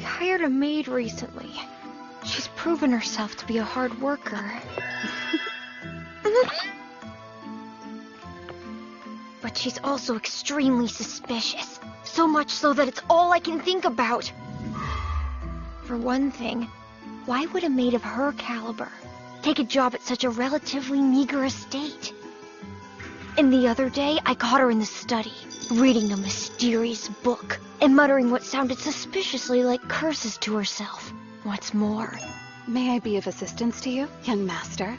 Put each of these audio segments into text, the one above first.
hired a maid recently. She's proven herself to be a hard worker. But she's also extremely suspicious. So much so that it's all I can think about. For one thing, why would a maid of her caliber take a job at such a relatively meager estate? And the other day, I caught her in the study, reading a mysterious book, and muttering what sounded suspiciously like curses to herself. What's more... May I be of assistance to you, young master?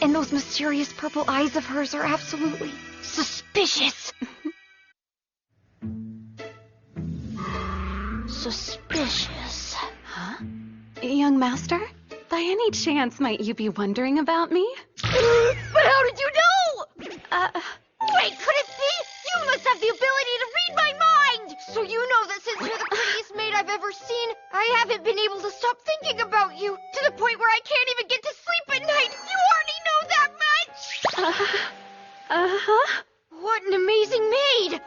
And those mysterious purple eyes of hers are absolutely suspicious. Suspicious. Huh? Young master? By any chance, might you be wondering about me? But how did you know? Wait, could it be? You must have the ability to read my mind! So you know that since you're the prettiest maid I've ever seen, I haven't been able to stop thinking about you, to the point where I can't even get to sleep at night. You already know that much! Uh-huh. What an amazing maid!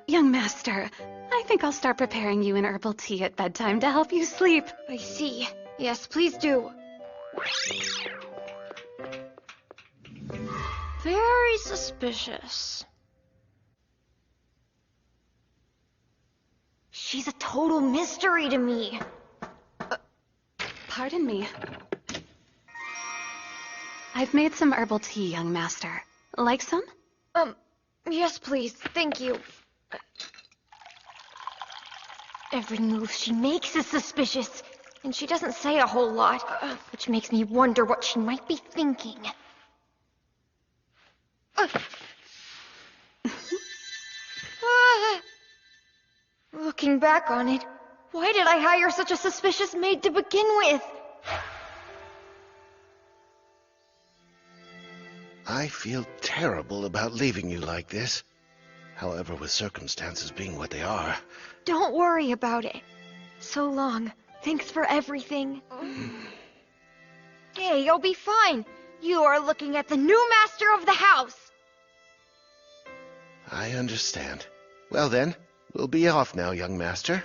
Young master, I think I'll start preparing you an herbal tea at bedtime to help you sleep. I see. Yes, please do. Very suspicious. She's a total mystery to me. Pardon me. I've made some herbal tea, young master. Like some? Yes, please. Thank you. Every move she makes is suspicious, and she doesn't say a whole lot, which makes me wonder what she might be thinking. Looking back on it, why did I hire such a suspicious maid to begin with? I feel terrible about leaving you like this. However, with circumstances being what they are... Don't worry about it. So long. Thanks for everything. Hey, you'll be fine. You are looking at the new master of the house. I understand. Well then, we'll be off now, young master.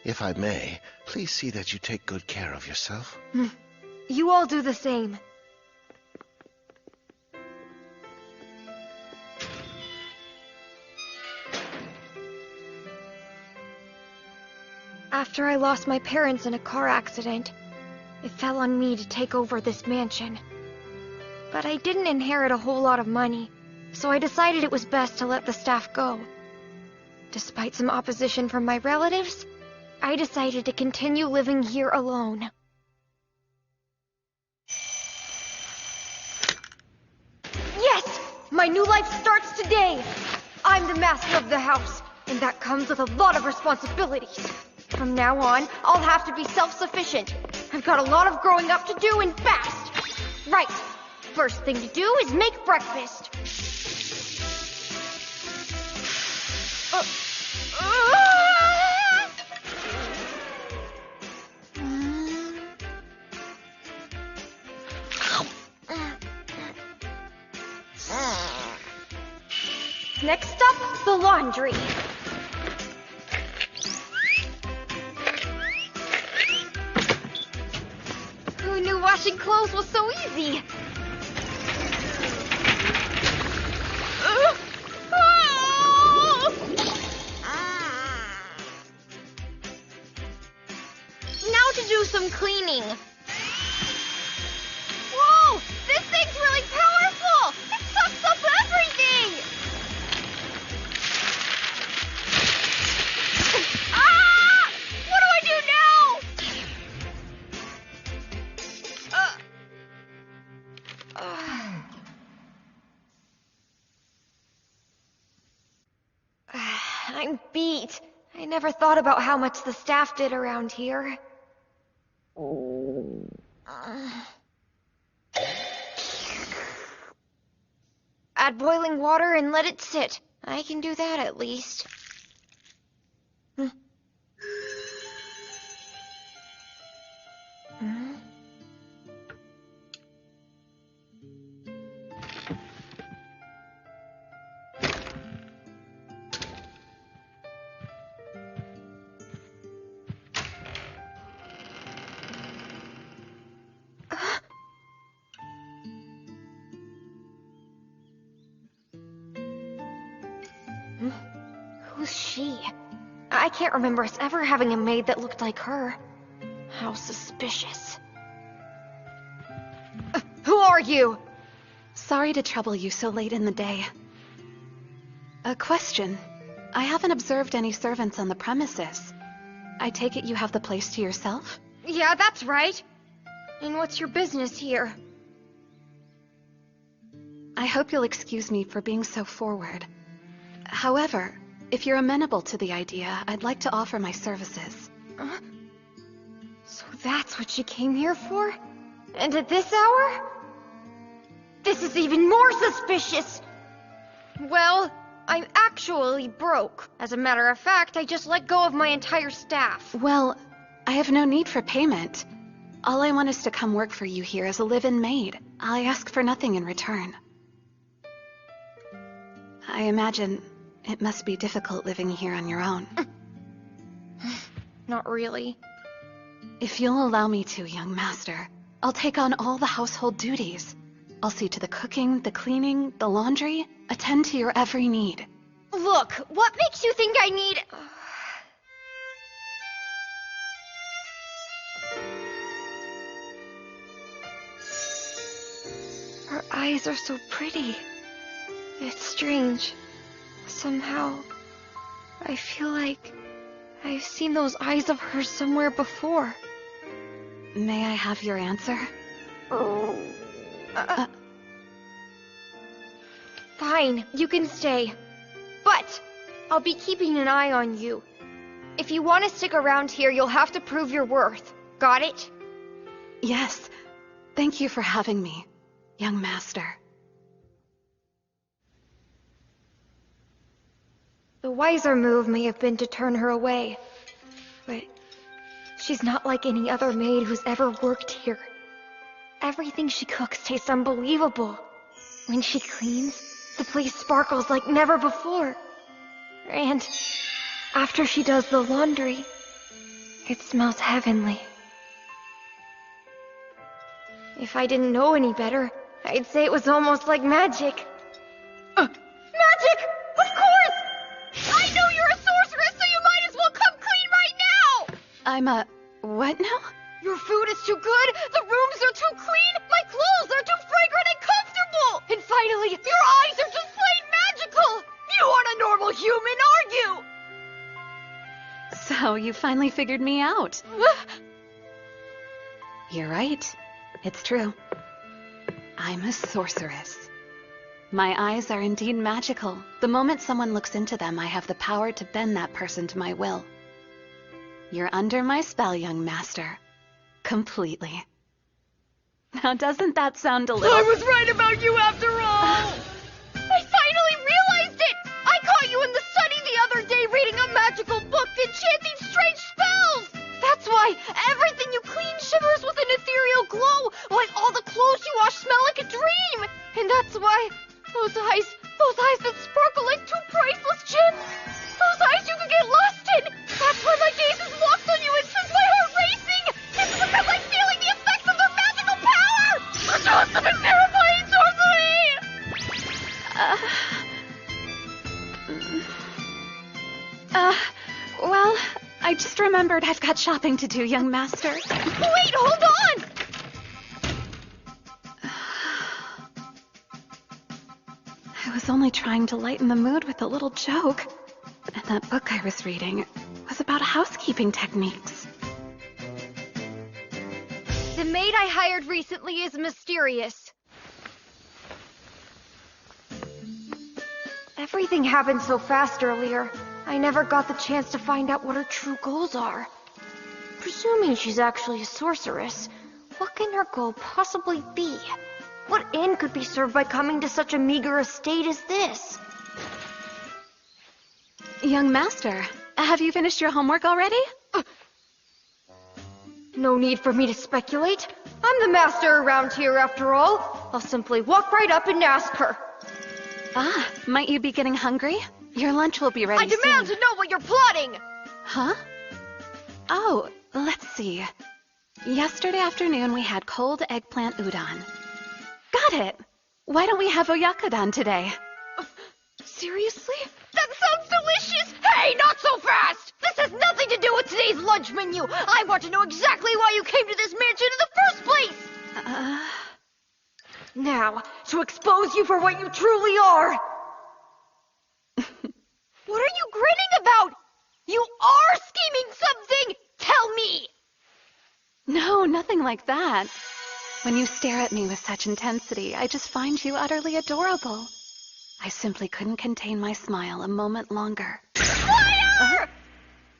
If I may, please see that you take good care of yourself. You all do the same. After I lost my parents in a car accident, it fell on me to take over this mansion. But I didn't inherit a whole lot of money, so I decided it was best to let the staff go. Despite some opposition from my relatives, I decided to continue living here alone. Yes! My new life starts today! I'm the master of the house, and that comes with a lot of responsibilities. From now on, I'll have to be self-sufficient. I've got a lot of growing up to do and fast. Right. First thing to do is make breakfast. Next up, the laundry. Who knew washing clothes was so easy? Now to do some cleaning. Whoa! This thing's really powerful! It sucks up everything! Ah! What do I do now? I'm beat. I never thought about how much the staff did around here. Add boiling water and let it sit. I can do that at least. Who's she? I can't remember us ever having a maid that looked like her. How suspicious. Who are you? Sorry to trouble you so late in the day. A question. I haven't observed any servants on the premises. I take it you have the place to yourself? Yeah, that's right. And what's your business here? I hope you'll excuse me for being so forward. However, if you're amenable to the idea, I'd like to offer my services. So that's what she came here for? And at this hour? This is even more suspicious! Well, I'm actually broke. As a matter of fact, I just let go of my entire staff. Well, I have no need for payment. All I want is to come work for you here as a live-in maid. I ask for nothing in return. I imagine it must be difficult living here on your own. Not really. If you'll allow me to, young master, I'll take on all the household duties. I'll see to the cooking, the cleaning, the laundry, attend to your every need. Look, what makes you think I need... Her eyes are so pretty. It's strange. Somehow, I feel like I've seen those eyes of hers somewhere before. May I have your answer? Fine, you can stay. But I'll be keeping an eye on you. If you want to stick around here, you'll have to prove your worth. Got it? Yes. Thank you for having me, young master. The wiser move may have been to turn her away. But she's not like any other maid who's ever worked here. Everything she cooks tastes unbelievable. When she cleans, the place sparkles like never before. And after she does the laundry, it smells heavenly. If I didn't know any better, I'd say it was almost like magic. Magic! Of course! I know you're a sorceress, so you might as well come clean right now! I'm a... what now? Your food is too good, the rooms are too clean, my clothes are too fragrant and comfortable! And finally, your eyes are just plain magical! You aren't a normal human, are you? So, you finally figured me out. You're right. It's true. I'm a sorceress. My eyes are indeed magical. The moment someone looks into them, I have the power to bend that person to my will. You're under my spell, young master. Completely. Now, doesn't that sound a little... I was right about you after all! I finally realized it! I caught you in the study the other day reading a magical book and chanting strange spells! That's why everything you clean shimmers with an ethereal glow, like all the clothes you wash smell like a dream! And that's why those eyes that sparkle like two priceless gems, those eyes you can get lost in! That's why my gaze is locked on you and sends my heart racing! It's because I'm feeling the effects of their magical power! Such awesome and terrifying sorcery! Well, I just remembered I've got shopping to do, young master. Wait, hold on! I was only trying to lighten the mood with a little joke. And that book I was reading was about housekeeping techniques. The maid I hired recently is mysterious. Everything happened so fast earlier, I never got the chance to find out what her true goals are. Presuming she's actually a sorceress, what can her goal possibly be? What end could be served by coming to such a meager estate as this? Young master, have you finished your homework already? No need for me to speculate. I'm the master around here after all. I'll simply walk right up and ask her. Ah, might you be getting hungry? Your lunch will be ready soon. I demand to know what you're plotting! Huh? Oh, let's see. Yesterday afternoon we had cold eggplant udon. Got it! Why don't we have oyakodon today? Seriously? That sounds Suspicious? Hey, not so fast! This has nothing to do with today's lunch menu! I want to know exactly why you came to this mansion in the first place! Now, to expose you for what you truly are! What are you grinning about? You are scheming something! Tell me! No, nothing like that. When you stare at me with such intensity, I just find you utterly adorable. I simply couldn't contain my smile a moment longer. Liar!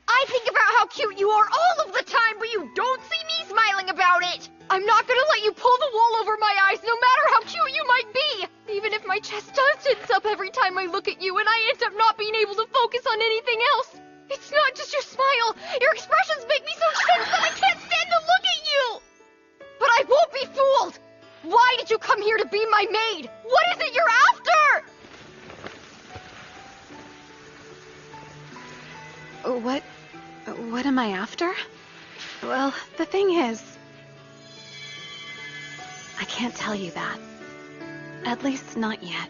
I think about how cute you are all of the time, but you don't see me smiling about it! I'm not gonna let you pull the wool over my eyes, no matter how cute you might be! Even if my chest does tense up every time I look at you, and I end up not being able to focus on anything else. It's not just your smile. Your expressions make me so tense that I can't stand to look at you! But I won't be fooled! Why did you come here to be my maid? What is it you're after? What am I after? Well, the thing is, I can't tell you that. At least not yet.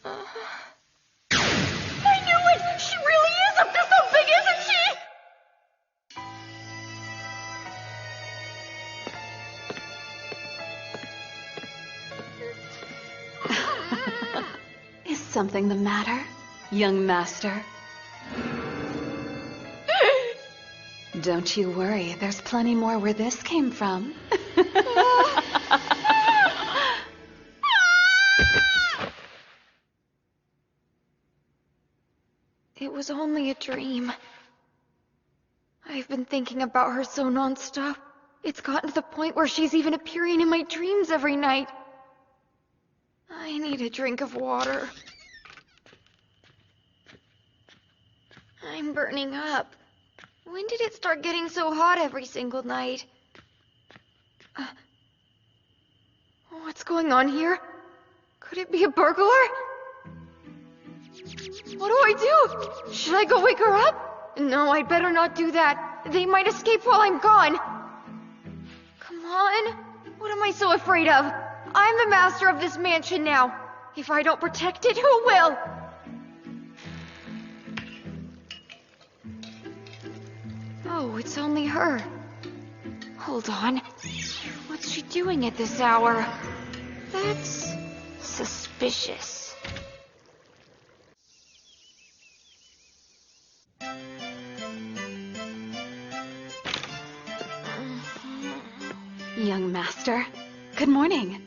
I knew it! She really is up to something, isn't she? Is something the matter, young master? Don't you worry, there's plenty more where this came from. It was only a dream. I've been thinking about her so nonstop. It's gotten to the point where she's even appearing in my dreams every night. I need a drink of water. I'm burning up. When did it start getting so hot every single night? What's going on here? Could it be a burglar? What do I do? Should I go wake her up? No, I'd better not do that. They might escape while I'm gone. Come on. What am I so afraid of? I'm the master of this mansion now. If I don't protect it, who will? Oh, it's only her. Hold on. What's she doing at this hour? That's suspicious. Young master, good morning.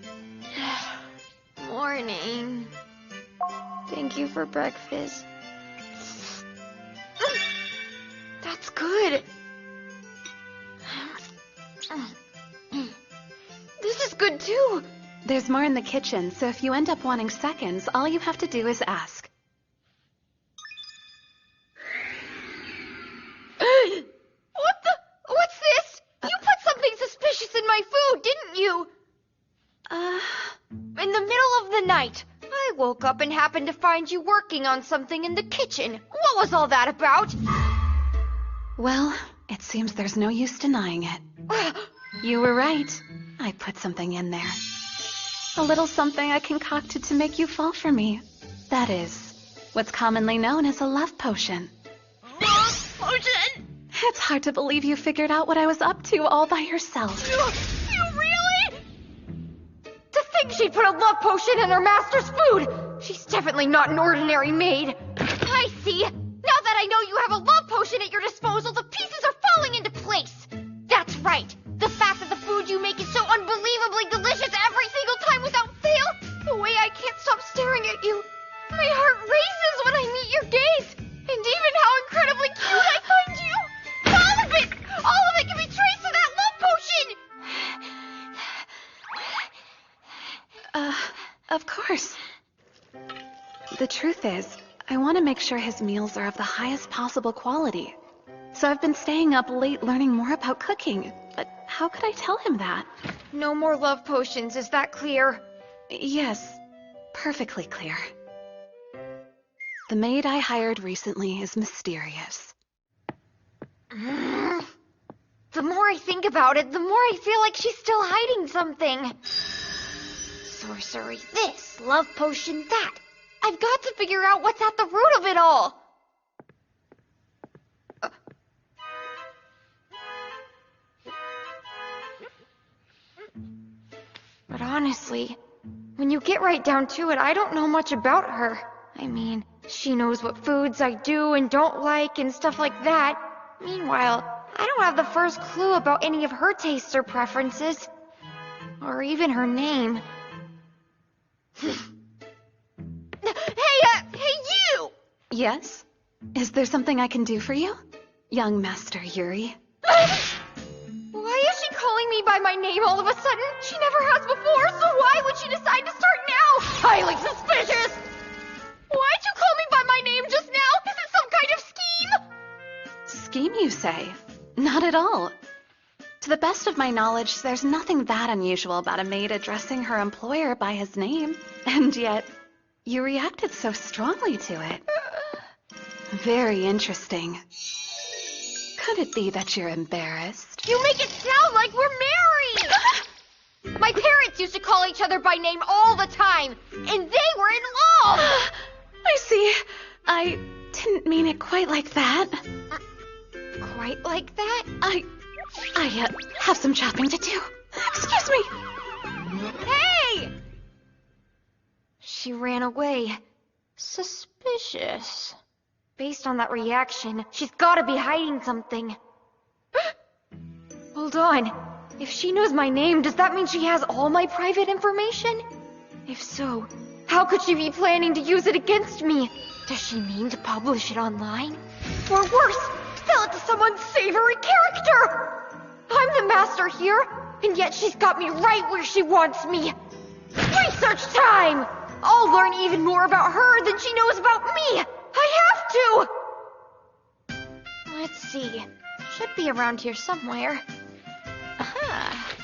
Morning. Thank you for breakfast. That's good. This is good too. There's more in the kitchen, so if you end up wanting seconds, all you have to do is ask. What's this? You put something suspicious in my food, didn't you? In the middle of the night, I woke up and happened to find you working on something in the kitchen. What was all that about? Well, it seems there's no use denying it. You were right. I put something in there. A little something I concocted to make you fall for me. That is, what's commonly known as a love potion. Love potion? It's hard to believe you figured out what I was up to all by yourself. You really? To think she'd put a love potion in her master's food! She's definitely not an ordinary maid. I see. Now that I know you have a love potion at your disposal, the pieces are falling into place. That's right. The fact that the food you make is so unbelievably delicious every single time without fail. The way I can't stop staring at you. My heart races when I meet your gaze. And even how incredibly cute I find you. All of it can be traced to that love potion. Of course. The truth is, I want to make sure his meals are of the highest possible quality. So I've been staying up late learning more about cooking. But how could I tell him that? No more love potions, is that clear? Yes, perfectly clear. The maid I hired recently is mysterious. The more I think about it, the more I feel like she's still hiding something. Sorcery this, love potion that. I've got to figure out what's at the root of it all! But honestly, when you get right down to it, I don't know much about her. I mean, she knows what foods I do and don't like and stuff like that. Meanwhile, I don't have the first clue about any of her tastes or preferences. Or even her name. Hey, you! Yes? Is there something I can do for you? Young Master Yuri. Why is she calling me by my name all of a sudden? She never has before, so why would she decide to start now? Highly suspicious! Why'd you call me by my name just now? Is it some kind of scheme? Scheme, you say? Not at all. To the best of my knowledge, there's nothing that unusual about a maid addressing her employer by his name. And yet, you reacted so strongly to it. Very interesting. Could it be that you're embarrassed? You make it sound like we're married! My parents used to call each other by name all the time, and they were in love! I see. I didn't mean it quite like that. Quite like that? I have some shopping to do. Excuse me. Hey! She ran away. Suspicious. Based on that reaction, she's gotta be hiding something. Hold on. If she knows my name, does that mean she has all my private information? If so, how could she be planning to use it against me? Does she mean to publish it online? Or worse, sell it to someone's savory character? I'm the master here, and yet she's got me right where she wants me. Research time! I'll learn even more about her than she knows about me! I have to! Let's see. Should be around here somewhere. Aha!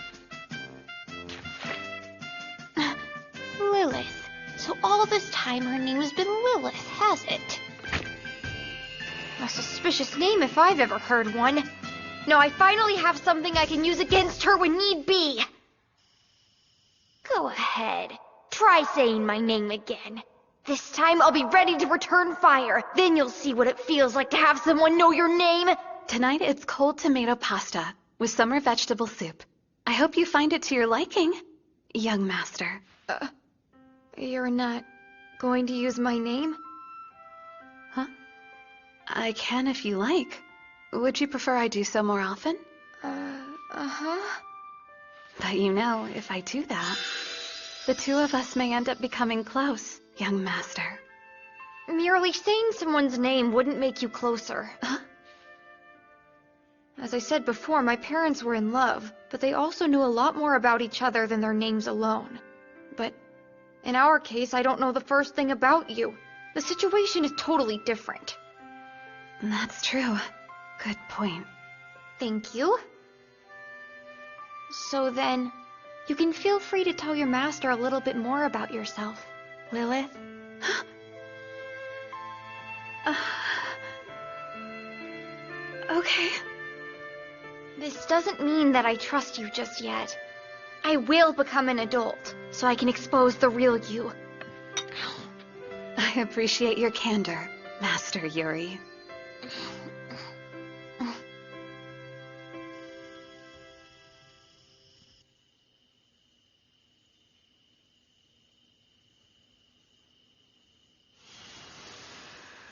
Lilith. So all this time her name has been Lilith, has it? A suspicious name if I've ever heard one. Now I finally have something I can use against her when need be. Go ahead. Try saying my name again. This time I'll be ready to return fire. Then you'll see what it feels like to have someone know your name. Tonight it's cold tomato pasta with summer vegetable soup. I hope you find it to your liking, young master. You're not going to use my name? Huh? I can if you like. Would you prefer I do so more often? Uh-huh. But you know, if I do that, the two of us may end up becoming close, young master. Merely saying someone's name wouldn't make you closer. Huh? As I said before, my parents were in love, but they also knew a lot more about each other than their names alone. But in our case, I don't know the first thing about you. The situation is totally different. That's true. Good point. Thank you. So then, you can feel free to tell your master a little bit more about yourself, Lilith. Okay. This doesn't mean that I trust you just yet. I will become an adult, so I can expose the real you. I appreciate your candor, Master Yuri.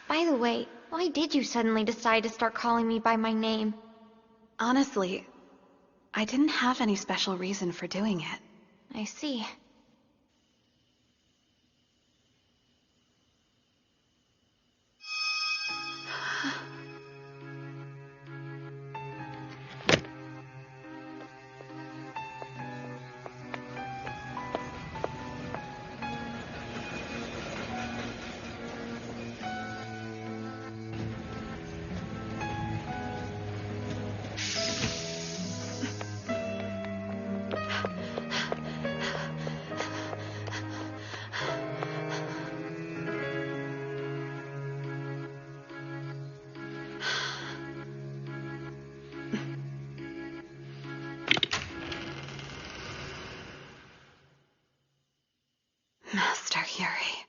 By the way, why did you suddenly decide to start calling me by my name? Honestly, I didn't have any special reason for doing it. I see. Master Yuri.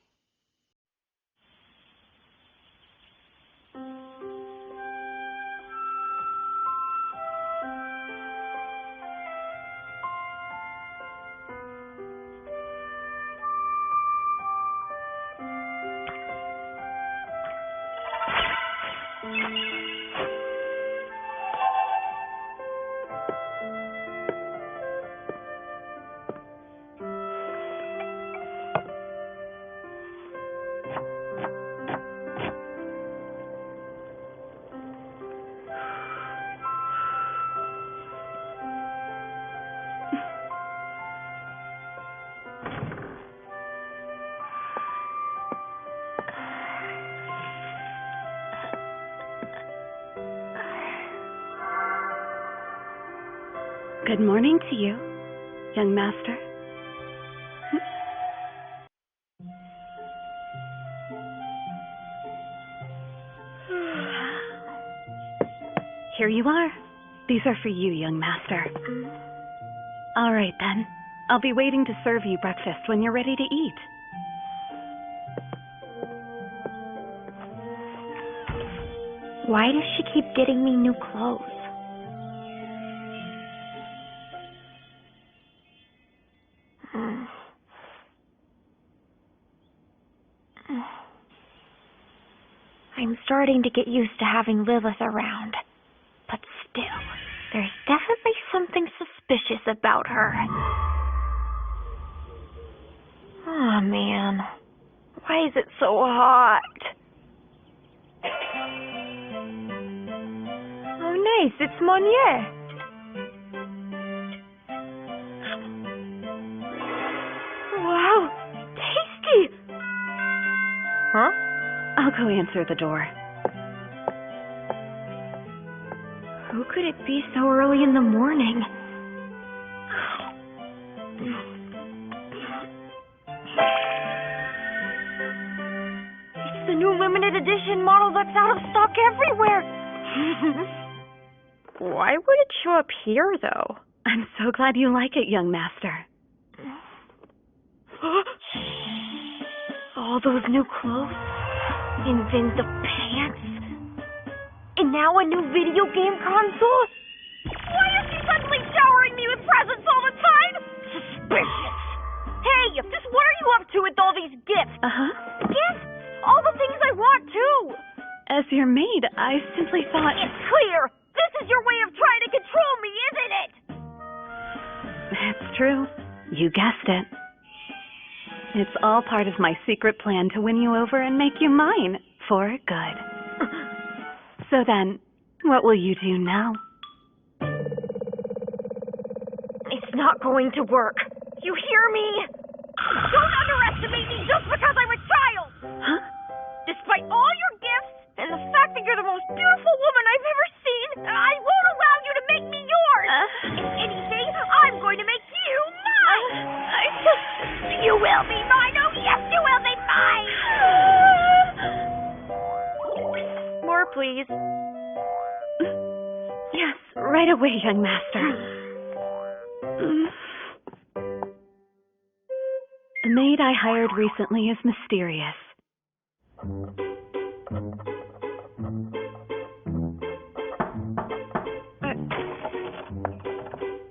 Good morning to you, young master. Here you are. These are for you, young master. All right, then. I'll be waiting to serve you breakfast when you're ready to eat. Why does she keep getting me new clothes? I'm starting to get used to having Lilith around. But still, there's definitely something suspicious about her. Oh man, why is it so hot? Oh nice, it's Monnier. Wow, tasty! Huh? I'll go answer the door. Who could it be so early in the morning? It's the new limited edition model that's out of stock everywhere. Why would it show up here, though? I'm so glad you like it, young master. All those new clothes, and then the pants, and now a new video game console? Why is she suddenly showering me with presents all the time? Suspicious. Hey, just what are you up to with all these gifts? Gifts? All the things I want, too. As your maid, I simply thought... It's clear. This is your way of trying to control me, isn't it? It's true. You guessed it. It's all part of my secret plan to win you over and make you mine for good. So then, what will you do now? It's not going to work. You hear me? Don't underestimate me just because I'm a child! Huh? Despite all your gifts and the fact that you're the most beautiful woman I've ever seen, I won't allow you to make me yours! If anything, I'm going to make you mine! You will be mine! Oh, yes, you will be mine! More, please. Yes, right away, young master. The maid I hired recently is mysterious.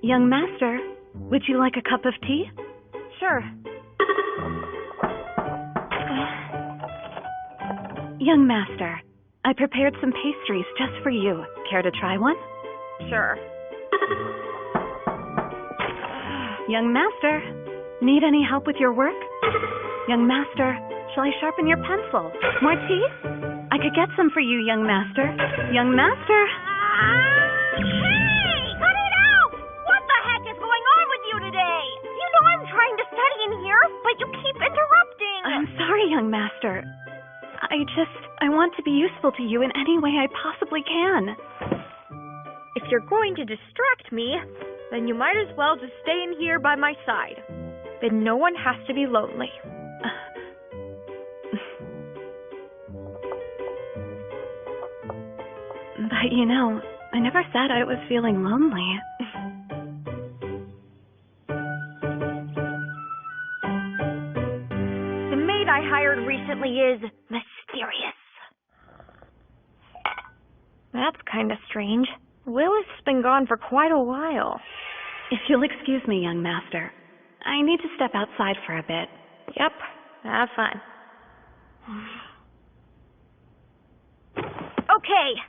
Young master, would you like a cup of tea? Sure. Young master, I prepared some pastries just for you. Care to try one? Sure. Young master, need any help with your work? Young master, shall I sharpen your pencil? More tea? I could get some for you, young master. Young master! Hey! Cut it out! What the heck is going on with you today? You know I'm trying to study in here, but you keep interrupting. I'm sorry, young master. I want to be useful to you in any way I possibly can. If you're going to distract me, then you might as well just stay in here by my side. Then no one has to be lonely. But you know, I never said I was feeling lonely. The maid I hired recently is mysterious. That's kind of strange. Lilith's been gone for quite a while. If you'll excuse me, young master, I need to step outside for a bit. Yep, have fun. Okay.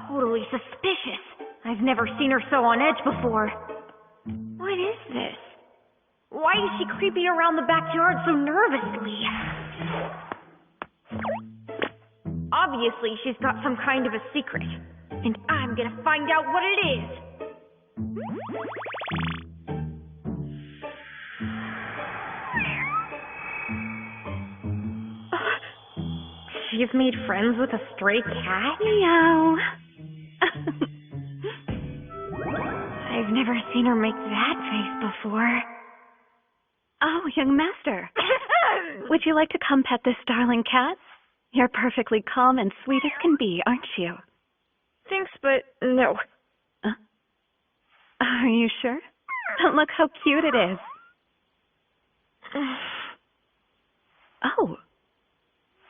Totally suspicious. I've never seen her so on edge before. What is this? Why is she creeping around the backyard so nervously? Obviously, she's got some kind of a secret. And I'm gonna find out what it is. She's made friends with a stray cat? Meow. I've never seen her make that face before. Oh, young master. Would you like to come pet this darling cat? You're perfectly calm and sweet as can be, aren't you? Thanks, but no. Are you sure? Look how cute it is. Oh.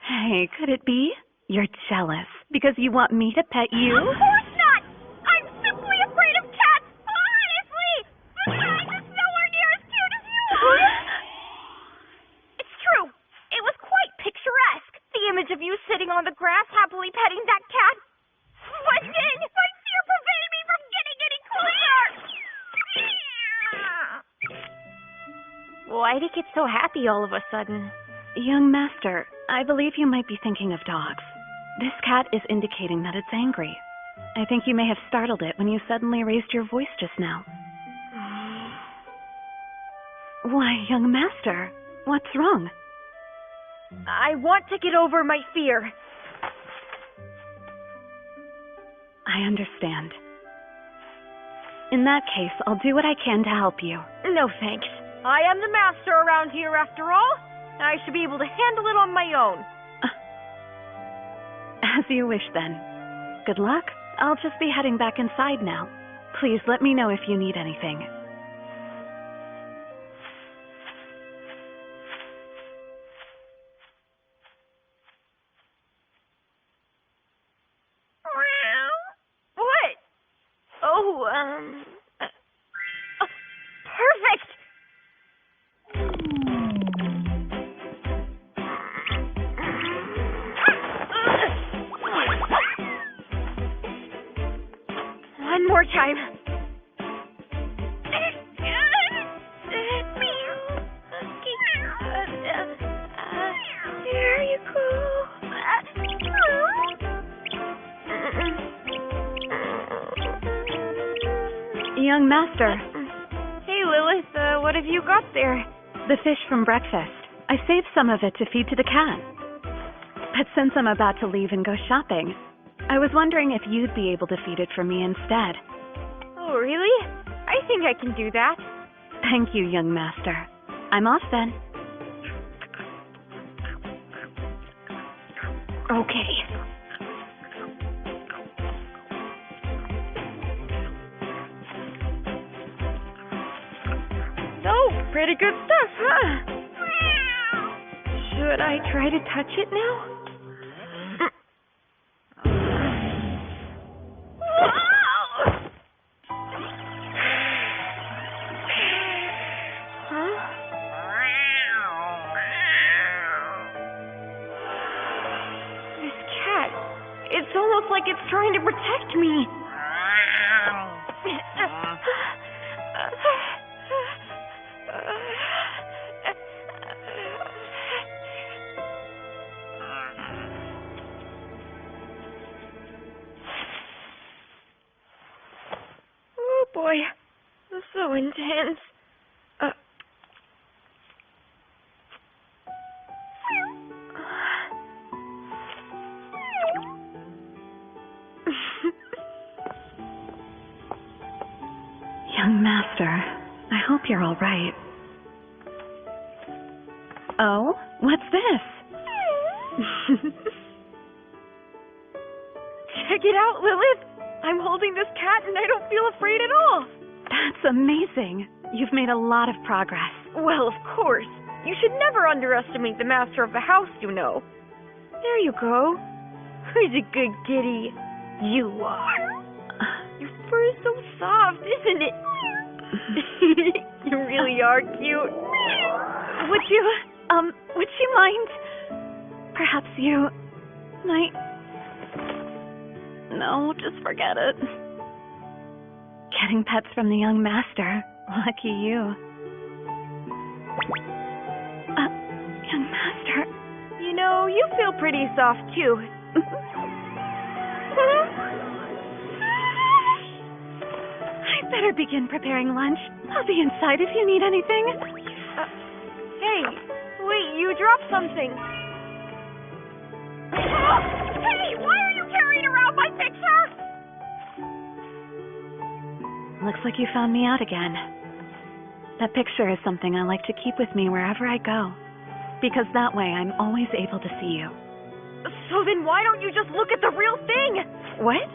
Hey, could it be? You're jealous because you want me to pet you? Of course not! I'm simply afraid of cats, honestly! This cat is nowhere near as cute as you are! It's true. It was quite picturesque. The image of you sitting on the grass happily petting that cat. But then, my fear prevented me from getting any closer! Why'd it get so happy all of a sudden? Young master, I believe you might be thinking of dogs. This cat is indicating that it's angry. I think you may have startled it when you suddenly raised your voice just now. Why, young master, what's wrong? I want to get over my fear. I understand. In that case, I'll do what I can to help you. No thanks. I am the master around here after all. I should be able to handle it on my own. As you wish then. Good luck. I'll just be heading back inside now. Please let me know if you need anything. What? Oh, perfect! One more time. There you go. Young master. Hey, Lilith, what have you got there? The fish from breakfast. I saved some of it to feed to the cat. But since I'm about to leave and go shopping, I was wondering if you'd be able to feed it for me instead. Oh, really? I think I can do that. Thank you, young master. I'm off then. Okay. Oh, pretty good stuff, huh? Should I try to touch it now? It's almost like it's trying to protect me. Oh boy, this is so intense. Young master, I hope you're all right. Oh, what's this? Check it out, Lilith. I'm holding this cat and I don't feel afraid at all. That's amazing. You've made a lot of progress. Well, of course. You should never underestimate the master of the house, you know. There you go. Who's a good kitty? You are. Your fur is so soft, isn't it? You really are cute. Would you mind? Perhaps you might... No, just forget it. Getting pets from the young master. Lucky you. Young master. You know, you feel pretty soft, too. better begin preparing lunch. I'll be inside if you need anything. Hey, wait, you dropped something. Hey, why are you carrying around my picture? Looks like you found me out again. That picture is something I like to keep with me wherever I go, because that way I'm always able to see you. So then why don't you just look at the real thing? What?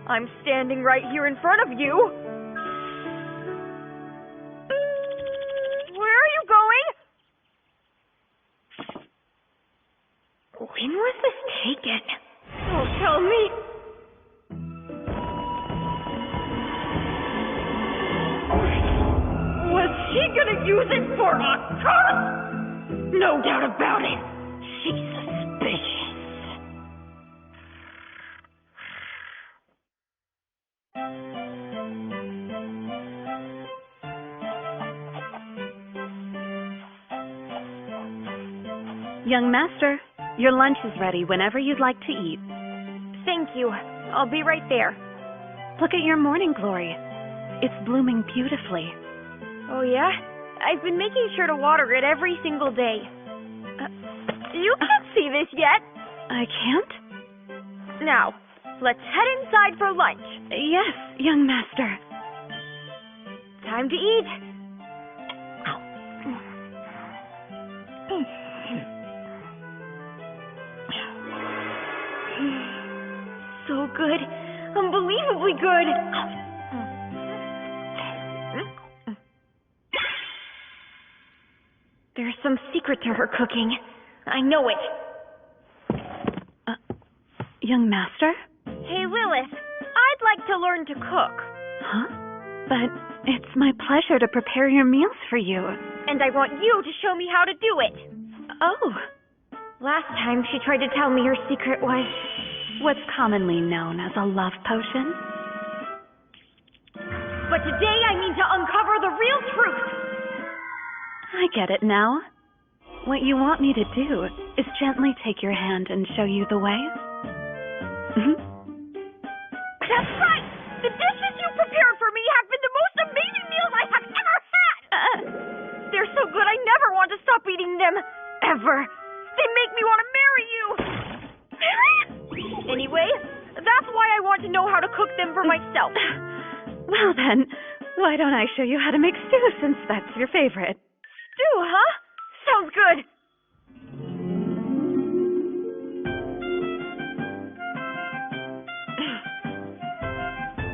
I'm standing right here in front of you. Where are you going? When was this taken? Don't tell me. Was she gonna use it for a curse? No doubt about it. She's suspicious. Young master, your lunch is ready whenever you'd like to eat. Thank you. I'll be right there. Look at your morning glory. It's blooming beautifully. Oh, yeah? I've been making sure to water it every single day. You can't see this yet. I can't? Now, let's head inside for lunch. Yes, young master. Time to eat. So good. Unbelievably good. There's some secret to her cooking. I know it. Young master? Hey, Lilith. I'd like to learn to cook. Huh? But it's my pleasure to prepare your meals for you. And I want you to show me how to do it. Oh. Last time she tried to tell me her secret was... what's commonly known as a love potion. But today I mean to uncover the real truth. I get it now. What you want me to do is gently take your hand and show you the way. That's right! The dishes you prepared for me have been the most amazing meals I have ever had! They're so good I never want to stop eating them. Ever. They make me want to marry you. Anyway, that's why I want to know how to cook them for myself. Well then, why don't I show you how to make stew since that's your favorite? Stew, huh? Sounds good.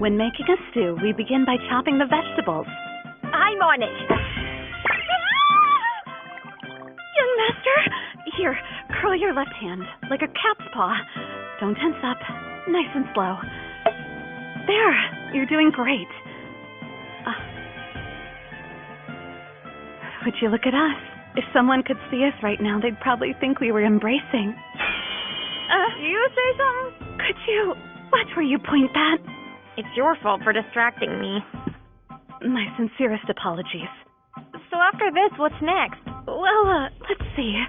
When making a stew, we begin by chopping the vegetables. I'm on it. Young master, here, curl your left hand like a cat's paw. Don't tense up. Nice and slow. There, you're doing great. Would you look at us? If someone could see us right now, they'd probably think we were embracing. You say something? Could you watch where you point that? It's your fault for distracting me. My sincerest apologies. So after this, what's next? Well, let's see.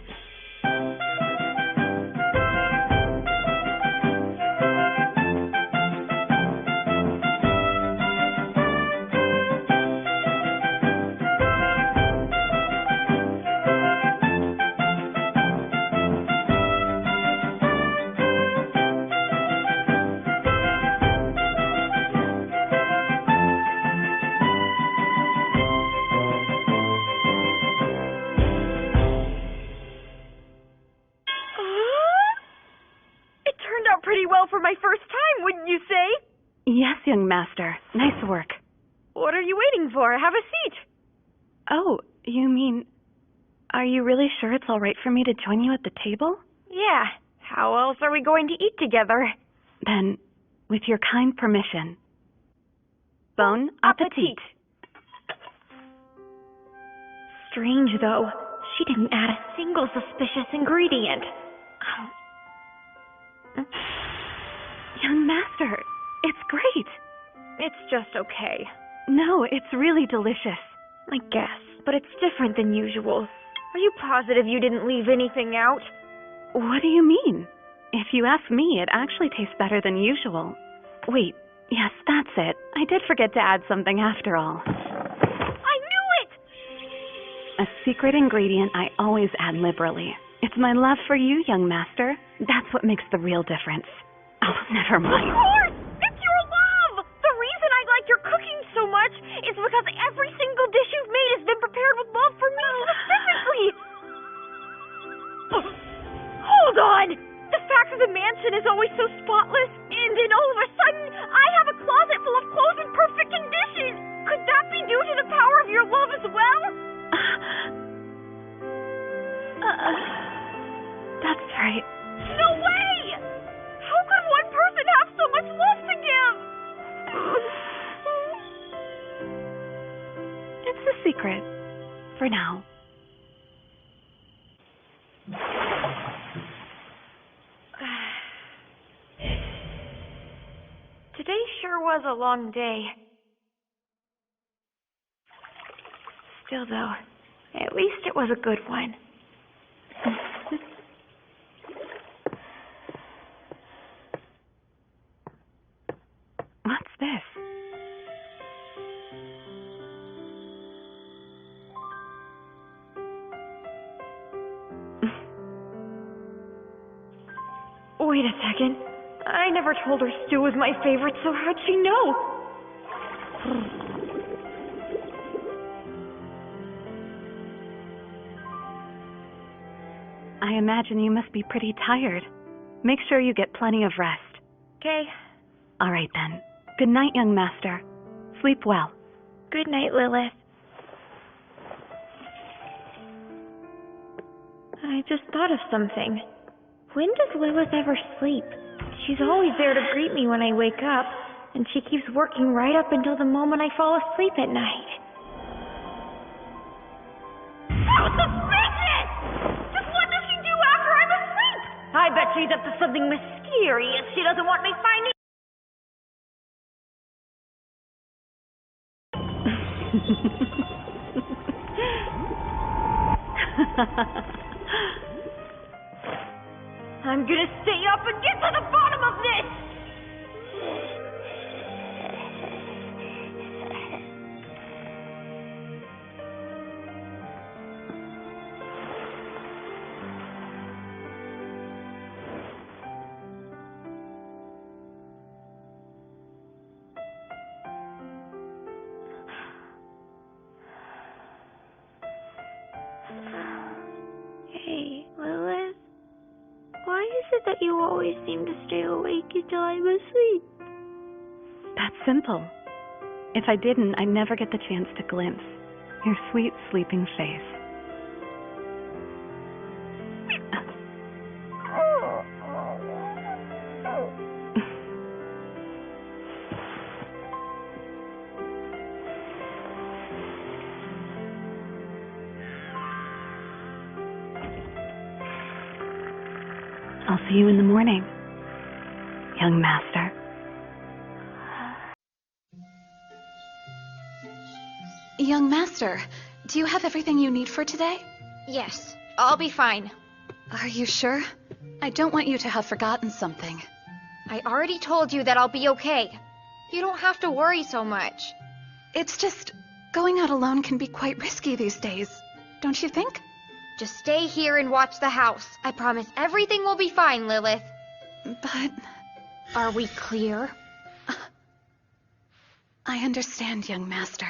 For my first time, wouldn't you say? Yes, young master. Nice work. What are you waiting for? Have a seat. Oh, you mean... Are you really sure it's all right for me to join you at the table? Yeah. How else are we going to eat together? Then, with your kind permission. Bon appetit. Strange, though. She didn't add a single suspicious ingredient. Young master, it's great. It's just okay. No, it's really delicious. I guess, but it's different than usual. Are you positive you didn't leave anything out? What do you mean? If you ask me, it actually tastes better than usual. Wait, Yes, that's it. I did forget to add something after all. I knew it! A secret ingredient I always add liberally. It's my love for you, young master. That's what makes the real difference. Oh, never mind. Of course! It's your love! The reason I like your cooking so much is because every single dish you've made has been prepared with love for me specifically! Hold on! The fact that the mansion is always so spotless, and then all of a sudden, I have a closet full of clothes in perfect condition! Could that be due to the power of your love as well? That's right. No way! How could one person have so much love to give? It's a secret. For now. Today sure was a long day. Still, though, at least it was a good one. What's this? Wait a second. I never told her stew was my favorite, so how'd she know? I imagine you must be pretty tired. Make sure you get plenty of rest. Okay. All right, then. Good night, young master. Sleep well. Good night, Lilith. I just thought of something. When does Lilith ever sleep? She's always there to greet me when I wake up, and she keeps working right up until the moment I fall asleep at night. How suspicious! Just what does she do after I'm asleep? I bet she's up to something mysterious she doesn't want me finding. I'm gonna stay up and get to the bottom of this! Hey, Lilith? Why is it that you always seem to stay awake until I'm asleep? That's simple. If I didn't, I'd never get the chance to glimpse your sweet sleeping face. I'll see you in the morning, young master. Young master, do you have everything you need for today? Yes, I'll be fine. Are you sure? I don't want you to have forgotten something. I already told you that I'll be okay. You don't have to worry so much. It's just, going out alone can be quite risky these days, don't you think? Just stay here and watch the house. I promise everything will be fine, Lilith. But... Are we clear? I understand, young master.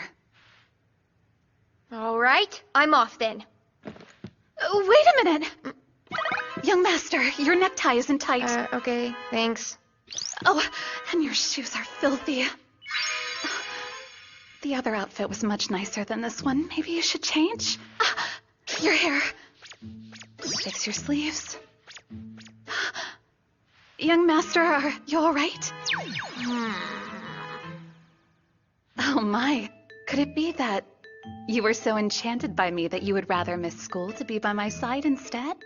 All right, I'm off then. Wait a minute! Young master, your necktie isn't tight. Okay, thanks. Oh, and your shoes are filthy. The other outfit was much nicer than this one. Maybe you should change? Your hair. Fix your sleeves. Young master, are you all right? Oh my, could it be that you were so enchanted by me that you would rather miss school to be by my side instead?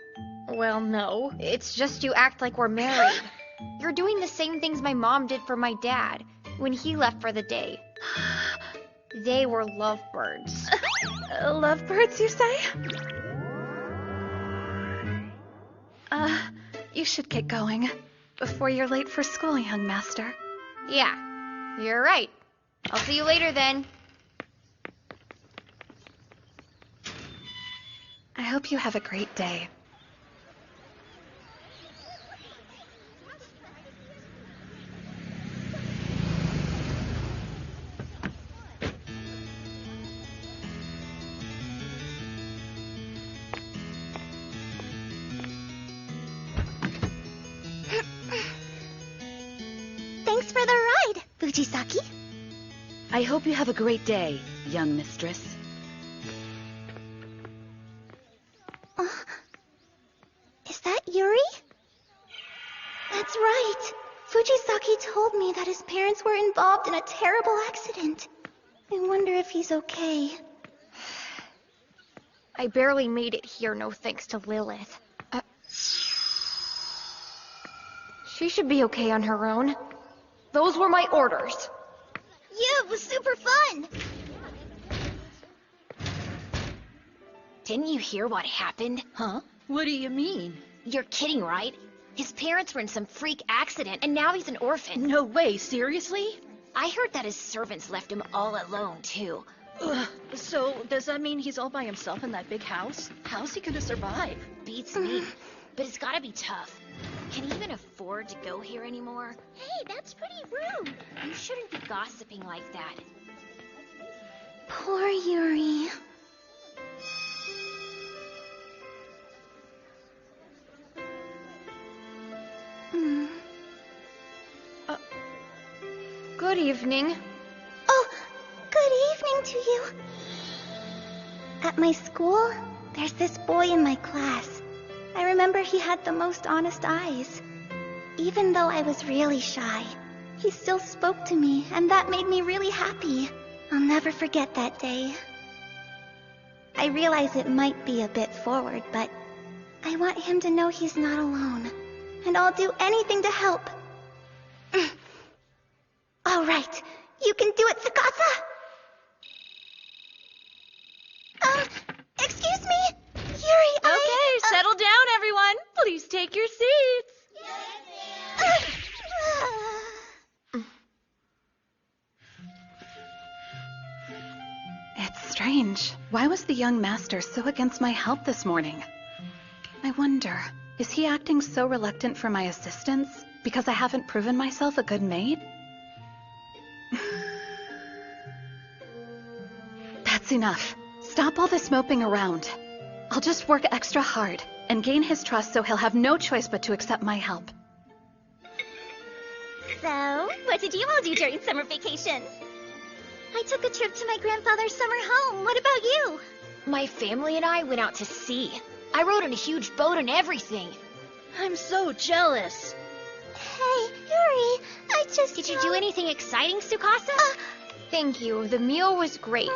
Well, no. It's just you act like we're married. You're doing the same things my mom did for my dad when he left for the day. They were lovebirds. Lovebirds, you say? You should get going before you're late for school, young master. Yeah, You're right. I'll see you later then. I hope you have a great day. Thanks for the ride, Fujisaki. I hope you have a great day, young mistress. Is that Yuri? That's right. Fujisaki told me that his parents were involved in a terrible accident. I wonder if he's okay. I barely made it here, no thanks to Lilith. She should be okay on her own. Those were my orders. Yeah, it was super fun! Didn't you hear what happened? Huh? What do you mean? You're kidding, right? His parents were in some freak accident, and now he's an orphan. No way, seriously? I heard that his servants left him all alone, too. Ugh. So, does that mean he's all by himself in that big house? How's he gonna survive? Beats me. But it's gotta be tough. Can he even afford to go here anymore? Hey, that's pretty rude. You shouldn't be gossiping like that. Poor Yuri. Good evening. Oh, good evening to you. At my school, there's this boy in my class. I remember he had the most honest eyes. Even though I was really shy, he still spoke to me, and that made me really happy. I'll never forget that day. I realize it might be a bit forward, but I want him to know he's not alone, and I'll do anything to help. All right, you can do it, Tsukasa! Excuse me? Yuri, Okay, settle down, everyone. Please take your seats. It's strange. Why was the young master so against my help this morning? I wonder, is he acting so reluctant for my assistance because I haven't proven myself a good maid? That's enough. Stop all this moping around. I'll just work extra hard and gain his trust so he'll have no choice but to accept my help. So, what did you all do during summer vacation? I took a trip to my grandfather's summer home. What about you? My family and I went out to sea. I rode on a huge boat and everything. I'm so jealous. Hey, Yuri, I just... Did you do anything exciting, Tsukasa? Thank you. The meal was great.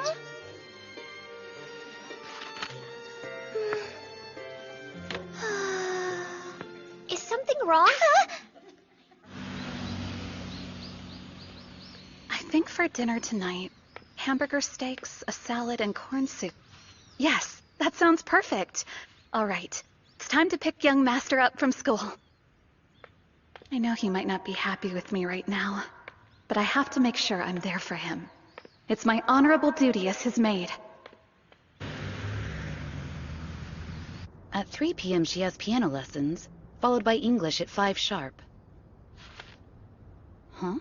Is something wrong? I think for dinner tonight, hamburger steaks, a salad, and corn soup. Yes, that sounds perfect. All right, it's time to pick young master up from school. I know he might not be happy with me right now, but I have to make sure I'm there for him. It's my honorable duty as his maid. At 3 p.m. she has piano lessons, followed by English at 5 sharp. Huh?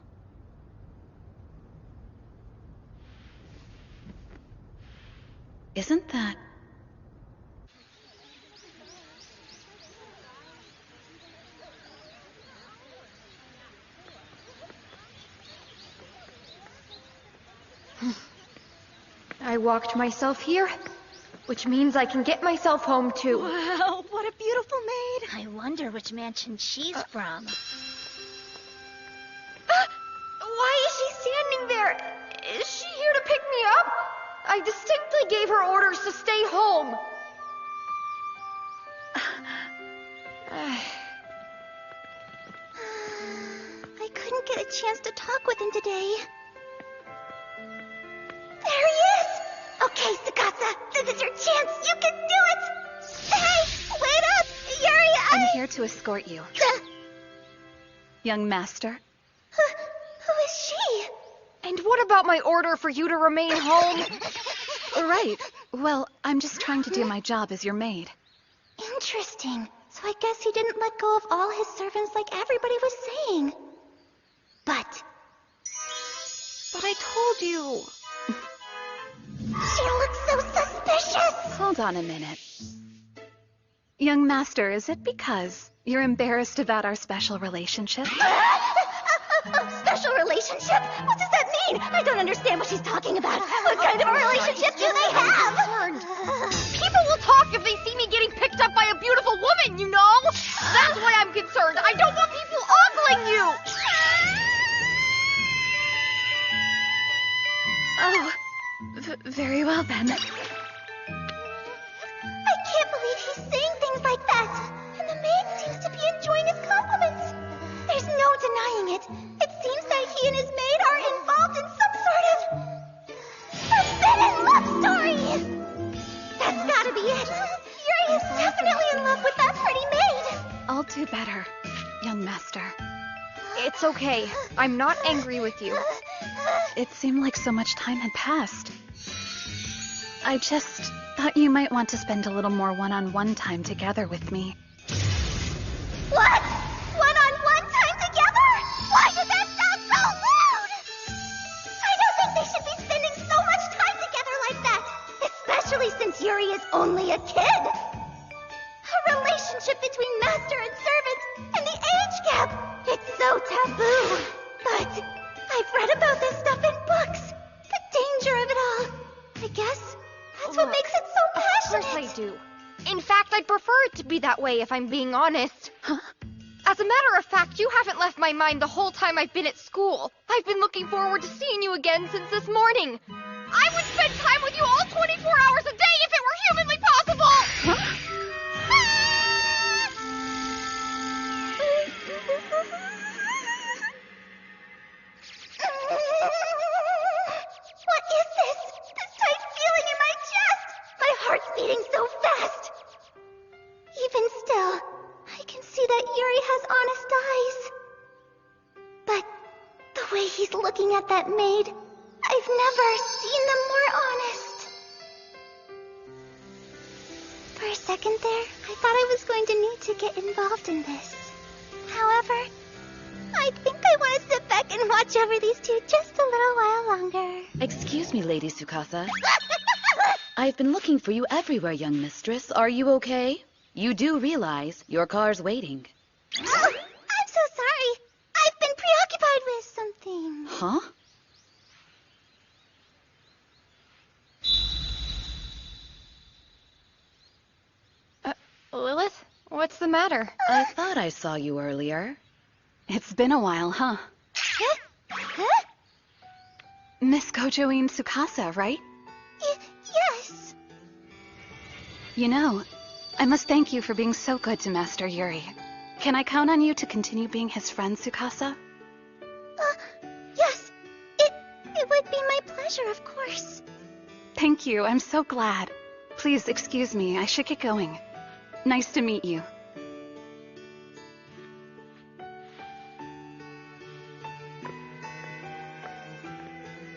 Isn't that... I walked myself here, which means I can get myself home too. Wow, what a beautiful maid! I wonder which mansion she's from. Why is she standing there? Is she here to pick me up? I distinctly gave her orders to stay home. I couldn't get a chance to talk with him today. There he is! Okay, Tsukasa, this is your chance. You can do it! Hey, wait up! Yuri, I'm here to escort you. Young master, Who is she? And what about my order for you to remain home? Right. Well, I'm just trying to do my job as your maid. Interesting. So I guess he didn't let go of all his servants like everybody was saying. But I told you. she looks so suspicious! Hold on a minute. Young master, is it because you're embarrassed about our special relationship? Special relationship? What does that mean? I don't understand what she's talking about. What kind of a relationship do they have? People will talk if they see me getting picked up by a beautiful woman, you know? That's why I'm concerned. I don't want people ogling you. Oh, very well then. I can't believe he's saying things like that. And the maid seems to be enjoying his compliments. There's no denying it. It seems that he and his maid are involved in some sort of forbidden love story. That's gotta be it. Yuri is definitely in love with that pretty maid. I'll do better, young master. It's okay. I'm not angry with you. It seemed like so much time had passed. I just thought you might want to spend a little more one-on-one time together with me. What? One-on-one time together? Why did that sound so rude? I don't think they should be spending so much time together like that, especially since Yuri is only a kid. A relationship between master and servant, and the age gap. It's so taboo. But I've read about this stuff in books. The danger of it all. I guess that's what makes it so passionate. Of course I do. In fact, I'd prefer it to be that way if I'm being honest. Huh? As a matter of fact, you haven't left my mind the whole time I've been at school. I've been looking forward to seeing you again since this morning. I would spend time with you all 24 hours a day if it were humanly possible! Huh? What is this? This tight feeling in my chest! My heart's beating so fast! Even still, I can see that Yuri has honest eyes. But the way he's looking at that maid, I've never seen them more honest. For a second there, I thought I was going to need to get involved in this. However, I think I want to sit back and watch over these two just a little while longer. Excuse me, Lady Tsukasa. I've been looking for you everywhere, young mistress. Are you okay? You do realize your car's waiting. Oh, I'm so sorry. I've been preoccupied with something. Huh? Lilith, what's the matter? I thought I saw you earlier. It's been a while, huh? Huh? Miss Gojoin Tsukasa, right? Yes. You know, I must thank you for being so good to Master Yuri. Can I count on you to continue being his friend, Tsukasa? Yes. It would be my pleasure, of course. Thank you, I'm so glad. Please excuse me, I should get going. Nice to meet you.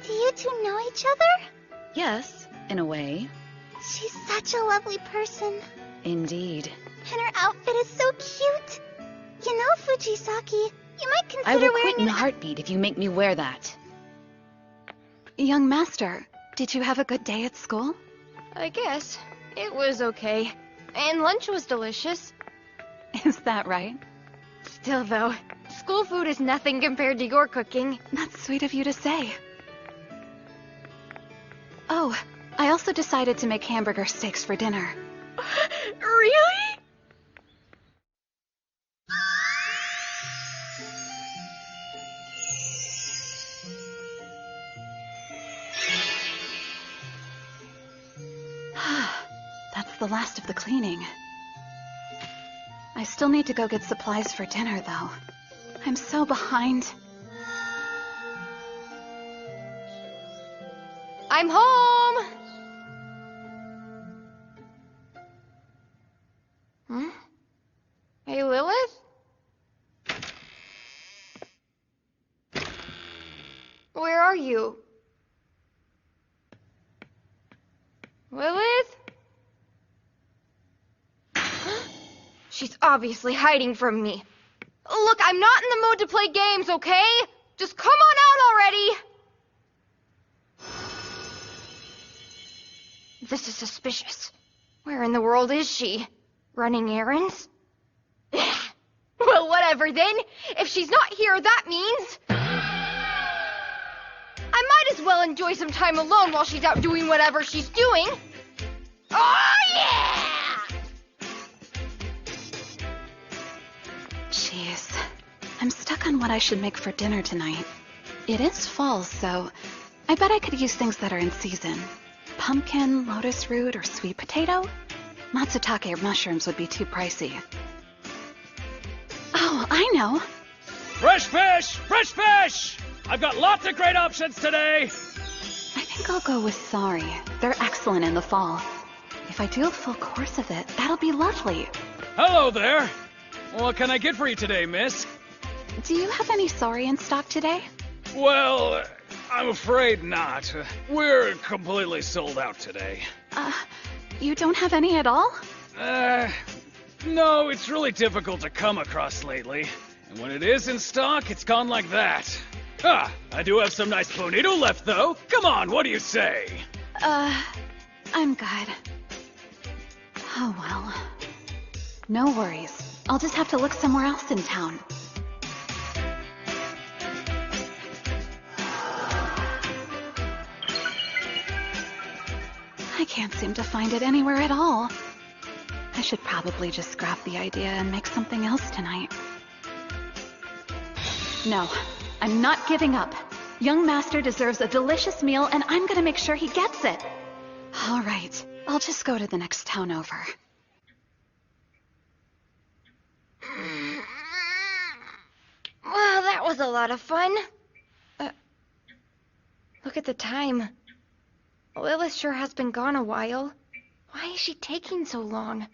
Do you two know each other? Yes, in a way. She's such a lovely person. Indeed. And her outfit is so cute. You know, Fujisaki, you might consider I will wearing quit in it. a heartbeat if you make me wear that. Young master, did you have a good day at school? I guess. It was okay. And lunch was delicious. Is that right? Still, though, school food is nothing compared to your cooking. That's sweet of you to say. Oh, I also decided to make hamburger steaks for dinner. Really? That's the last of the cleaning. I still need to go get supplies for dinner, though. I'm so behind. I'm home! Hmm? Hey, Lilith? Where are you? She's obviously hiding from me. Look, I'm not in the mood to play games, okay? Just come on out already! This is suspicious. Where in the world is she? Running errands? Well, whatever then. If she's not here, that means... I might as well enjoy some time alone while she's out doing whatever she's doing. Oh, yeah! Jeez. I'm stuck on what I should make for dinner tonight. It is fall, so I bet I could use things that are in season. Pumpkin, lotus root, or sweet potato? Matsutake or mushrooms would be too pricey. Oh, I know! Fresh fish! Fresh fish! I've got lots of great options today! I think I'll go with sari. They're excellent in the fall. If I do a full course of it, that'll be lovely. Hello there! What can I get for you today, miss? Do you have any sari in stock today? Well, I'm afraid not. We're completely sold out today. You don't have any at all? No, it's really difficult to come across lately. And when it is in stock, it's gone like that. Ah, I do have some nice bonito left, though. Come on, what do you say? I'm good. Oh well. No worries. I'll just have to look somewhere else in town. I can't seem to find it anywhere at all. I should probably just scrap the idea and make something else tonight. No, I'm not giving up. Young Master deserves a delicious meal, and I'm gonna make sure he gets it. All right, I'll just go to the next town over. Well, that was a lot of fun. Look at the time. Lilith sure has been gone a while. Why is she taking so long?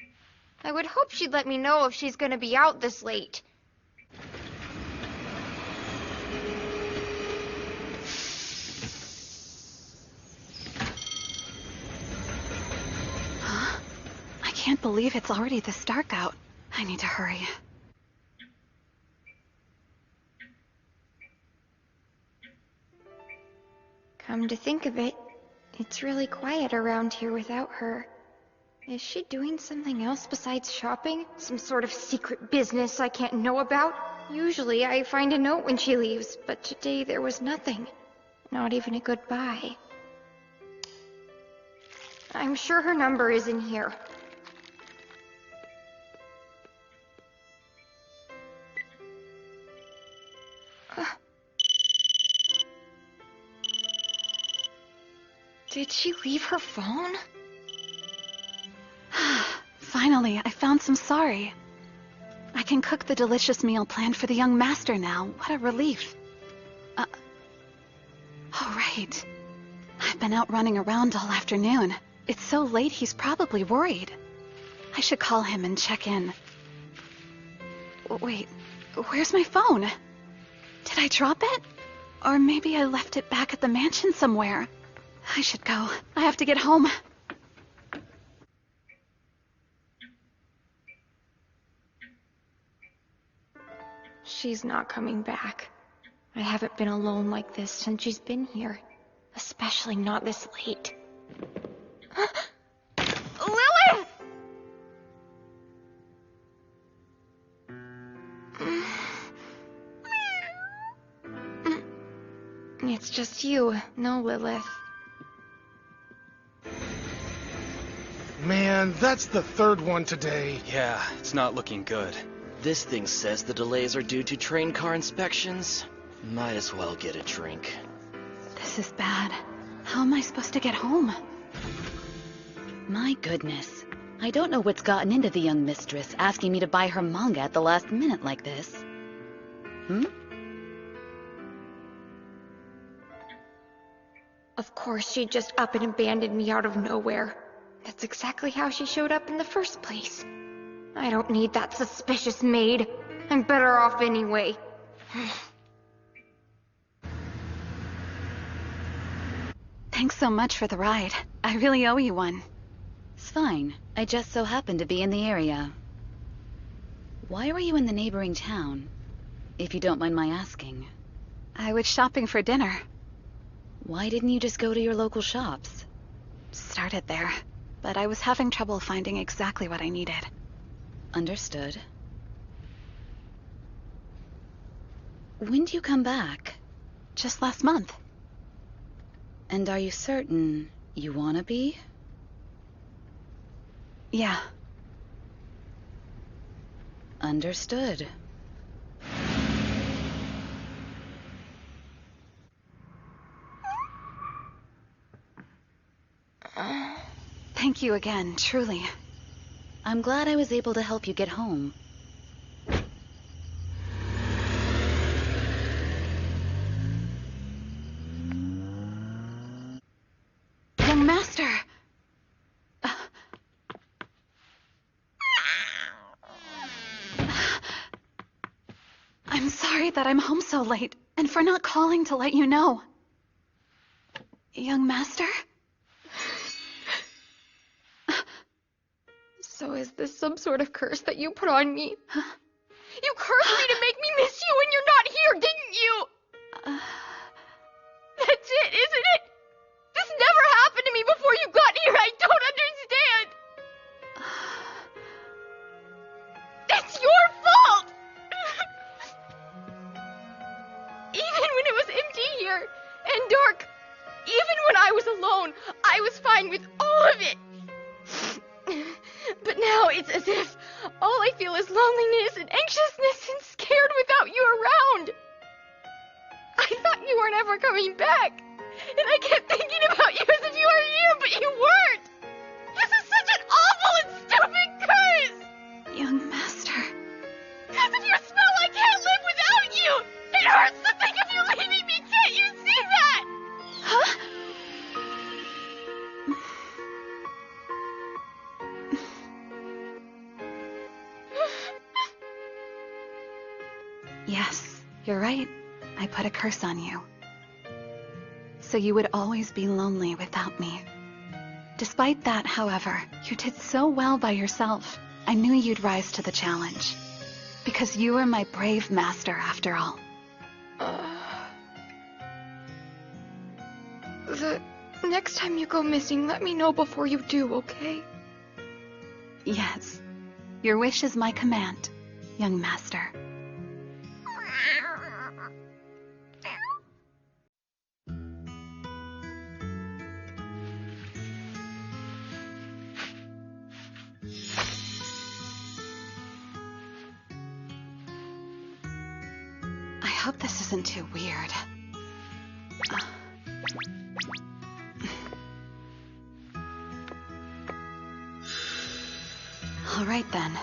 I would hope she'd let me know if she's gonna be out this late. Huh? I can't believe it's already this dark out. I need to hurry. Come to think of it, it's really quiet around here without her. Is she doing something else besides shopping? Some sort of secret business I can't know about? Usually I find a note when she leaves, but today there was nothing. Not even a goodbye. I'm sure her number is in here. Did she leave her phone? Finally, I found some sari. I can cook the delicious meal planned for the young master now. What a relief. Oh, right. I've been out running around all afternoon. It's so late he's probably worried. I should call him and check in. Wait, where's my phone? Did I drop it? Or maybe I left it back at the mansion somewhere. I should go. I have to get home. She's not coming back. I haven't been alone like this since she's been here. Especially not this late. Lilith! It's just you, no Lilith. Man, that's the third one today. Yeah, it's not looking good. This thing says the delays are due to train car inspections. Might as well get a drink. This is bad. How am I supposed to get home? My goodness. I don't know what's gotten into the young mistress, asking me to buy her manga at the last minute like this. Of course, she'd just up and abandoned me out of nowhere. That's exactly how she showed up in the first place. I don't need that suspicious maid. I'm better off anyway. Thanks so much for the ride. I really owe you one. It's fine. I just so happen to be in the area. Why were you in the neighboring town? If you don't mind my asking. I was shopping for dinner. Why didn't you just go to your local shops? Started there, but I was having trouble finding exactly what I needed. Understood. When do you come back? Just last month. And are you certain you want to be? Yeah. Understood. Thank you again, truly. I'm glad I was able to help you get home. Young Master! I'm sorry that I'm home so late, and for not calling to let you know. Young Master? So is this some sort of curse that you put on me? You cursed me to make me miss you when you're not here, didn't you? That's it, isn't it? This never happened to me before you got here. I don't understand. It's your fault! Even when it was empty here and dark, even when I was alone, I was fine with all of it. But now it's as if all I feel is loneliness and anxiousness and scared without you around. I thought you weren't ever coming back, and I kept thinking about you as if you were here, but you weren't. This is such an awful and stupid curse! Young Master. Because of your spell, I can't live without you! It hurts to think of you leaving me, can't you see that? Huh? Yes, you're right. I put a curse on you. So you would always be lonely without me. Despite that, however, you did so well by yourself. I knew you'd rise to the challenge. Because you were my brave master, after all. The next time you go missing, let me know before you do, okay? Yes. Your wish is my command, young master. I hope this isn't too weird. All right then.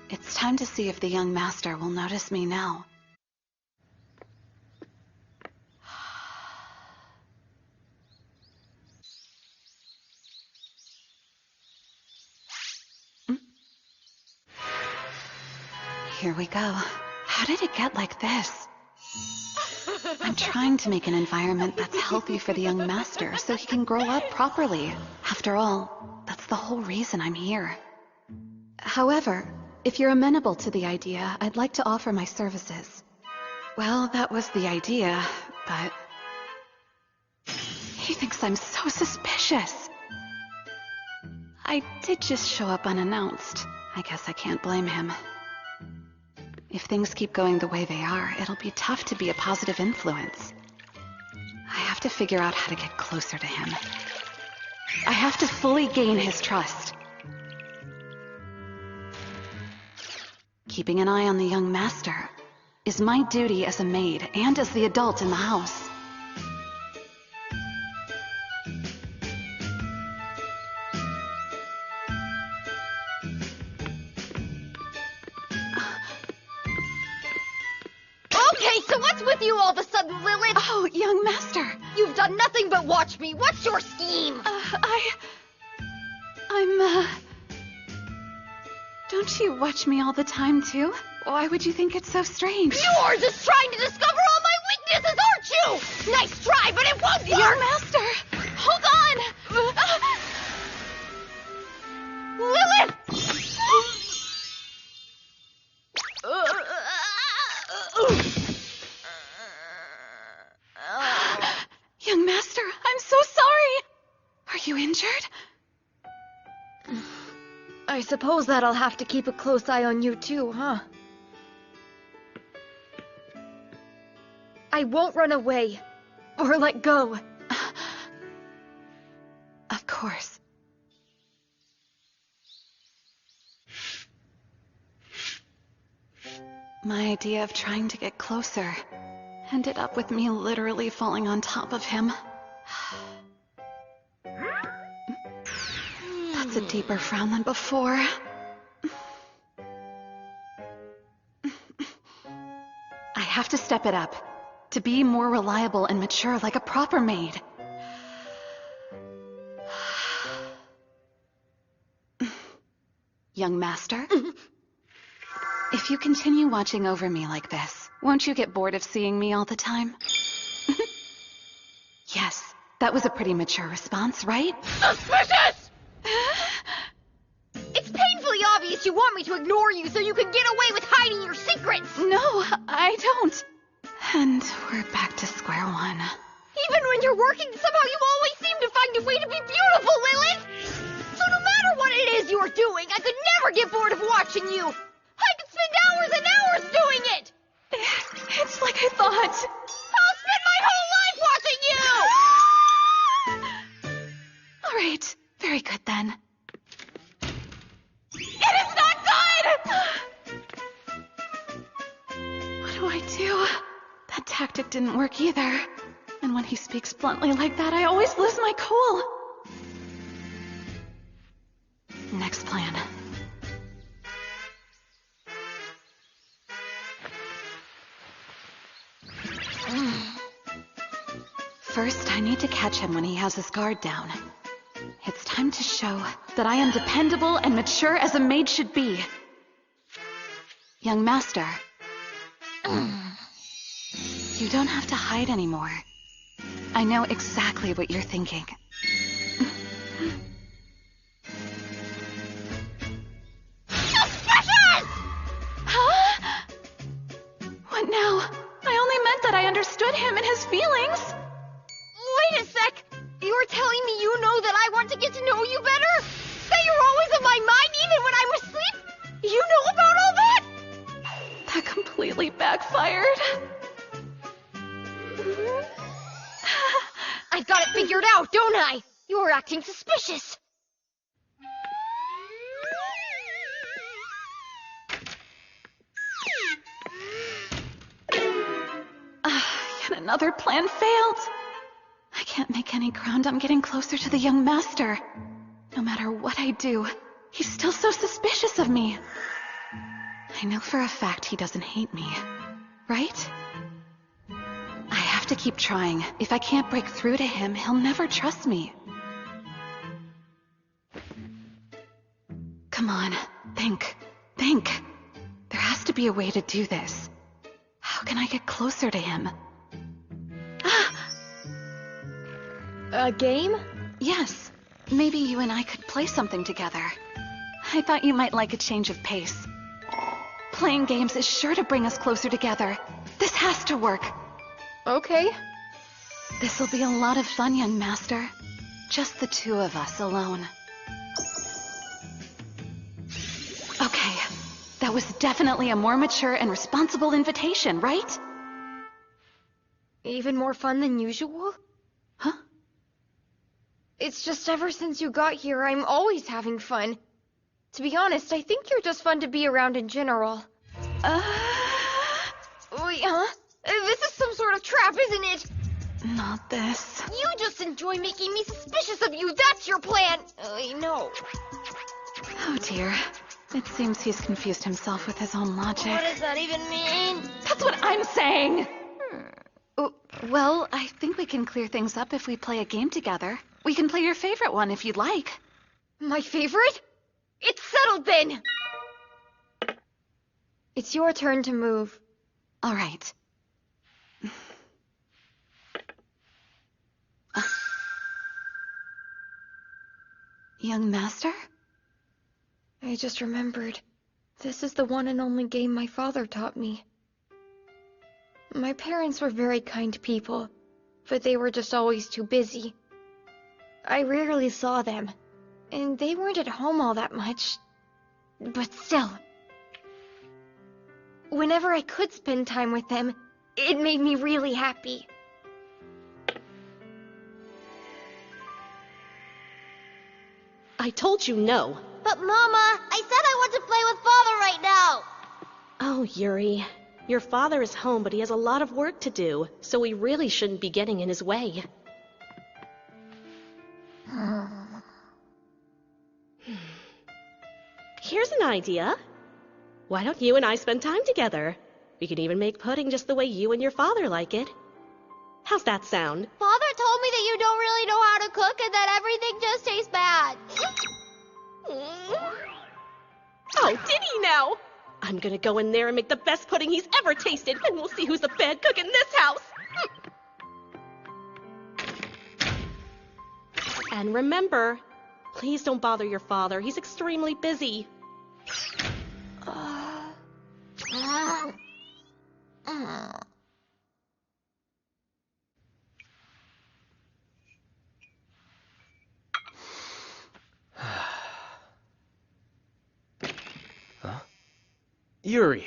It's time to see if the young master will notice me now. Here we go. How did it get like this? I'm trying to make an environment that's healthy for the young master so he can grow up properly. After all, that's the whole reason I'm here. However, if you're amenable to the idea, I'd like to offer my services. Well, that was the idea, but... he thinks I'm so suspicious. I did just show up unannounced. I guess I can't blame him. If things keep going the way they are, it'll be tough to be a positive influence. I have to figure out how to get closer to him. I have to fully gain his trust. Keeping an eye on the young master is my duty as a maid and as the adult in the house. Okay, so what's with you all of a sudden, Lilith? Oh, young master. You've done nothing but watch me. What's your scheme? Don't you watch me all the time, too? Why would you think it's so strange? You're just trying to discover all my weaknesses, aren't you? Nice try, but it won't work! Young master! Hold on! Lilith! injured? I suppose that I'll have to keep a close eye on you too, huh? I won't run away. Or let go. Of course. My idea of trying to get closer ended up with me literally falling on top of him. That's a deeper frown than before. I have to step it up, to be more reliable and mature like a proper maid. Young master? If you continue watching over me like this, won't you get bored of seeing me all the time? Yes, that was a pretty mature response, right? Suspicious! It's painfully obvious you want me to ignore you so you can get away with hiding your secrets! No, I don't. And we're back to square one. Even when you're working, somehow you always seem to find a way to be beautiful, Lilith! So no matter what it is you're doing, I could never get bored of watching you! I could spend hours and hours doing it! It's like I thought. I'll spend my whole life watching you! All right, very good then. It is not good! What do I do? That tactic didn't work either. And when he speaks bluntly like that, I always lose my cool. Next plan. First, I need to catch him when he has his guard down. It's time to show that I am dependable and mature as a maid should be. Young master. You don't have to hide anymore. I know exactly what you're thinking. Suspicious! Huh? What now? I only meant that I understood him and his feelings. Wait a sec! You're telling me you know that I want to get to know you better? That you're always on my mind even when I'm asleep? You know about all that? That completely backfired. I've got it figured out, don't I? You're acting suspicious. Yet another plan failed. I can't make any ground on getting closer to the young master. No matter what I do, he's still so suspicious of me. I know for a fact he doesn't hate me, right? I have to keep trying. If I can't break through to him, he'll never trust me. Come on, think. There has to be a way to do this. How can I get closer to him? A game? Yes. Maybe you and I could play something together. I thought you might like a change of pace. Playing games is sure to bring us closer together. This has to work. Okay. This'll be a lot of fun, young master. Just the two of us alone. Okay. That was definitely a more mature and responsible invitation, right? Even more fun than usual? Huh? It's just ever since you got here, I'm always having fun. To be honest, I think you're just fun to be around in general. Wait, huh? This is some sort of trap, isn't it? Not this. You just enjoy making me suspicious of you, that's your plan! I know. Oh dear. It seems he's confused himself with his own logic. What does that even mean? That's what I'm saying! Well, I think we can clear things up if we play a game together. We can play your favorite one if you'd like. My favorite? It's settled then! It's your turn to move. All right. Young master? I just remembered. This is the one and only game my father taught me. My parents were very kind people, but they were just always too busy. I rarely saw them, and they weren't at home all that much. But still, whenever I could spend time with them, it made me really happy. I told you no. But Mama, I said I want to play with Father right now! Oh, Yuri. Your father is home, but he has a lot of work to do, so we really shouldn't be getting in his way. Here's an idea. Why don't you and I spend time together? We could even make pudding just the way you and your father like it. How's that sound? Father told me that you don't really know how to cook and that everything just tastes bad. Oh, did he now? I'm gonna go in there and make the best pudding he's ever tasted, and we'll see who's the bad cook in this house. And remember, please don't bother your father. He's extremely busy. Huh? Yuri!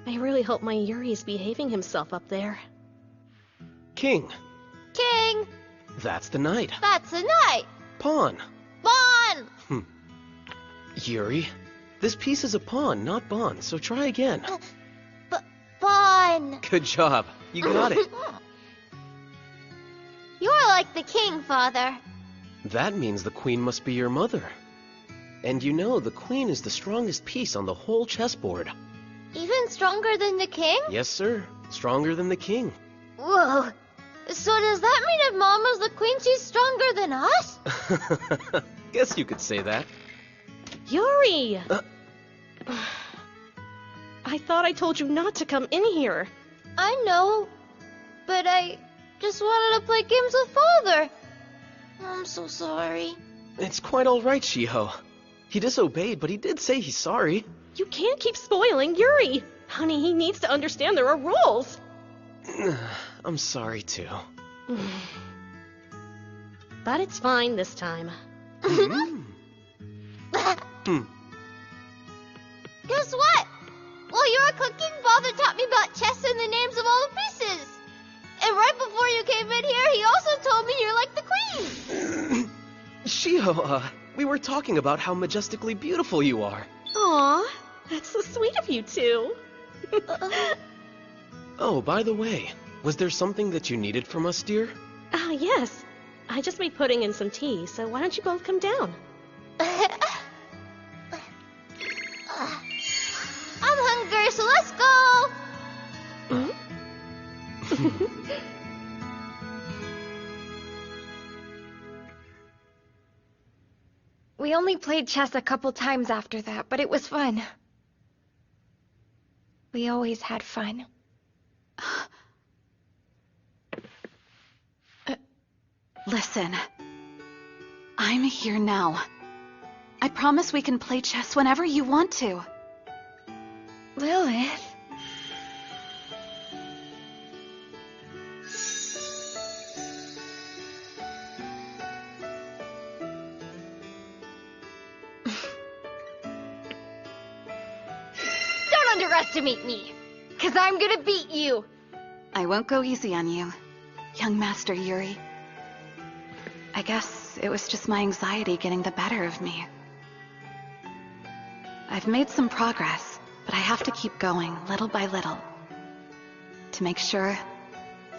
I really hope my Yuri's behaving himself up there. King! King! That's the knight. That's the knight! Pawn! Bon! Yuri, this piece is a pawn, not Bon, so try again. Bon! Good job. You got it. You're like the king, Father. That means the queen must be your mother. And you know, the queen is the strongest piece on the whole chessboard. Even stronger than the king? Yes, sir. Stronger than the king. Whoa. So does that mean if Mama's the queen, she's stronger than us? Guess you could say that. Yuri! I thought I told you not to come in here. I know, but I just wanted to play games with Father. I'm so sorry. It's quite all right, Shiho. He disobeyed, but he did say he's sorry. You can't keep spoiling Yuri. Honey, he needs to understand there are rules. I'm sorry, too. But it's fine this time. Guess what? While you were cooking, Father taught me about chess and the names of all the pieces. And right before you came in here, he also told me you're like the queen. Shiho, we were talking about how majestically beautiful you are. Aw, that's so sweet of you two. Oh, by the way, was there something that you needed from us, dear? Yes. I just made pudding and some tea, so why don't you both come down? I'm hungry, so let's go! We only played chess a couple times after that, but it was fun. We always had fun. Listen. I'm here now. I promise we can play chess whenever you want to. Lilith? Don't underestimate me, 'cause I'm gonna beat you. I won't go easy on you, young Master Yuri. I guess it was just my anxiety getting the better of me. I've made some progress, but I have to keep going little by little to make sure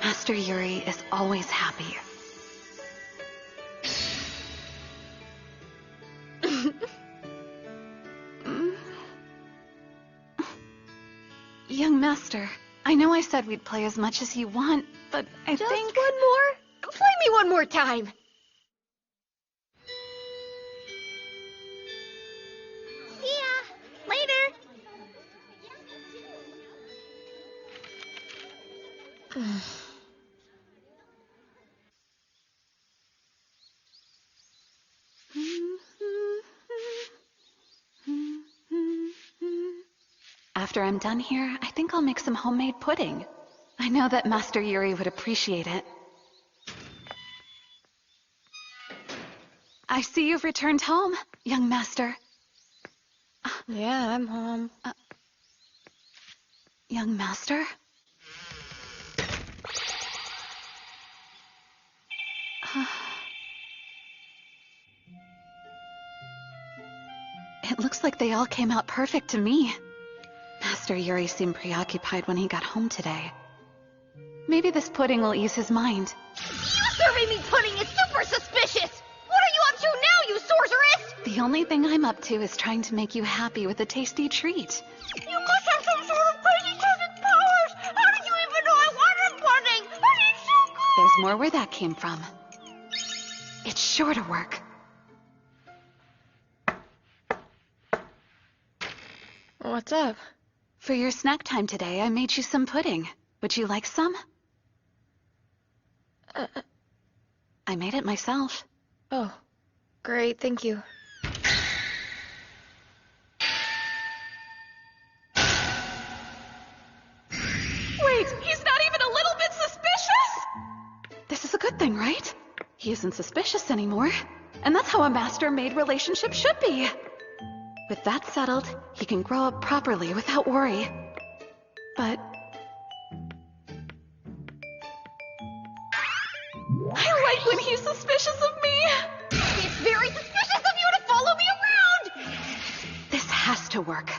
Master Yuri is always happy. Young Master, I know I said we'd play as much as you want, but I Just think... one more? Play me one more time! See ya! Later! After I'm done here, I think I'll make some homemade pudding. I know that Master Yuri would appreciate it. I see you've returned home, young master. Yeah, I'm home. Young master? It looks like they all came out perfect to me. Master Yuri seemed preoccupied when he got home today. Maybe this pudding will ease his mind. You serving me pudding is super suspicious! What are you up to now, you sorceress? The only thing I'm up to is trying to make you happy with a tasty treat. You must have some sort of crazy psychic powers! How did you even know I wanted pudding? But it's so good! There's more where that came from. It's sure to work. What's up? For your snack time today, I made you some pudding. Would you like some? I made it myself. Oh, great, thank you. Wait, he's not even a little bit suspicious? This is a good thing, right? He isn't suspicious anymore. And that's how a master-maid relationship should be. With that settled, he can grow up properly without worry. But I like when he's suspicious of me. It's very suspicious of you to follow me around! This has to work.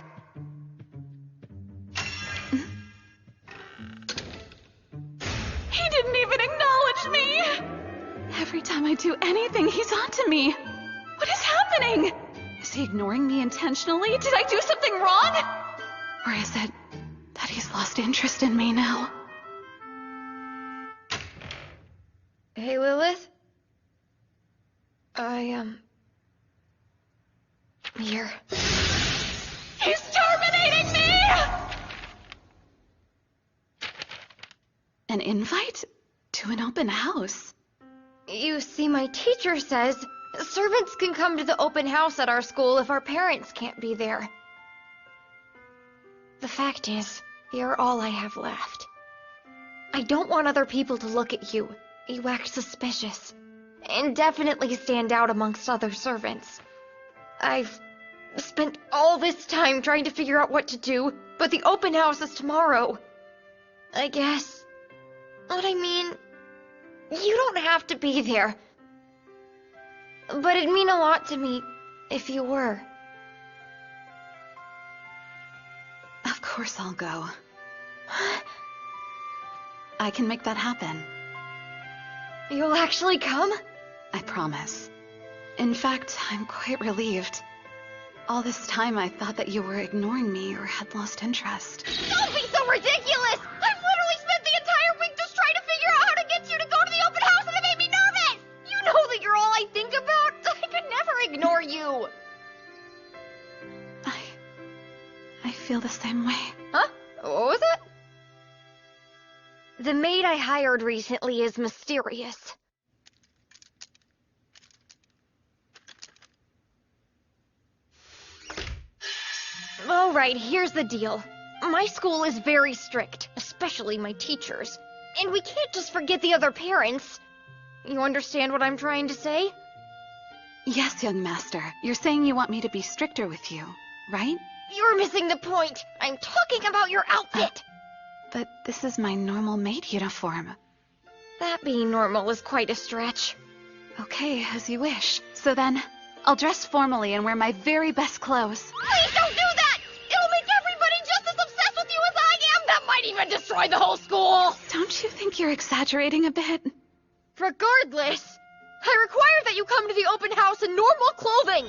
He didn't even acknowledge me! Every time I do anything, he's onto me. What is happening? Is he ignoring me intentionally? Did I do something wrong? Or is it that he's lost interest in me now? Hey, Lilith? Here. He's terminating me! An invite? To an open house? You see, my teacher says servants can come to the open house at our school if our parents can't be there. The fact is, you're all I have left. I don't want other people to look at you. You act suspicious. And definitely stand out amongst other servants. I've spent all this time trying to figure out what to do, but the open house is tomorrow. I guess. What I mean, you don't have to be there. But it'd mean a lot to me if you were. Of course I'll go. I can make that happen. You'll actually come? I promise. In fact, I'm quite relieved. All this time I thought that you were ignoring me or had lost interest. Don't be so ridiculous! I've literally spent the entire week just trying to figure out how to get you to go to the open house and it made me nervous! You know that you're all I think about! I could never ignore you! I feel the same way. Huh? What was it? The maid I hired recently is mysterious. Alright, here's the deal. My school is very strict, especially my teachers. And we can't just forget the other parents. You understand what I'm trying to say? Yes, young master. You're saying you want me to be stricter with you, right? You're missing the point. I'm talking about your outfit. But this is my normal maid uniform. That being normal is quite a stretch. Okay, as you wish. So then, I'll dress formally and wear my very best clothes. Please don't do that! It'll make everybody just as obsessed with you as I am! That might even destroy the whole school! Don't you think you're exaggerating a bit? Regardless, I require that you come to the open house in normal clothing!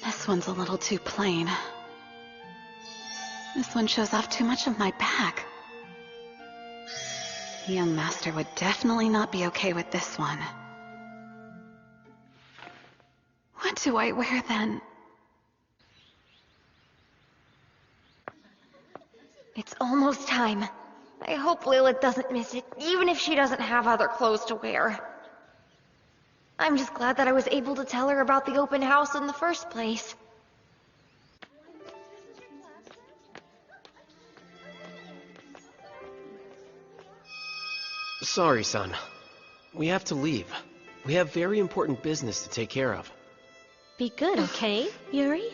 This one's a little too plain. This one shows off too much of my back. The young master would definitely not be okay with this one. What do I wear then? It's almost time. I hope Lilith doesn't miss it, even if she doesn't have other clothes to wear. I'm just glad that I was able to tell her about the open house in the first place. Sorry, son. We have to leave. We have very important business to take care of. Be good, okay, Yuri?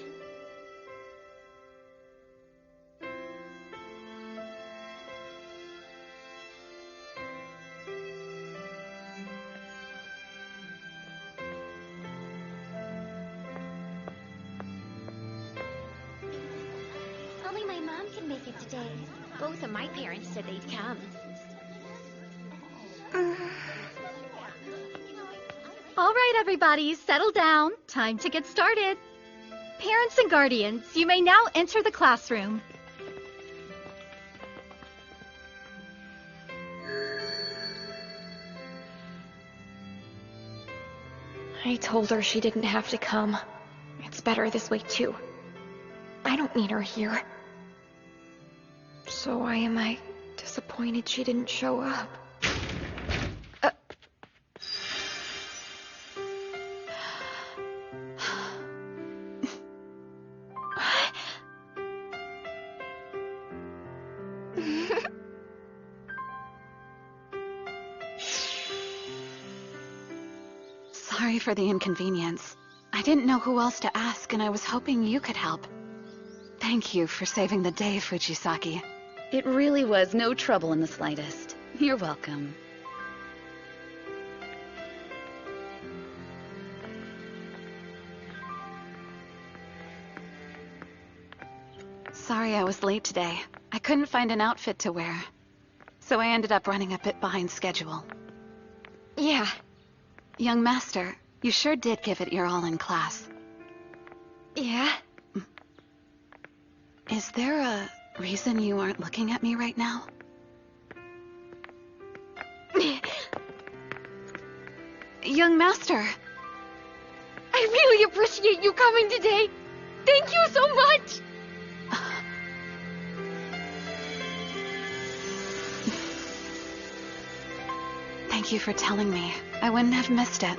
Only my mom can make it today. Both of my parents said they'd come. All right, everybody, settle down. Time to get started. Parents and guardians, you may now enter the classroom. I told her she didn't have to come. It's better this way, too. I don't need her here. So why am I disappointed she didn't show up? Sorry for the inconvenience. I didn't know who else to ask, and I was hoping you could help. Thank you for saving the day, Fujisaki. It really was no trouble in the slightest. You're welcome. Sorry I was late today. I couldn't find an outfit to wear. So I ended up running a bit behind schedule. Yeah. Young master, you sure did give it your all in class. Yeah? Is there a reason you aren't looking at me right now? Young master! I really appreciate you coming today! Thank you so much! Thank you for telling me. I wouldn't have missed it.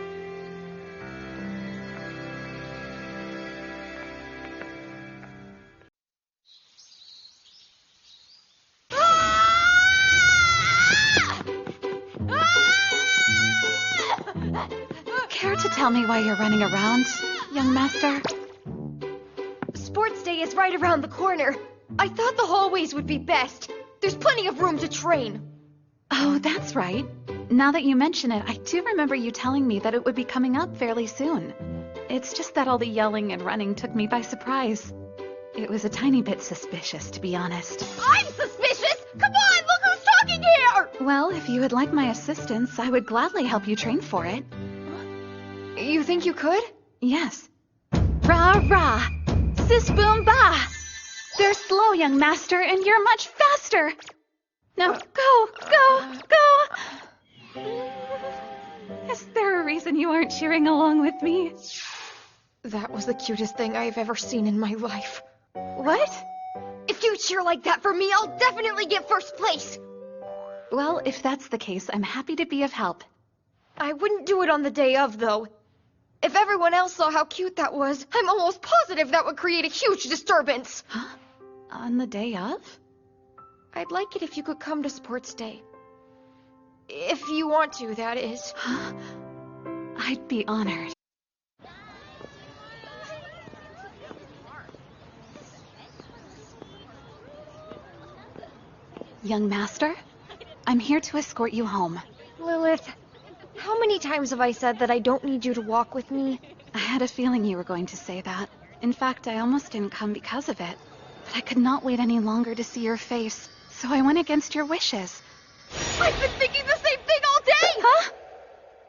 Care to tell me why you're running around, young master? Sports day is right around the corner. I thought the hallways would be best. There's plenty of room to train. Oh, that's right. Now that you mention it, I do remember you telling me that it would be coming up fairly soon. It's just that all the yelling and running took me by surprise. It was a tiny bit suspicious, to be honest. I'm suspicious! Come on, look who's talking here! Well, if you would like my assistance, I would gladly help you train for it. You think you could? Yes. Rah rah! Sis boom bah! They're slow, young master, and you're much faster! Now go, go, go! Is there a reason you aren't cheering along with me? That was the cutest thing I've ever seen in my life. What? If you cheer like that for me, I'll definitely get first place! Well, if that's the case, I'm happy to be of help. I wouldn't do it on the day of, though. If everyone else saw how cute that was, I'm almost positive that would create a huge disturbance. Huh? On the day of? I'd like it if you could come to sports day. If you want to, that is. I'd be honored. Young master, I'm here to escort you home. Lilith, how many times have I said that I don't need you to walk with me? I had a feeling you were going to say that. In fact, I almost didn't come because of it. But I could not wait any longer to see your face, so I went against your wishes. I've been thinking the same thing all day! Huh?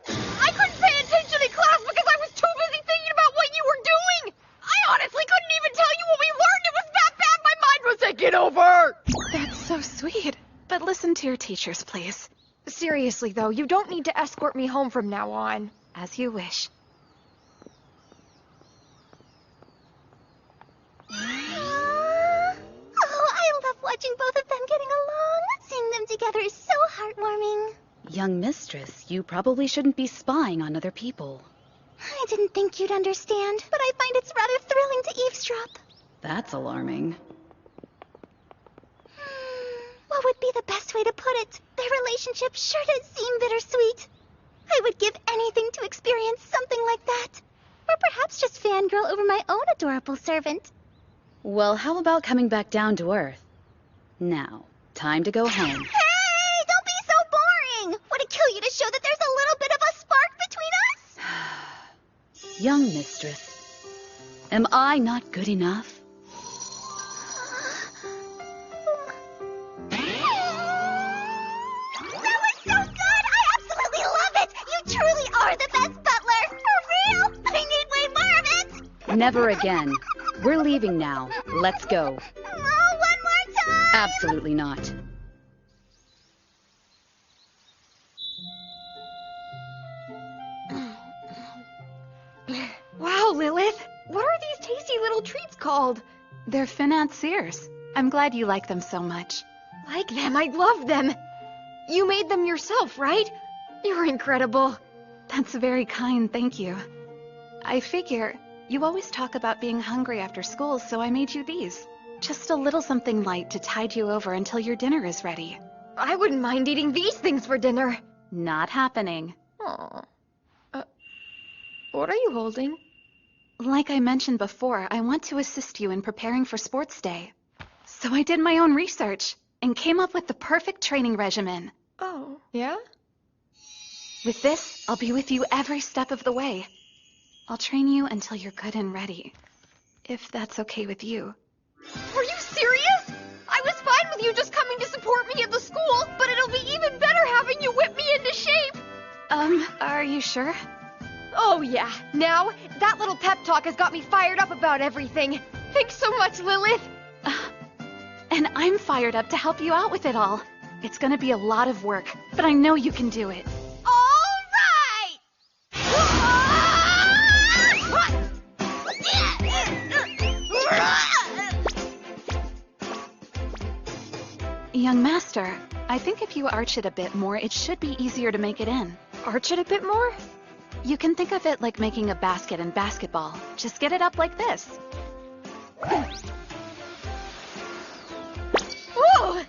I couldn't pay attention in class because I was too busy thinking about what you were doing! I honestly couldn't even tell you what we learned! It was that bad my mind was taking over! That's so sweet. But listen to your teachers, please. Seriously, though, you don't need to escort me home from now on. As you wish. Oh, I love watching both of them getting along. Seeing them together is so heartwarming. Young mistress, you probably shouldn't be spying on other people. I didn't think you'd understand, but I find it's rather thrilling to eavesdrop. That's alarming. What would be the best way to put it? Their relationship sure does seem bittersweet. I would give anything to experience something like that. Or perhaps just fangirl over my own adorable servant. Well, how about coming back down to earth? Now, time to go home. Hey, don't be so boring! Would it kill you to show that there's a little bit of a spark between us? Young mistress, am I not good enough? That was so good! I absolutely love it! You truly are the best butler! For real! I need way more of it! Never again. We're leaving now. Let's go. Oh, one more time! Absolutely not. Wow, Lilith! What are these tasty little treats called? They're financiers. I'm glad you like them so much. Like them, I love them! You made them yourself, right? You're incredible. That's very kind, thank you. I figure you always talk about being hungry after school, so I made you these. Just a little something light to tide you over until your dinner is ready. I wouldn't mind eating these things for dinner. Not happening. Aww. What are you holding? Like I mentioned before, I want to assist you in preparing for sports day. So I did my own research and came up with the perfect training regimen. Oh, yeah? With this, I'll be with you every step of the way. I'll train you until you're good and ready. If that's okay with you. Are you serious? I was fine with you just coming to support me at the school, but it'll be even better having you whip me into shape. Are you sure? Oh, yeah. Now, that little pep talk has got me fired up about everything. Thanks so much, Lilith. And I'm fired up to help you out with it all. It's gonna be a lot of work, but I know you can do it. All right! Young master, I think if you arch it a bit more, it should be easier to make it in. Arch it a bit more? You can think of it like making a basket in basketball. Just get it up like this. Whoa!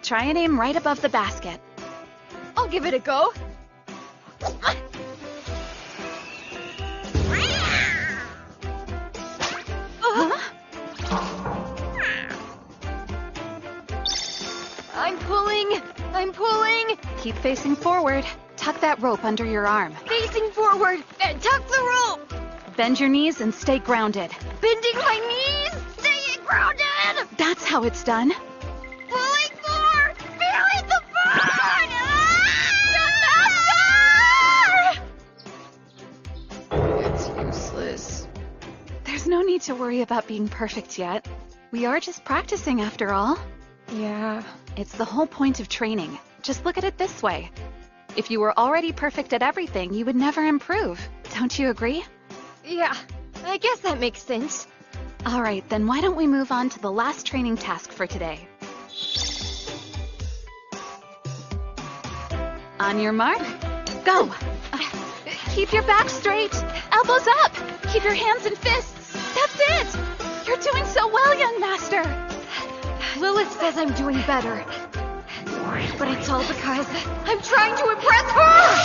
Try and aim right above the basket. I'll give it a go. I'm pulling. Keep facing forward. Tuck that rope under your arm. Facing forward and tuck the rope. Bend your knees and stay grounded. Bending my knees, staying grounded. That's how it's done. Pulling more, feeling the burn. It's useless. There's no need to worry about being perfect yet. We are just practicing after all. Yeah. It's the whole point of training. Just look at it this way. If you were already perfect at everything, you would never improve. Don't you agree? Yeah, I guess that makes sense. All right, then why don't we move on to the last training task for today? On your mark, go! Keep your back straight, elbows up, keep your hands and fists. That's it! You're doing so well, young master! Lilith says I'm doing better. But it's all because I'm trying to impress her!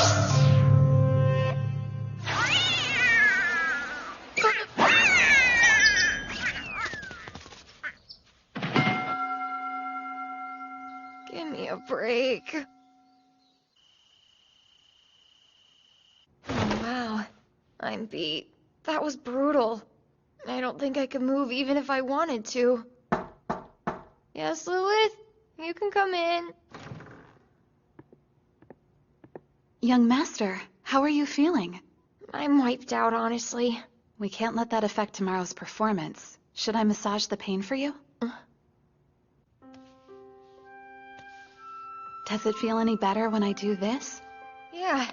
Give me a break. Oh, wow. I'm beat. That was brutal. I don't think I could move even if I wanted to. Yes, Lilith? You can come in. Young master, how are you feeling? I'm wiped out, honestly. We can't let that affect tomorrow's performance. Should I massage the pain for you? Does it feel any better when I do this? Yeah,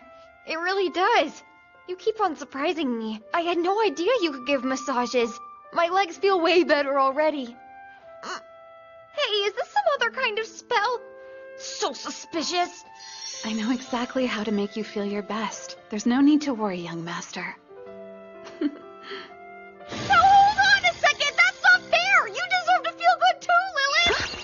it really does. You keep on surprising me. I had no idea you could give massages. My legs feel way better already. Hey, is this some other kind of spell? So suspicious. I know exactly how to make you feel your best. There's no need to worry, young master. Now hold on a second! That's not fair! You deserve to feel good too, Lilith!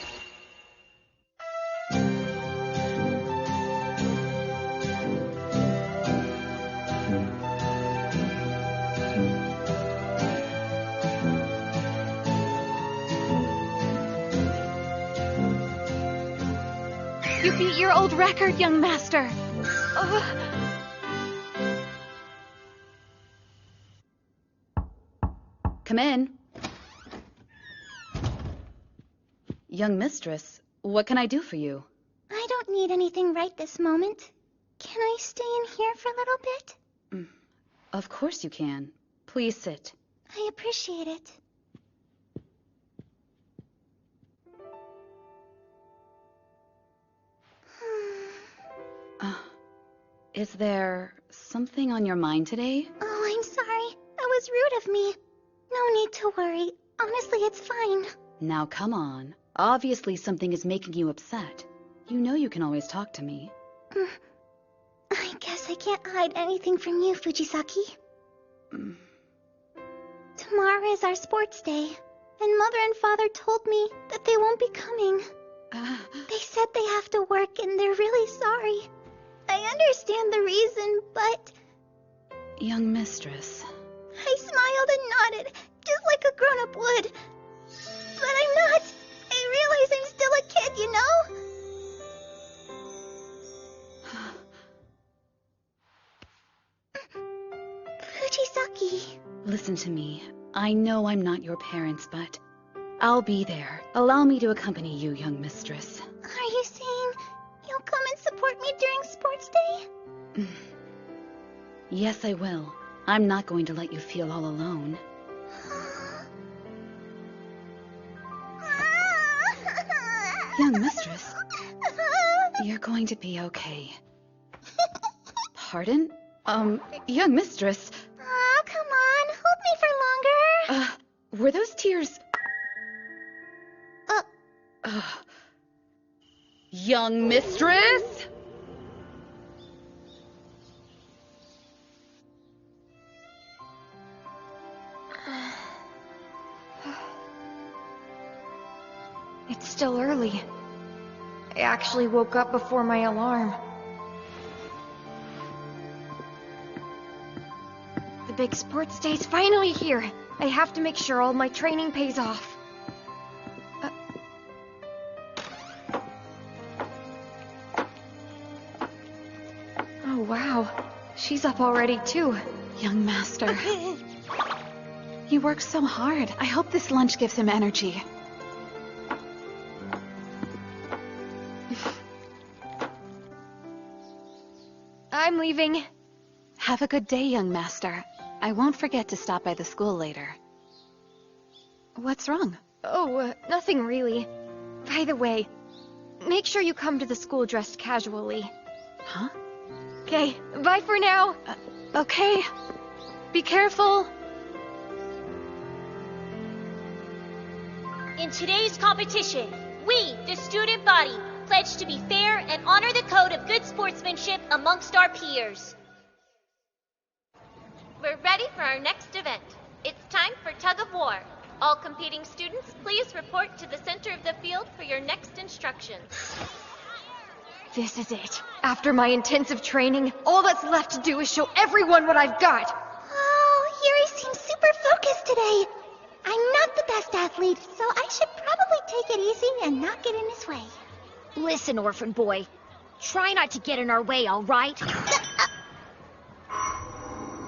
You beat your old record, young master. Come in. Young mistress, what can I do for you? I don't need anything right this moment. Can I stay in here for a little bit? Of course you can. Please sit. I appreciate it. Is there something on your mind today? Oh, I'm sorry. That was rude of me. No need to worry. Honestly, it's fine. Now come on. Obviously something is making you upset. You know you can always talk to me. I guess I can't hide anything from you, Fujisaki. Tomorrow is our sports day, and Mother and Father told me that they won't be coming. They said they have to work and they're really sorry. I understand the reason, but... Young mistress. I smiled and nodded, just like a grown-up would. But I'm not. I realize I'm still a kid, you know? Fujisaki. Listen to me. I know I'm not your parents, but I'll be there. Allow me to accompany you, young mistress. Are you saying you'll come and support me during sports day? Yes, I will. I'm not going to let you feel all alone. Young mistress, you're going to be okay. Pardon? Young mistress. Oh, come on. Hold me for longer. Were those tears... Young mistress? It's still early. I actually woke up before my alarm. The big sports day's finally here. I have to make sure all my training pays off. Oh, wow. She's up already, too. Young master. He works so hard. I hope this lunch gives him energy. I'm leaving. Have a good day, young master. I won't forget to stop by the school later. What's wrong? Oh, nothing really. By the way, make sure you come to the school dressed casually. Huh? Okay, bye for now. Okay. Be careful. In today's competition, we, the student body, pledge to be fair and honor the code of good sportsmanship amongst our peers. We're ready for our next event. It's time for tug of war. All competing students, please report to the center of the field for your next instructions. This is it. After my intensive training, all that's left to do is show everyone what I've got. Oh, Yuri seems super focused today. I'm not the best athlete, so I should probably take it easy and not get in his way. Listen, orphan boy. Try not to get in our way, all right?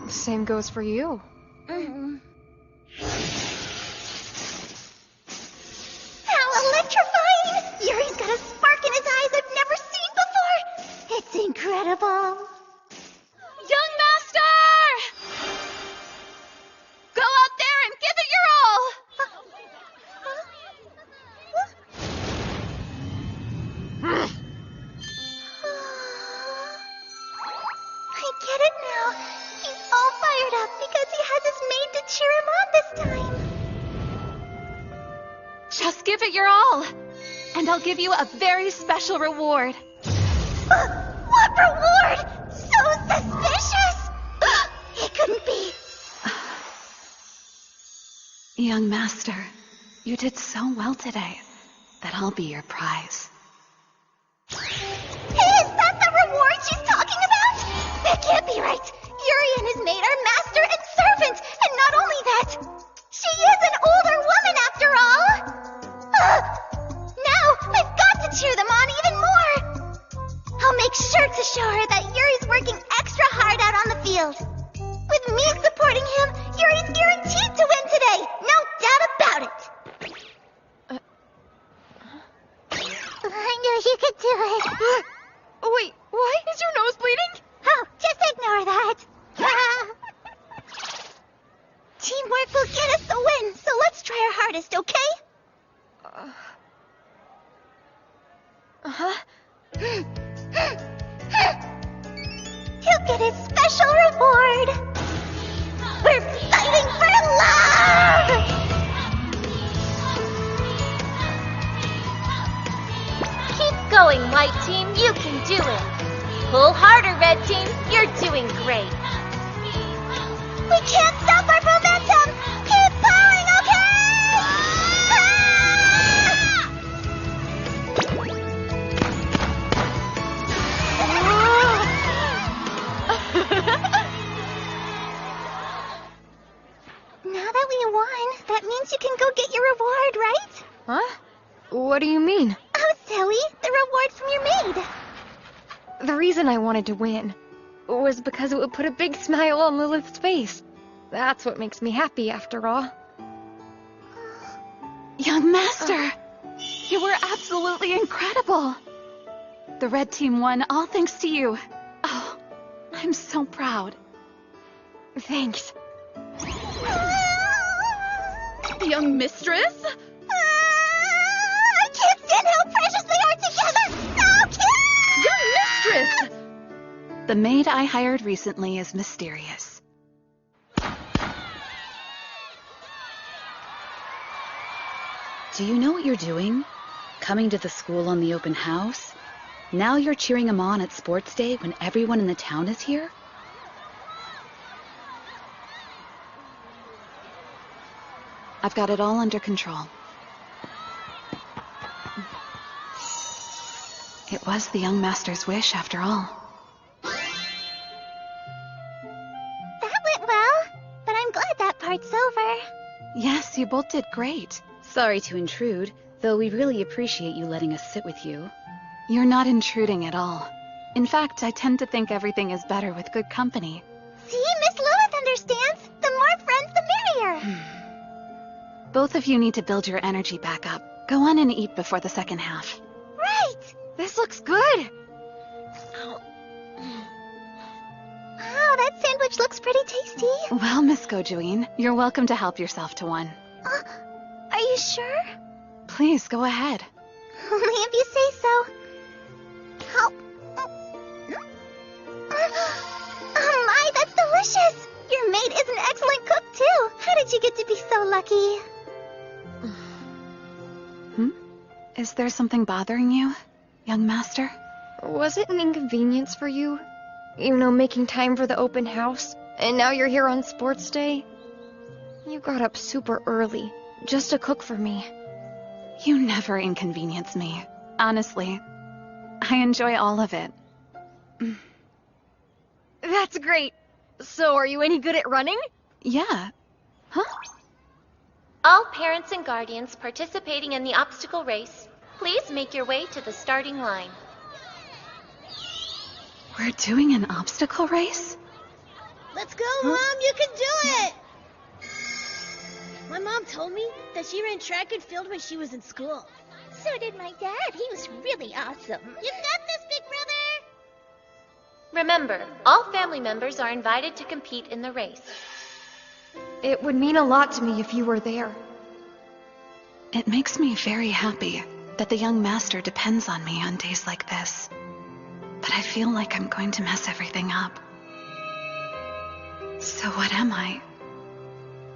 Same goes for you. How electrifying! Yuri's got a spark in his eyes I've never seen before! It's incredible! Young master! Go out there and give it your all! I get it now. He's all fired up because he has his maid to cheer him on this time. Just give it your all, and I'll give you a very special reward. What reward! So suspicious! It couldn't be. Young master, you did so well today. That I'll be your prize. Is that the reward she's talking about? That can't be right. Yuri and his maid are master and servant, and not only that, she is an older woman after all. Now I've got to cheer them on even more. I'll make sure to show her that Yuri's working extra hard out on the field. With me supporting him, Yuri's guaranteed to win today. No doubt about it. I knew you could do it. Wait, what? Is your nose bleeding? Oh, just ignore that. Teamwork will get us the win, so let's try our hardest, okay? He'll get his special reward. We're fighting for love! Keep going, White Team. You can do it. Pull harder, Red Team. You're doing great. We can't stop our momentum! Keep pulling, okay? Now that we won, that means you can go get your reward, right? Huh? What do you mean? Oh, silly. The reward from your maid. The reason I wanted to win was because it would put a big smile on Lilith's face. That's what makes me happy, after all. Young master, you were absolutely incredible. The red team won all thanks to you. Oh, I'm so proud. Thanks. Young mistress? I can't stand how precious they are together! So cute! Young mistress! The maid I hired recently is mysterious. Do you know what you're doing? Coming to the school on the open house? Now you're cheering him on at sports day when everyone in the town is here? I've got it all under control. It was the young master's wish, after all. That went well, but I'm glad that part's over. Yes, you both did great. Sorry to intrude, though we really appreciate you letting us sit with you. You're not intruding at all. In fact, I tend to think everything is better with good company. See, Miss Lilith understands. The more friends, the merrier. Both of you need to build your energy back up. Go on and eat before the second half. Right! This looks good! Wow, that sandwich looks pretty tasty. Well, Miss Gojuin, you're welcome to help yourself to one. Are you sure? Please, go ahead. Only if you say so. Oh. Oh my, that's delicious! Your maid is an excellent cook, too. How did you get to be so lucky? Is there something bothering you, young master? Was it an inconvenience for you? You know, making time for the open house, and now you're here on sports day? You got up super early, just to cook for me. You never inconvenience me. Honestly, I enjoy all of it. That's great. So, are you any good at running? Yeah. Huh? All parents and guardians participating in the obstacle race, please make your way to the starting line. We're doing an obstacle race? Let's go, Mom! You can do it! My mom told me that she ran track and field when she was in school. So did my dad. He was really awesome. You got this, big brother! Remember, all family members are invited to compete in the race. It would mean a lot to me if you were there. It makes me very happy that the young master depends on me on days like this. But I feel like I'm going to mess everything up. So what am I?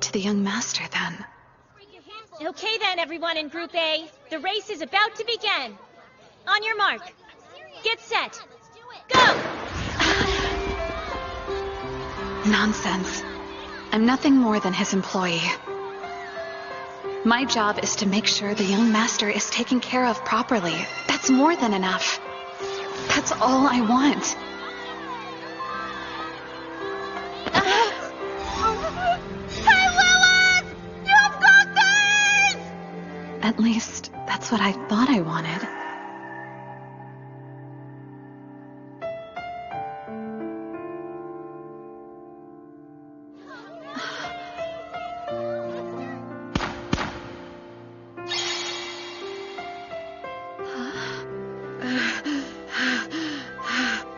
To the young master, then? Okay then, everyone in Group A. The race is about to begin. On your mark. Get set. Go! Nonsense. I'm nothing more than his employee. My job is to make sure the young master is taken care of properly. That's more than enough. That's all I want. Hey, Lilith! You've got this! At least, that's what I thought I wanted.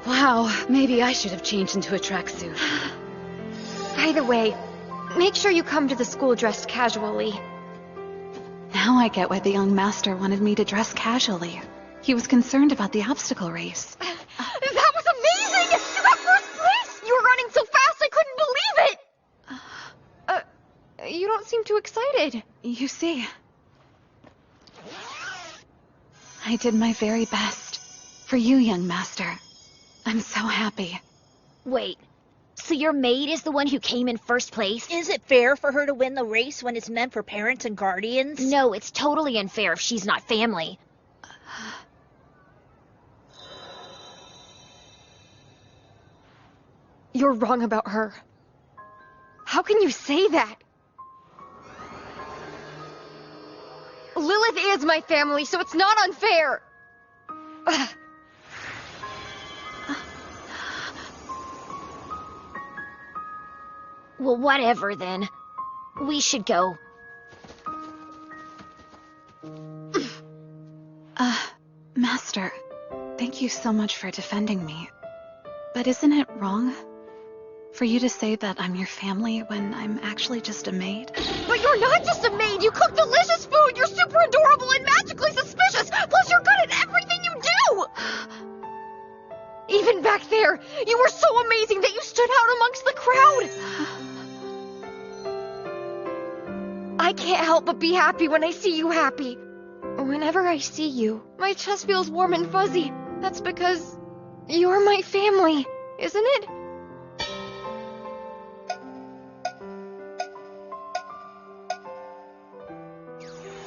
Wow, maybe I should have changed into a tracksuit. By the way, make sure you come to the school dressed casually. Now I get why the young master wanted me to dress casually. He was concerned about the obstacle race. That was amazing! You got first place! You were running so fast I couldn't believe it! You don't seem too excited. You see, I did my very best. For you, young master. I'm so happy. Wait, so your maid is the one who came in first place? Is it fair for her to win the race when it's meant for parents and guardians? No, it's totally unfair if she's not family. You're wrong about her. How can you say that? Lilith is my family, so it's not unfair! Well, whatever then. We should go. Master, thank you so much for defending me. But isn't it wrong for you to say that I'm your family when I'm actually just a maid? But you're not just a maid! You cook delicious food! You're super adorable and magically suspicious! Plus you're good at everything you do! Even back there, you were so amazing that you stood out amongst the crowd! I can't help but be happy when I see you happy. Whenever I see you, my chest feels warm and fuzzy. That's because you're my family, isn't it?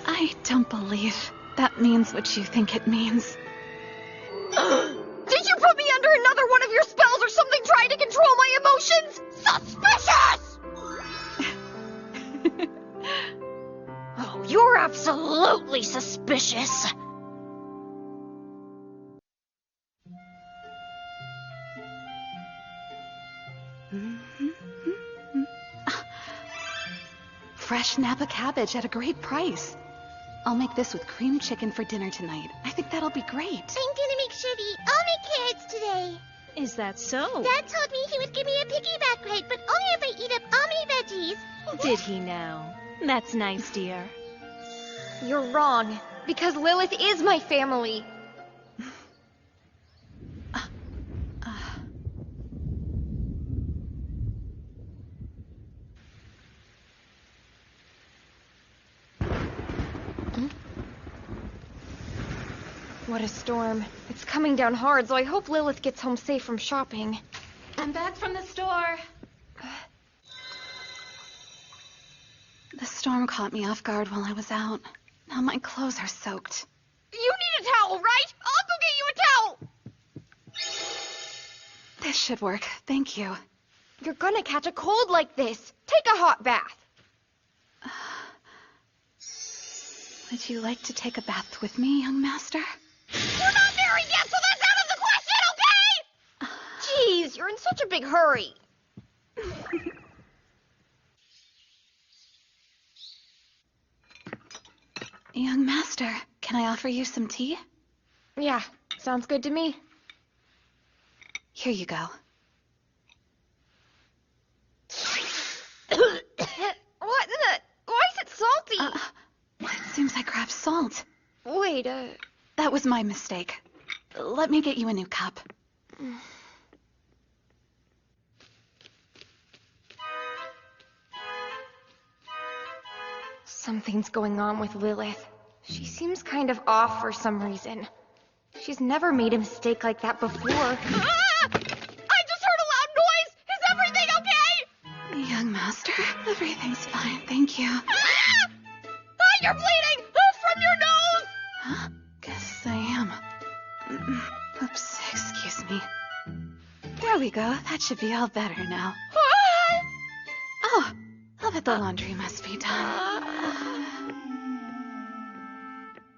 I don't believe that means what you think it means. Did you put me under another one of your spells or something trying to control my emotions? Suspicious! Oh, you're absolutely suspicious. Fresh Napa cabbage at a great price. I'll make this with cream chicken for dinner tonight. I think that'll be great. I'm gonna make sure to eat all my carrots today. Is that so? Dad told me he would give me a piggyback ride, but only if I eat up all my veggies. Did he now? That's nice, dear. You're wrong, because Lilith is my family. What a storm. It's coming down hard, so I hope Lilith gets home safe from shopping. I'm back from the store. The storm caught me off guard while I was out. Now my clothes are soaked. You need a towel, right? I'll go get you a towel! This should work, thank you. You're gonna catch a cold like this. Take a hot bath. Would you like to take a bath with me, young master? We're not married yet, so that's out of the question, okay? Jeez, you're in such a big hurry. Young master, can I offer you some tea? Yeah, sounds good to me. Here you go. What in the... Why is it salty? It seems I grabbed salt. Wait, That was my mistake. Let me get you a new cup. Something's going on with Lilith. She seems kind of off for some reason. She's never made a mistake like that before. Ah! I just heard a loud noise! Is everything okay? Young Master, everything's fine, thank you. Ah! Ah, you're bleeding! From your nose! Huh? Guess I am. Oops, excuse me. There we go, that should be all better now. Ah! Oh, I'll bet the laundry must be done.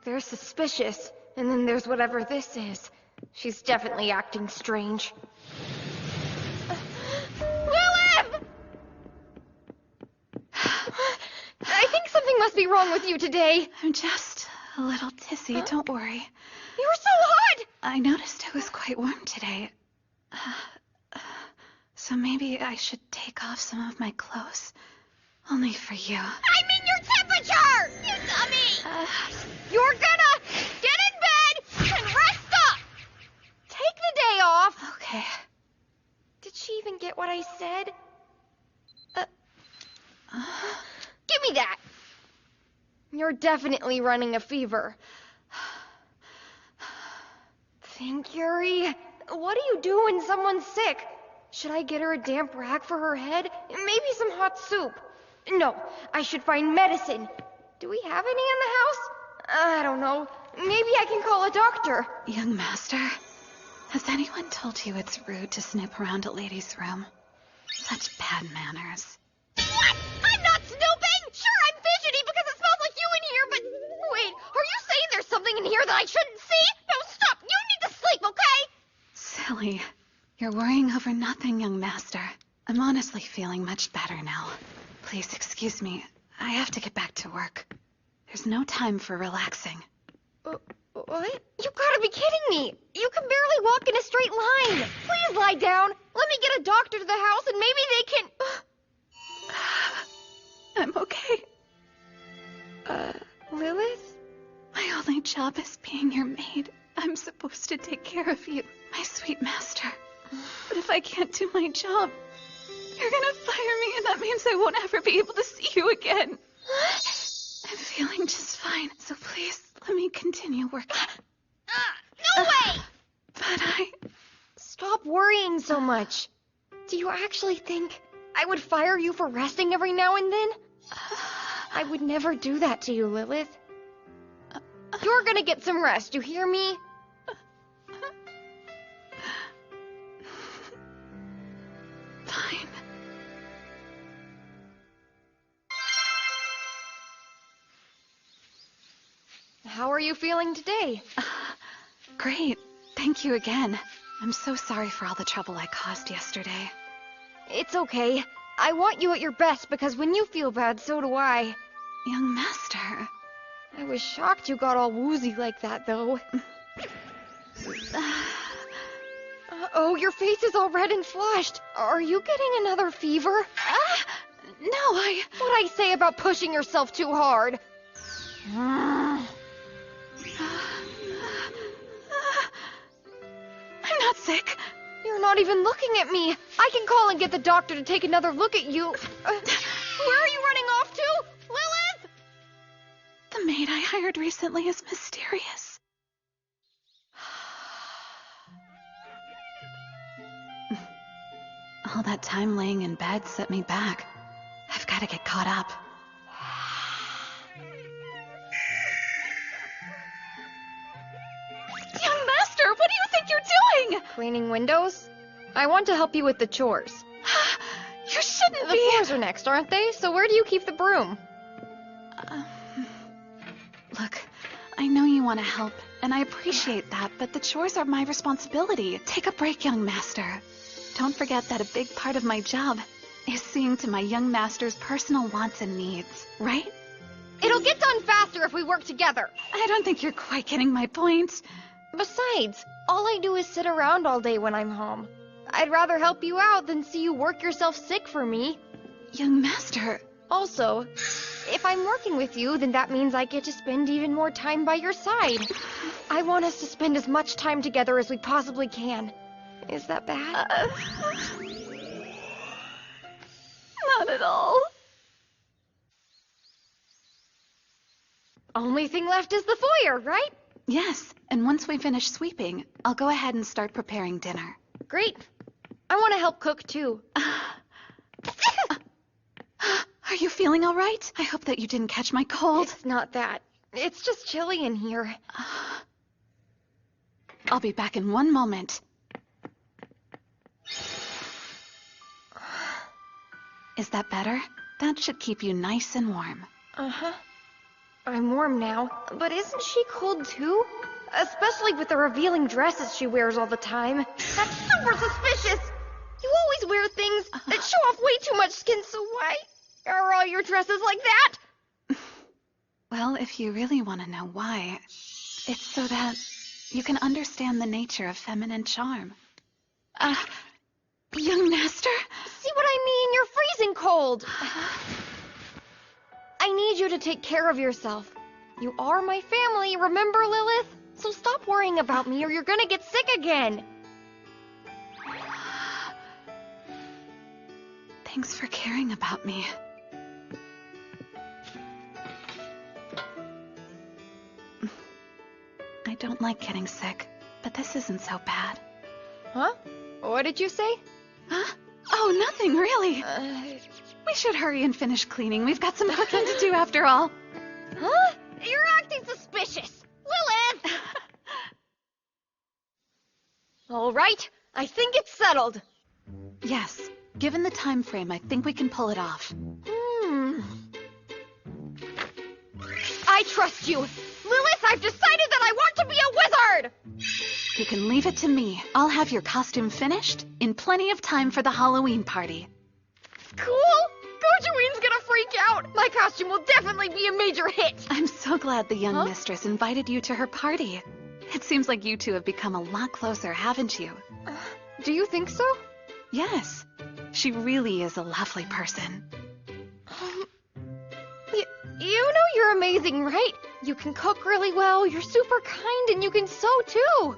They're suspicious, and then there's whatever this is. She's definitely acting strange. Lilith! I think something must be wrong with you today. I'm just a little tissy, don't worry. You were so hot! I noticed it was quite warm today. So maybe I should take off some of my clothes. Only for you. I mean your temperature! You dummy! You're gonna get in bed and rest up! Take the day off! Okay. Did she even get what I said? Give me that! You're definitely running a fever. Think, Yuri? What do you do when someone's sick? Should I get her a damp rag for her head? Maybe some hot soup? No, I should find medicine. Do we have any in the house? I don't know. Maybe I can call a doctor. Young Master, has anyone told you it's rude to snoop around a lady's room? Such bad manners. What? I'm not snooping! Sure, I'm fidgety because it smells like you in here, but... Wait, are you saying there's something in here that I shouldn't see? No, stop! You need to sleep, okay? Silly. You're worrying over nothing, young master. I'm honestly feeling much better now. Please excuse me. I have to get back to work. There's no time for relaxing. What? You gotta be kidding me! You can barely walk in a straight line! Please lie down! Let me get a doctor to the house and maybe they can... I'm okay. Lilith? My only job is being your maid. I'm supposed to take care of you, my sweet master. But if I can't do my job, you're gonna fire me and that means I won't ever be able to see you again. I'm feeling just fine, so please let me continue working. No way! But Stop worrying so much. Do you actually think I would fire you for resting every now and then? I would never do that to you, Lilith. You're gonna get some rest, you hear me? Fine. How are you feeling today? Great. Thank you again. I'm so sorry for all the trouble I caused yesterday. It's okay. I want you at your best because when you feel bad, so do I. Young master. I was shocked you got all woozy like that, though. Oh, your face is all red and flushed. Are you getting another fever? No, What'd I say about pushing yourself too hard? I'm not sick. You're not even looking at me. I can call and get the doctor to take another look at you. Where are you running off to? Lilith? The maid I hired recently is mysterious. All that time laying in bed set me back. I've got to get caught up. Young master, what do you think you're doing? Cleaning windows? I want to help you with the chores. You shouldn't be. The floors are next, aren't they? So where do you keep the broom? Look, I know you want to help, and I appreciate that, but the chores are my responsibility. Take a break, young master. Don't forget that a big part of my job is seeing to my young master's personal wants and needs, right? It'll get done faster if we work together. I don't think you're quite getting my point. Besides, all I do is sit around all day when I'm home. I'd rather help you out than see you work yourself sick for me. Young master. Also, if I'm working with you, then that means I get to spend even more time by your side. I want us to spend as much time together as we possibly can. Is that bad? Not at all. Only thing left is the foyer, right? Yes, and once we finish sweeping, I'll go ahead and start preparing dinner. Great. I want to help cook, too. Are you feeling all right? I hope that you didn't catch my cold. It's not that. It's just chilly in here. I'll be back in one moment. Is that better? That should keep you nice and warm. Uh-huh. I'm warm now, but isn't she cold too? Especially with the revealing dresses she wears all the time. That's super suspicious! You always wear things that show off way too much skin, so why are all your dresses like that? Well, if you really want to know why, it's so that you can understand the nature of feminine charm. Young master? See what I mean? You're freezing cold! I need you to take care of yourself. You are my family, remember, Lilith? So stop worrying about me or you're gonna get sick again. Thanks for caring about me. I don't like getting sick, but this isn't so bad. Huh? What did you say? Huh? Oh, nothing, really. We should hurry and finish cleaning. We've got some cooking to do after all. Huh? You're acting suspicious. Lilith! All right, I think it's settled. Yes, given the time frame, I think we can pull it off. I trust you. Lilith, I've decided that I want to be a wizard! You can leave it to me. I'll have your costume finished in plenty of time for the Halloween party. Cool! Gojuin's gonna freak out! My costume will definitely be a major hit! I'm so glad the young mistress invited you to her party. It seems like you two have become a lot closer, haven't you? Do you think so? Yes. She really is a lovely person. You know you're amazing, right? You can cook really well, you're super kind, and you can sew too!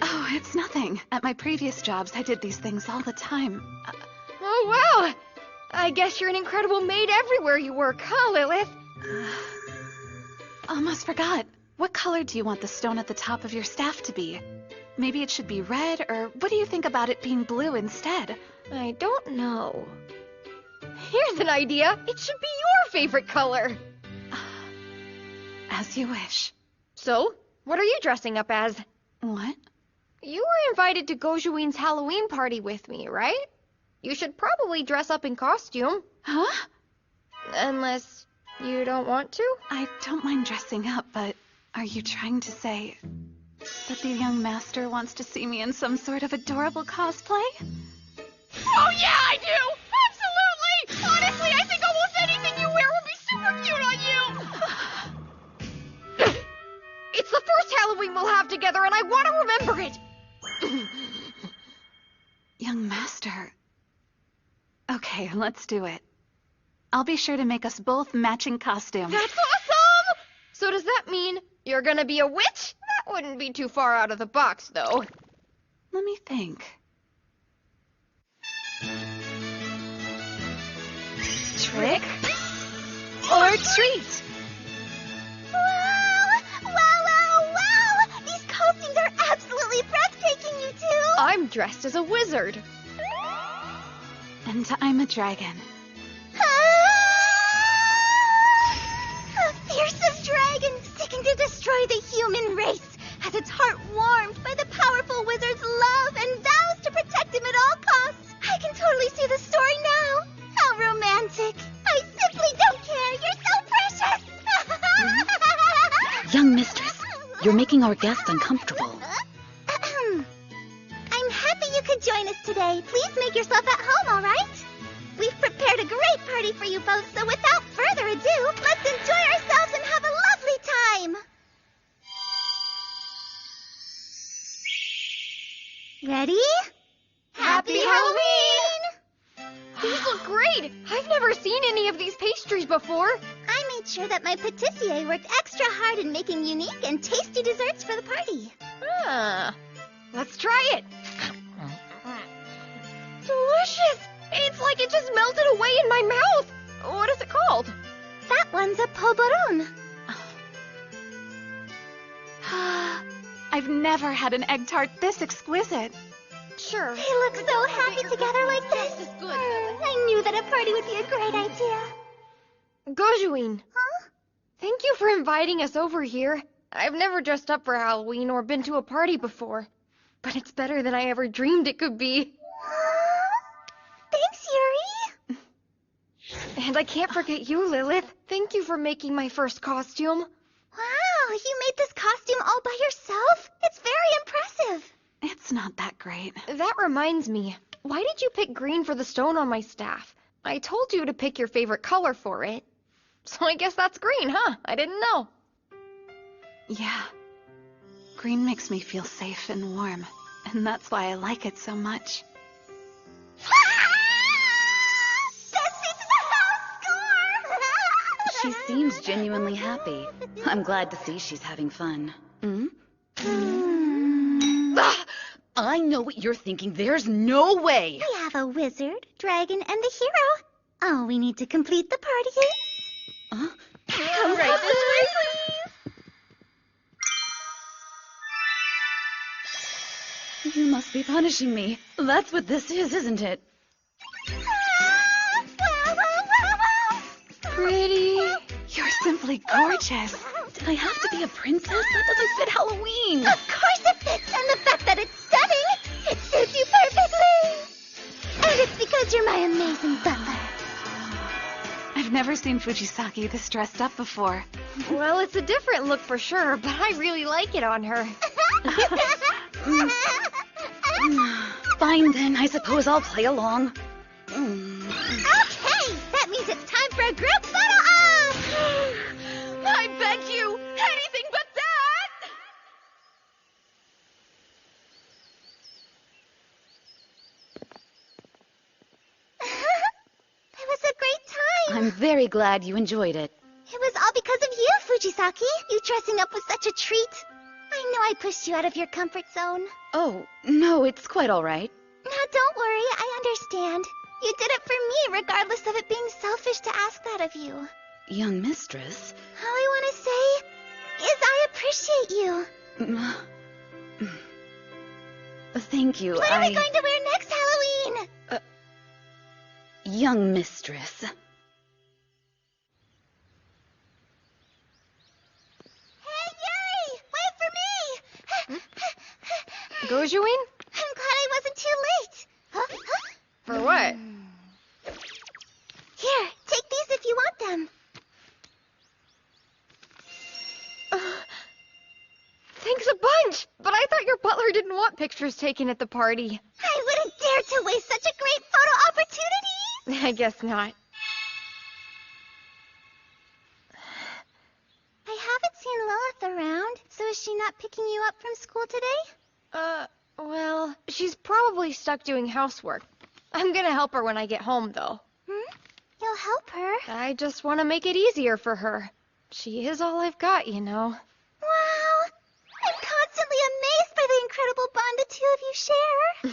Oh, it's nothing. At my previous jobs, I did these things all the time. Oh, wow! I guess you're an incredible maid everywhere you work, huh, Lilith? Almost forgot. What color do you want the stone at the top of your staff to be? Maybe it should be red, or what do you think about it being blue instead? I don't know. Here's an idea. It should be your favorite color. As you wish. So, what are you dressing up as? What? You were invited to Gojuin's Halloween party with me, right? You should probably dress up in costume. Huh? Unless you don't want to? I don't mind dressing up, but are you trying to say that the young master wants to see me in some sort of adorable cosplay? Oh yeah, I do! Absolutely! Honestly, I think almost anything you wear would be super cute on you! It's the first Halloween we'll have together, and I want to remember it! Young master. Okay, let's do it. I'll be sure to make us both matching costumes. That's awesome! So does that mean you're gonna be a witch? That wouldn't be too far out of the box, though. Let me think. Trick or treat? Wow! Wow! These costumes are absolutely breathtaking, you two! I'm dressed as a wizard. And I'm a dragon. A fiercest dragon seeking to destroy the human race, has its heart warmed by the powerful wizard's love and vows to protect him at all costs. I can totally see the story now. How romantic. I simply don't care. You're so precious. Young mistress, you're making our guest uncomfortable. I'm happy you could join us today. Please make yourself at home, all right? We've prepared a great party for you both, so without further ado, let's enjoy ourselves and have a lovely time. Ready? Happy Halloween! These look great! I've never seen any of these pastries before. I made sure that my patissier worked extra hard in making unique and tasty desserts for the party. Let's try it. Delicious! It's like it just melted away in my mouth. What is it called? That one's a polvoron. I've never had an egg tart this exquisite. Sure. They look so happy together like this. This is good. I knew that a party would be a great idea. Gojuin, Huh? thank you for inviting us over here. I've never dressed up for Halloween or been to a party before, but it's better than I ever dreamed it could be. Thanks, Yuri. And I can't forget you, Lilith. Thank you for making my first costume. Wow, you made this costume all by yourself? It's very impressive. It's not that great. That reminds me, why did you pick green for the stone on my staff? I told you to pick your favorite color for it. So I guess that's green, huh? I didn't know. Yeah. Green makes me feel safe and warm, and that's why I like it so much. She seems genuinely happy. I'm glad to see she's having fun. I know what you're thinking. There's no way. We have a wizard, dragon, and the hero. Oh, we need to complete the party. Come right this way, please. You must be punishing me. That's what this is, isn't it? Pretty. You're simply gorgeous. Did I have to be a princess? That doesn't fit Halloween. Of course it fits, and the fact that it's stunning, it suits you perfectly. And it's because you're my amazing butler. I've never seen Fujisaki this dressed up before. Well, it's a different look for sure, but I really like it on her. Fine then, I suppose I'll play along. Okay, that means it's time for a group photo-op! I beg you, anything but that! It was a great time. I'm very glad you enjoyed it. It was all because of you, Fujisaki. You dressing up was such a treat. I know I pushed you out of your comfort zone. Oh, no, it's quite all right. Now, don't worry, I understand. You did it for me, regardless of it being selfish to ask that of you. Young mistress? All I want to say is I appreciate you. Thank you, What are we going to wear next Halloween? Young mistress. Hey, Yuri! Wait for me! Gojuin? I'm glad I wasn't too late. For what? Here, take these if you want them. Thanks a bunch! But I thought your butler didn't want pictures taken at the party. I wouldn't dare to waste such a great photo opportunity! I guess not. I haven't seen Lilith around, so is she not picking you up from school today? Well, she's probably stuck doing housework. I'm gonna help her when I get home, though. You'll help her? I just want to make it easier for her. She is all I've got, you know. Wow! I'm constantly amazed by the incredible bond the two of you share.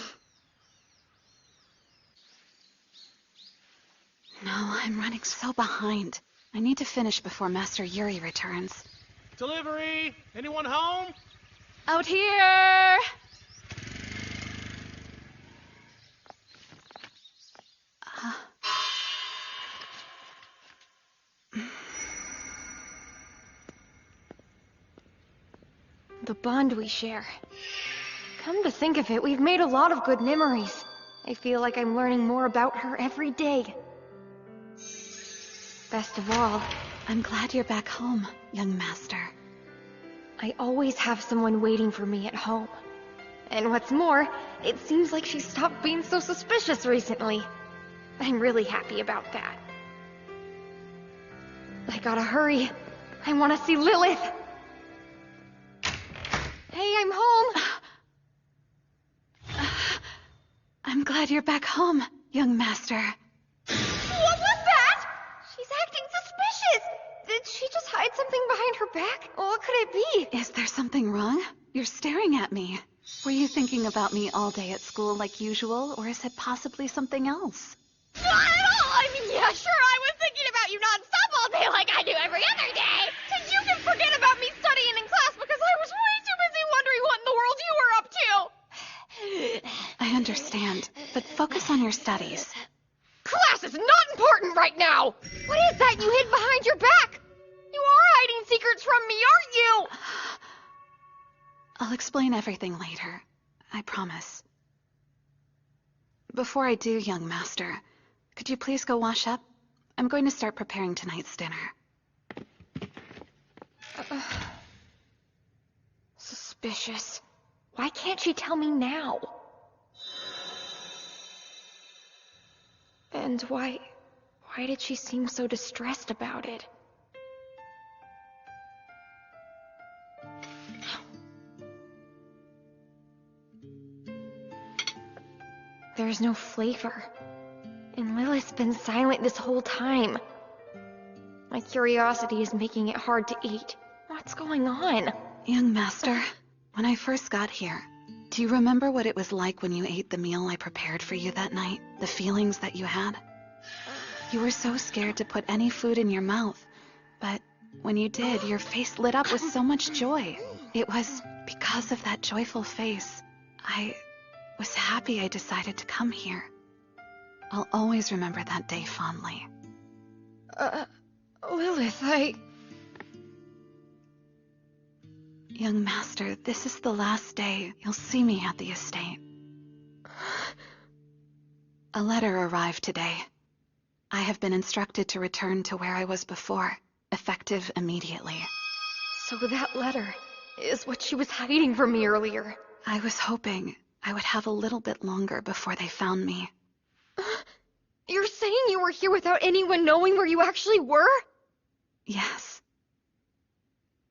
No, I'm running so behind. I need to finish before Master Yuri returns. Delivery! Anyone home? Out here! The bond we share. Come to think of it, we've made a lot of good memories. I feel like I'm learning more about her every day. Best of all, I'm glad you're back home, young master. I always have someone waiting for me at home. And what's more, it seems like she's stopped being so suspicious recently. I'm really happy about that. I gotta hurry. I want to see Lilith. Hey, I'm home. I'm glad you're back home, young master. What was that? She's acting suspicious. Did she just hide something behind her back? What could it be? Is there something wrong? You're staring at me. Were you thinking about me all day at school like usual, or is it possibly something else? Not at all! I mean, yeah, sure, I was thinking about you non-stop all day like I do every other day. So you can forget about me studying in class because I was way too busy wondering what understand, but focus on your studies. Class is not important right now! What is that you hid behind your back? You are hiding secrets from me, aren't you? I'll explain everything later. I promise. Before I do, young master, could you please go wash up? I'm going to start preparing tonight's dinner. Suspicious. Why can't she tell me now? And why did she seem so distressed about it? There's no flavor. And Lilith's been silent this whole time. My curiosity is making it hard to eat. What's going on? Young master, when I first got here, do you remember what it was like when you ate the meal I prepared for you that night? The feelings that you had? You were so scared to put any food in your mouth, but when you did, your face lit up with so much joy. It was because of that joyful face. I was happy I decided to come here. I'll always remember that day fondly. Lilith, Young master, this is the last day you'll see me at the estate. A letter arrived today. I have been instructed to return to where I was before, effective immediately. So that letter is what she was hiding from me earlier. I was hoping I would have a little bit longer before they found me. You're saying you were here without anyone knowing where you actually were? Yes.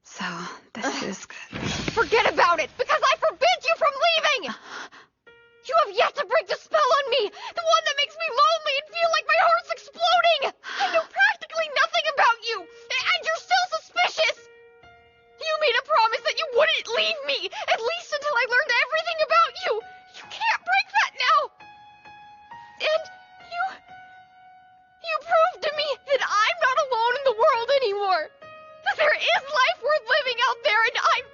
So, this is good. Forget about it, because I forbid you from leaving! You have yet to break the spell on me, the one that makes me lonely and feel like my heart's exploding! I know practically nothing about you, and you're still suspicious! You made a promise that you wouldn't leave me, at least until I learned everything about you! You can't break that now! And you proved to me that I'm not alone in the world anymore! That there is life worth living out there, and I'm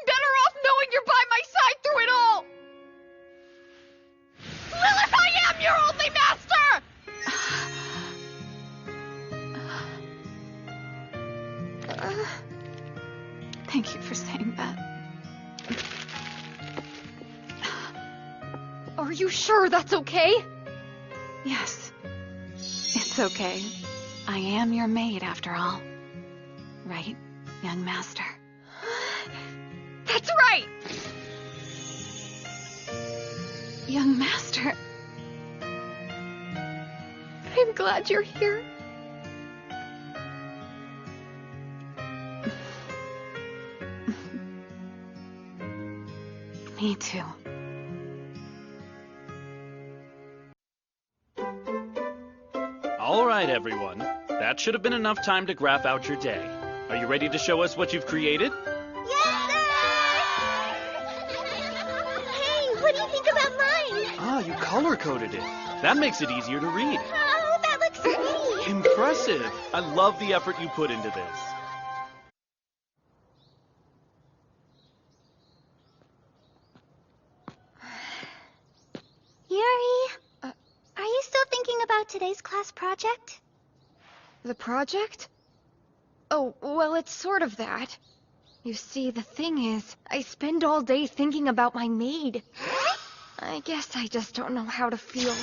better off knowing you're by my side through it all! Lilith, I am your only master! Thank you for saying that. Are you sure that's okay? Yes. It's okay. I am your maid, after all. Right, young master? That's right! Young master. I'm glad you're here. Me too. All right, everyone. That should have been enough time to graph out your day. Are you ready to show us what you've created? Yes, sir! Hey, what do you think about mine? Ah, you color-coded it. That makes it easier to read. Oh, that looks pretty. Impressive. I love the effort you put into this. Yuri, are you still thinking about today's class project? The project? Oh, well, it's sort of that. You see, the thing is, I spend all day thinking about my maid. I guess I just don't know how to feel.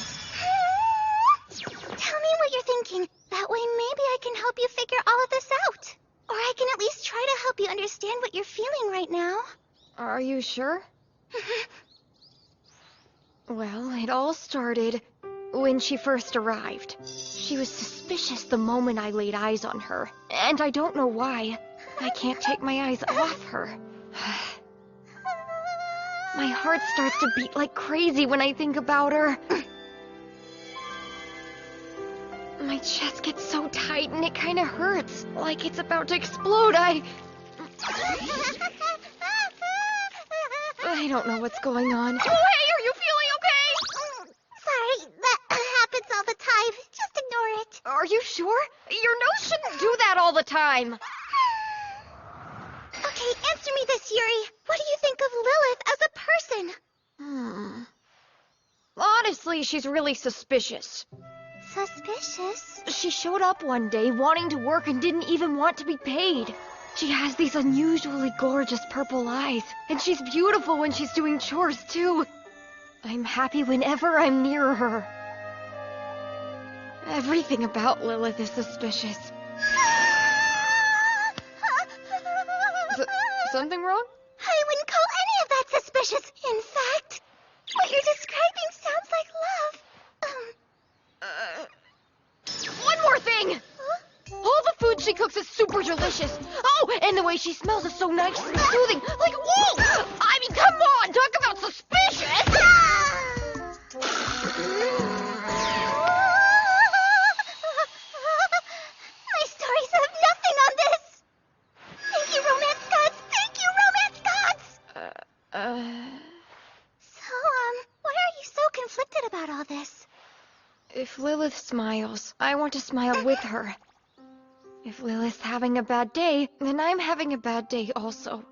Tell me what you're thinking. That way maybe I can help you figure all of this out. Or I can at least try to help you understand what you're feeling right now. Are you sure? Well, it all started when she first arrived. She was suspicious the moment I laid eyes on her, and I don't know why. I can't take my eyes off her. My heart starts to beat like crazy when I think about her. My chest gets so tight and it kind of hurts, like it's about to explode. I don't know what's going on. Oh, hey, are you feeling okay? Sorry, that happens all the time. Just ignore it. Are you sure? Your nose shouldn't do that all the time. Okay, answer me this, Yuri. What do you think of Lilith as a person? Honestly, she's really suspicious. Suspicious? She showed up one day wanting to work and didn't even want to be paid. She has these unusually gorgeous purple eyes, and she's beautiful when she's doing chores too. I'm happy whenever I'm near her. Everything about Lilith is suspicious. Something wrong? I wouldn't call any of that suspicious. In fact, what you're describing sounds like love. One more thing! All the food she cooks is super delicious. Oh, and the way she smells is so nice and soothing. Like, whoa! I mean, come on! Talk about suspicious! My stories have nothing on this! Thank you, romance gods! Thank you, romance gods! So, why are you so conflicted about all this? If Lilith smiles, I want to smile with her. If Lilith's having a bad day, then I'm having a bad day also.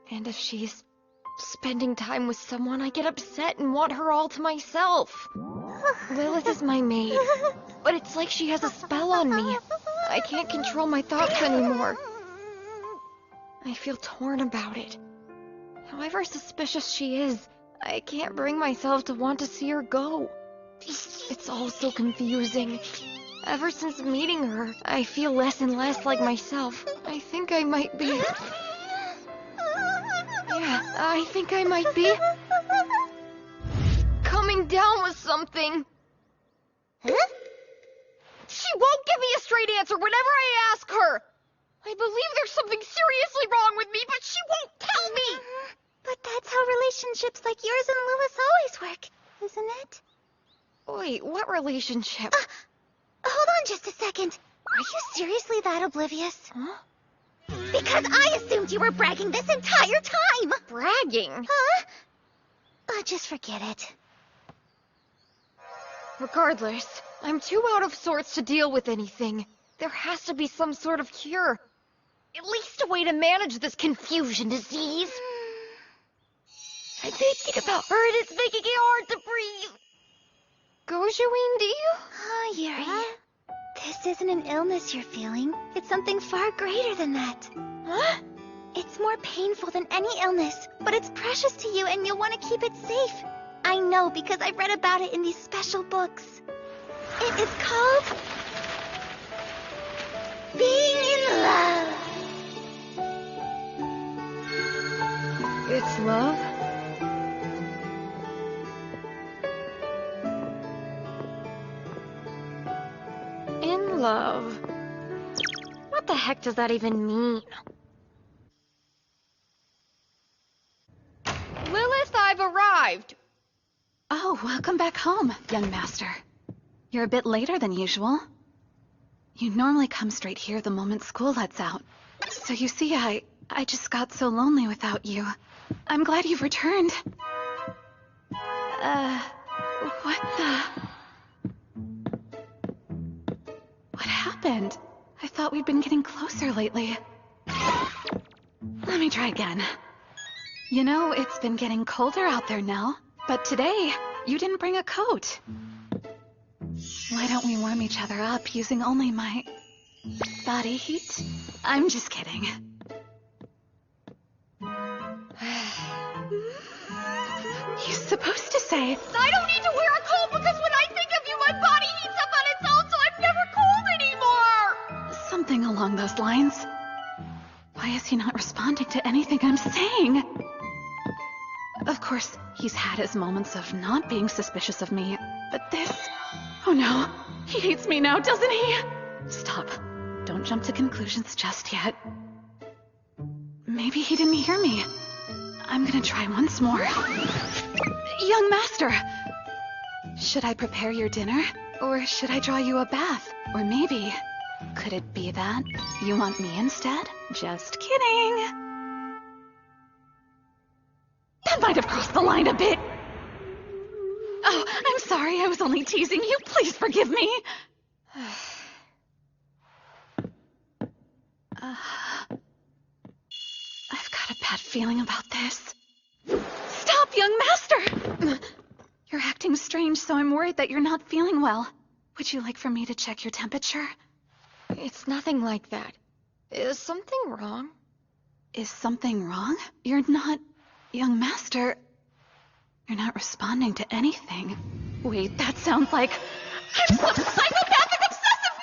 And if she's spending time with someone, I get upset and want her all to myself. Lilith is my maid, but it's like she has a spell on me. I can't control my thoughts anymore. I feel torn about it. However suspicious she is, I can't bring myself to want to see her go. It's all so confusing. Ever since meeting her, I feel less and less like myself. I think I might be... Yeah, I think I might be... coming down with something. Huh? She won't give me a straight answer whenever I ask her. I believe there's something seriously wrong with me, but she won't tell me. But that's how relationships like yours and Lilith's always work, isn't it? Wait, what relationship? Hold on just a second. Are you seriously that oblivious? Huh? Because I assumed you were bragging this entire time! Bragging? Huh? Just forget it. Regardless, I'm too out of sorts to deal with anything. There has to be some sort of cure. At least a way to manage this confusion disease. I'm thinking about her and it's making it hard to breathe. Gojuin, Oh, Yuri. This isn't an illness you're feeling. It's something far greater than that. Huh? It's more painful than any illness, but it's precious to you and you'll want to keep it safe. I know because I read about it in these special books. It is called... Being in Love. It's love? In love. What the heck does that even mean? Lilith, I've arrived! Oh, welcome back home, young master. You're a bit later than usual. You normally come straight here the moment school lets out. So you see, I just got so lonely without you. I'm glad you've returned. What the... What happened? I thought we'd been getting closer lately. Let me try again. You know, it's been getting colder out there now, but today, you didn't bring a coat. Why don't we warm each other up using only my body heat? I'm just kidding. You're supposed to say... I don't need to wear a coat because when I think of you, my body heats up on its own, so I'm never cold anymore! Something along those lines. Why is he not responding to anything I'm saying? Of course, he's had his moments of not being suspicious of me, but this... Oh no, he hates me now, doesn't he? Stop. Don't jump to conclusions just yet. Maybe he didn't hear me. I'm gonna try once more. Young master! Should I prepare your dinner? Or should I draw you a bath? Or maybe... could it be that you want me instead? Just kidding. That might have crossed the line a bit. Oh, I'm sorry, I was only teasing you. Please forgive me. I've got a bad feeling about this. Stop, young master! You're acting strange, so I'm worried that you're not feeling well. Would you like for me to check your temperature? It's nothing like that. Is something wrong? Is something wrong? You're not... Young Master... You're not responding to anything. Wait, that sounds like... I'm some psychopathic obsessive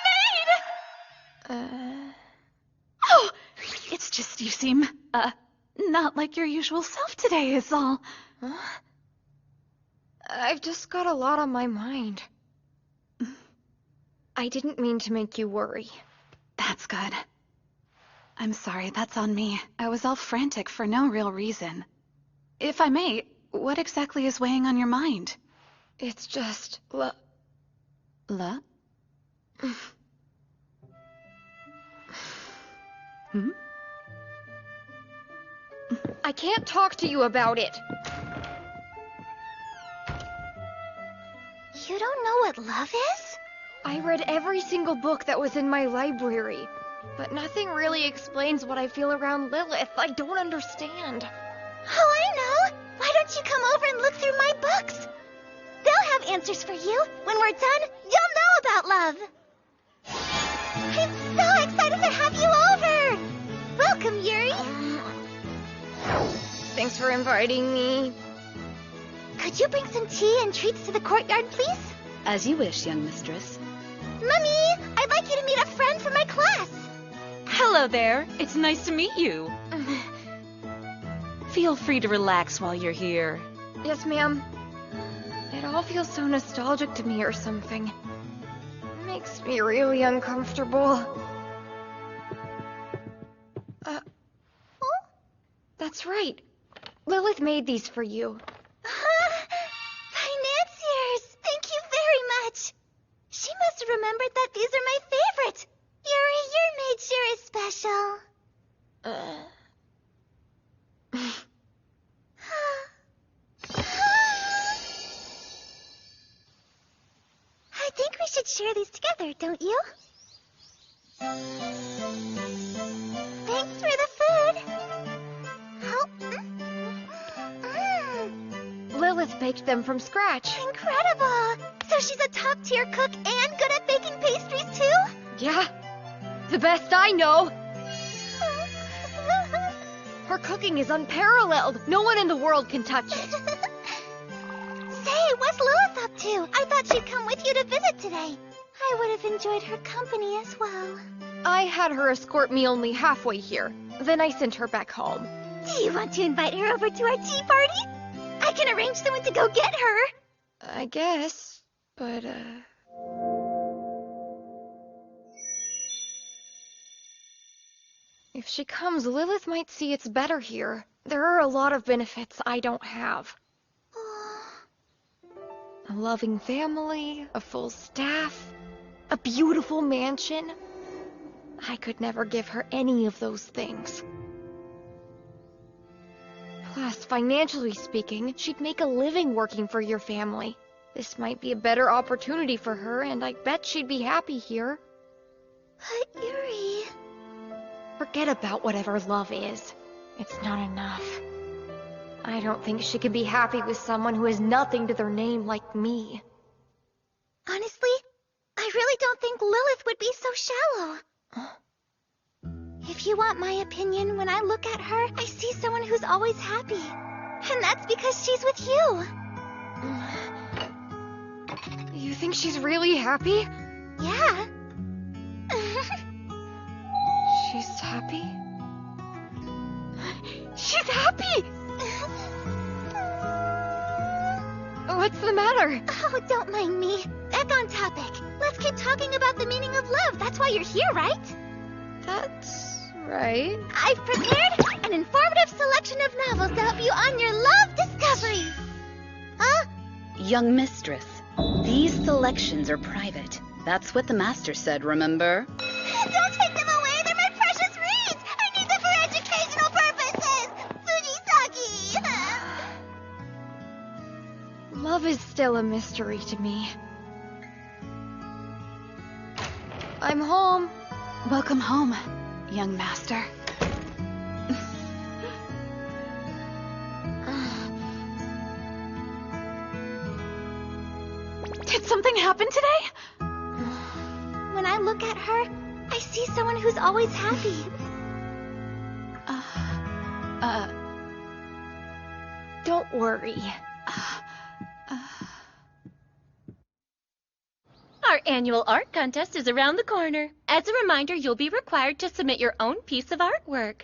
maid! Oh! It's just you seem, not like your usual self today is all. Huh? I've just got a lot on my mind. I didn't mean to make you worry. That's good. I'm sorry, that's on me. I was all frantic for no real reason. If I may, what exactly is weighing on your mind? It's just... Hmm? I can't talk to you about it. You don't know what love is? I read every single book that was in my library, but nothing really explains what I feel around Lilith. I don't understand. Oh, I know! Why don't you come over and look through my books? They'll have answers for you. When we're done, you'll know about love. I'm so excited to have you over! Welcome, Yuri! Thanks for inviting me. Could you bring some tea and treats to the courtyard, please? As you wish, young mistress. Mummy, I'd like you to meet a friend from my class. Hello there. It's nice to meet you. Feel free to relax while you're here. Yes, ma'am. It all feels so nostalgic to me or something. It makes me really uncomfortable. That's right. Lilith made these for you. Financiers! Thank you very much. She must have remembered that these are my favorite. Yuri, your maid sure is special. I think we should share these together, don't you? Thanks for the food. Lilith baked them from scratch. Incredible! So she's a top-tier cook and good at baking pastries, too? Yeah, the best I know. Her cooking is unparalleled. No one in the world can touch it. Say, what's Lilith up to? I thought she'd come with you to visit today. I would have enjoyed her company as well. I had her escort me only halfway here. Then I sent her back home. Do you want to invite her over to our tea party? I can arrange someone to go get her. I guess, but, if she comes, Lilith might see it's better here. There are a lot of benefits I don't have. A loving family, a full staff, a beautiful mansion. I could never give her any of those things. Plus, financially speaking, she'd make a living working for your family. This might be a better opportunity for her, and I bet she'd be happy here. But Yuri... Forget about whatever love is. It's not enough. I don't think she could be happy with someone who has nothing to their name like me. Honestly, I really don't think Lilith would be so shallow. If you want my opinion, when I look at her, I see someone who's always happy. And that's because she's with you. You think she's really happy? Yeah. She's happy? She's happy! What's the matter? Oh, don't mind me. Back on topic. Let's keep talking about the meaning of love. That's why you're here, right? That's right. I've prepared an informative selection of novels to help you on your love discovery. Huh? Young mistress, these selections are private. That's what the master said, remember? Don't take them away. They're my precious reads. I need them for educational purposes. Fujisaki. Love is still a mystery to me. I'm home. Welcome home, young master. Did something happen today? When I look at her, I see someone who's always happy. Don't worry. Our annual art contest is around the corner. As a reminder, you'll be required to submit your own piece of artwork.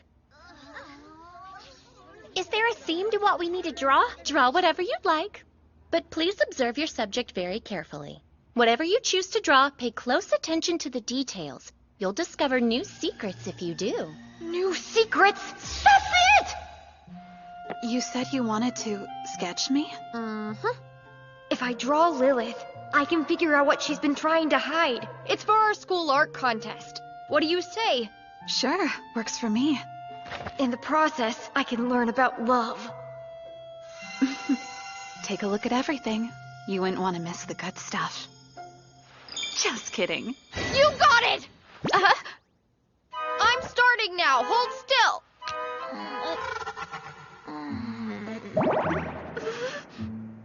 Is there a theme to what we need to draw? Draw whatever you'd like, but please observe your subject very carefully. Whatever you choose to draw, pay close attention to the details. You'll discover new secrets if you do. New secrets? That's it! You said you wanted to sketch me? Mm-hmm. If I draw Lilith, I can figure out what she's been trying to hide. It's for our school art contest. What do you say? Sure, works for me. In the process, I can learn about love. Take a look at everything. You wouldn't want to miss the good stuff. Just kidding. You got it! I'm starting now. Hold still.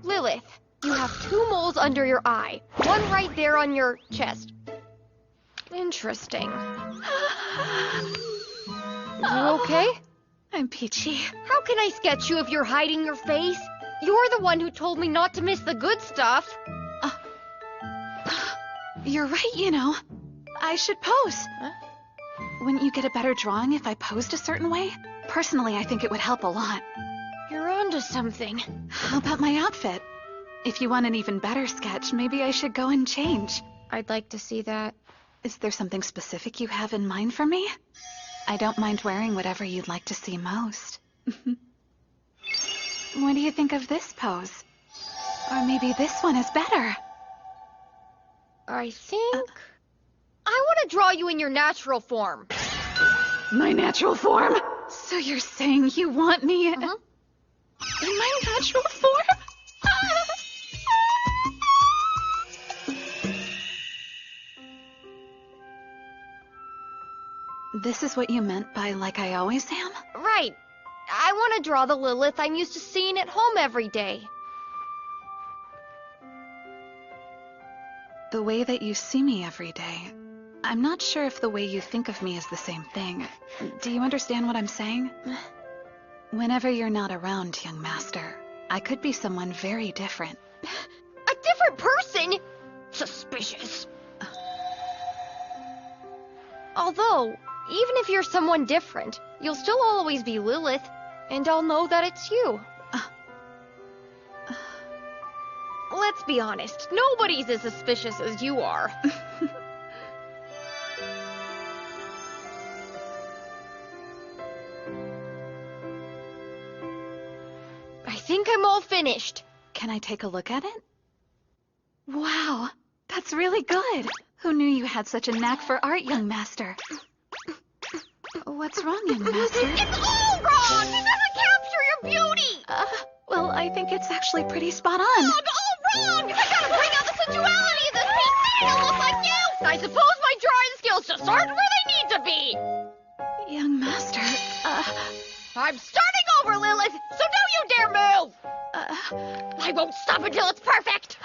Lilith, you have 2 moles under your eye. One right there on your chest. Interesting. You okay? I'm peachy. How can I sketch you if you're hiding your face? You're the one who told me not to miss the good stuff. You're right, you know. I should pose. Huh? Wouldn't you get a better drawing if I posed a certain way? Personally, I think it would help a lot. You're onto something. How about my outfit? If you want an even better sketch, maybe I should go and change. I'd like to see that. Is there something specific you have in mind for me? I don't mind wearing whatever you'd like to see most. What do you think of this pose? Or maybe this one is better. I think... I want to draw you in your natural form. My natural form? So you're saying you want me in my natural form? This is what you meant by like I always am? Right. I want to draw the Lilith I'm used to seeing at home every day. The way that you see me every day. I'm not sure if the way you think of me is the same thing. Do you understand what I'm saying? Whenever you're not around, young master, I could be someone very different. A different person? Suspicious. Although, even if you're someone different, you'll still always be Lilith, and I'll know that it's you. Let's be honest, nobody's as suspicious as you are. I think I'm all finished. Can I take a look at it? Wow, that's really good. Who knew you had such a knack for art, young master? What's wrong, young master? It's all wrong! It doesn't capture your beauty! Well, I think it's actually pretty spot on. Oh, all wrong! I gotta bring out the sensuality of this piece to look like you! I suppose my drawing skills just aren't where they need to be! Young master, I'm starting over, Lilith, so don't you dare move! I won't stop until it's perfect!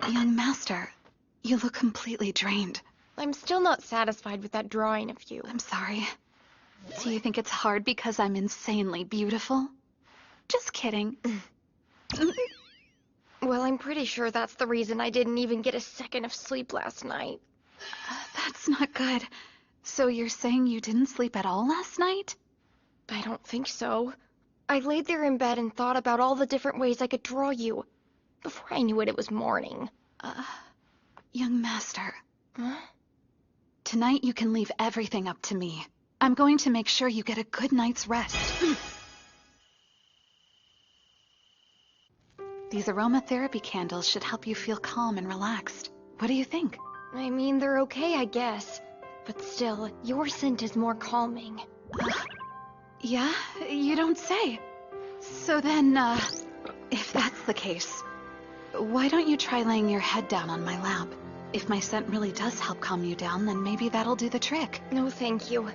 Young master, you look completely drained. I'm still not satisfied with that drawing of you. I'm sorry. Do you think it's hard because I'm insanely beautiful? Just kidding. Well, I'm pretty sure that's the reason I didn't even get a second of sleep last night. That's not good. So you're saying you didn't sleep at all last night? I don't think so. I laid there in bed and thought about all the different ways I could draw you. Before I knew it, it was morning. Young master. Huh? Tonight you can leave everything up to me. I'm going to make sure you get a good night's rest. These aromatherapy candles should help you feel calm and relaxed. What do you think? I mean, they're okay, I guess. But still, your scent is more calming. Yeah? You don't say. So then, if that's the case, why don't you try laying your head down on my lap? If my scent really does help calm you down, then maybe that'll do the trick. No, thank you.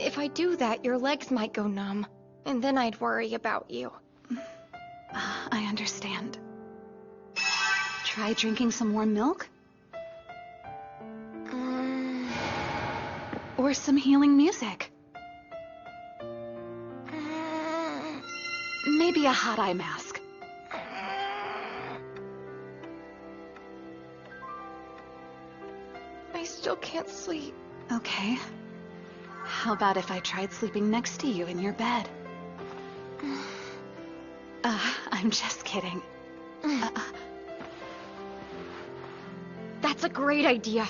If I do that, your legs might go numb, and then I'd worry about you. I understand. Try drinking some warm milk? Or some healing music? Maybe a hot eye mask. I still can't sleep. Okay. How about if I tried sleeping next to you in your bed? I'm just kidding. That's a great idea.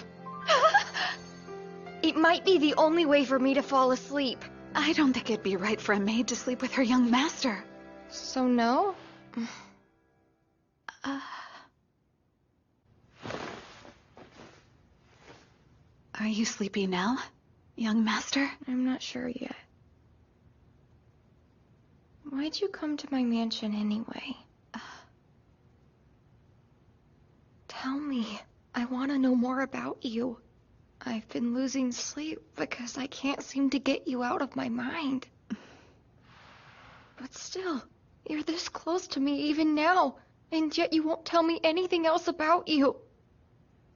It might be the only way for me to fall asleep. I don't think it'd be right for a maid to sleep with her young master. So no? Are you sleepy now, young master? I'm not sure yet. Why'd you come to my mansion anyway? Tell me. I want to know more about you. I've been losing sleep because I can't seem to get you out of my mind. But still, you're this close to me even now, and yet you won't tell me anything else about you.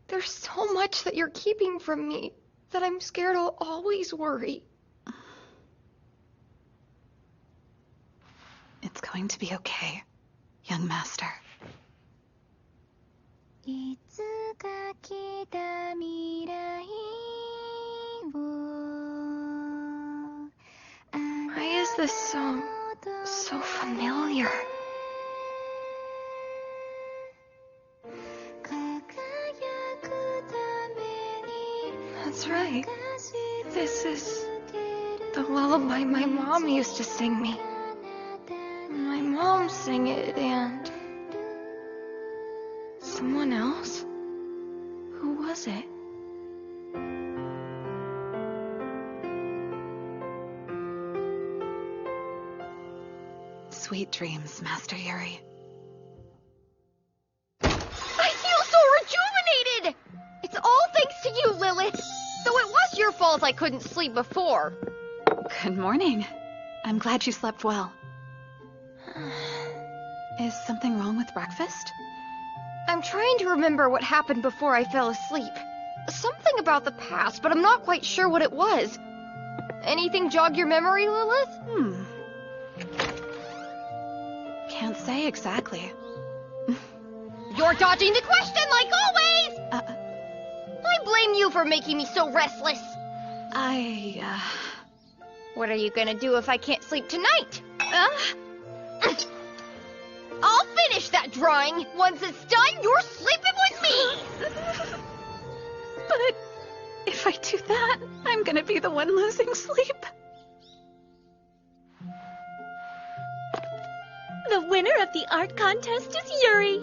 There's so much that you're keeping from me that I'm scared I'll always worry. It's going to be okay, young master. Why is this song so familiar? That's right. This is the lullaby my mom used to sing me. My mom sang it, and someone else? Who was it? Sweet dreams, Master Yuri. I feel so rejuvenated! It's all thanks to you, Lilith. Though it was your fault I couldn't sleep before. Good morning. I'm glad you slept well. Is something wrong with breakfast? I'm trying to remember what happened before I fell asleep. Something about the past, but I'm not quite sure what it was. Anything jog your memory, Lilith? Can't say exactly. You're dodging the question, like always! I blame you for making me so restless. What are you gonna do if I can't sleep tonight? I'll finish that drawing. Once it's done, you're sleeping with me! But if I do that, I'm gonna be the one losing sleep. The winner of the art contest is Yuri.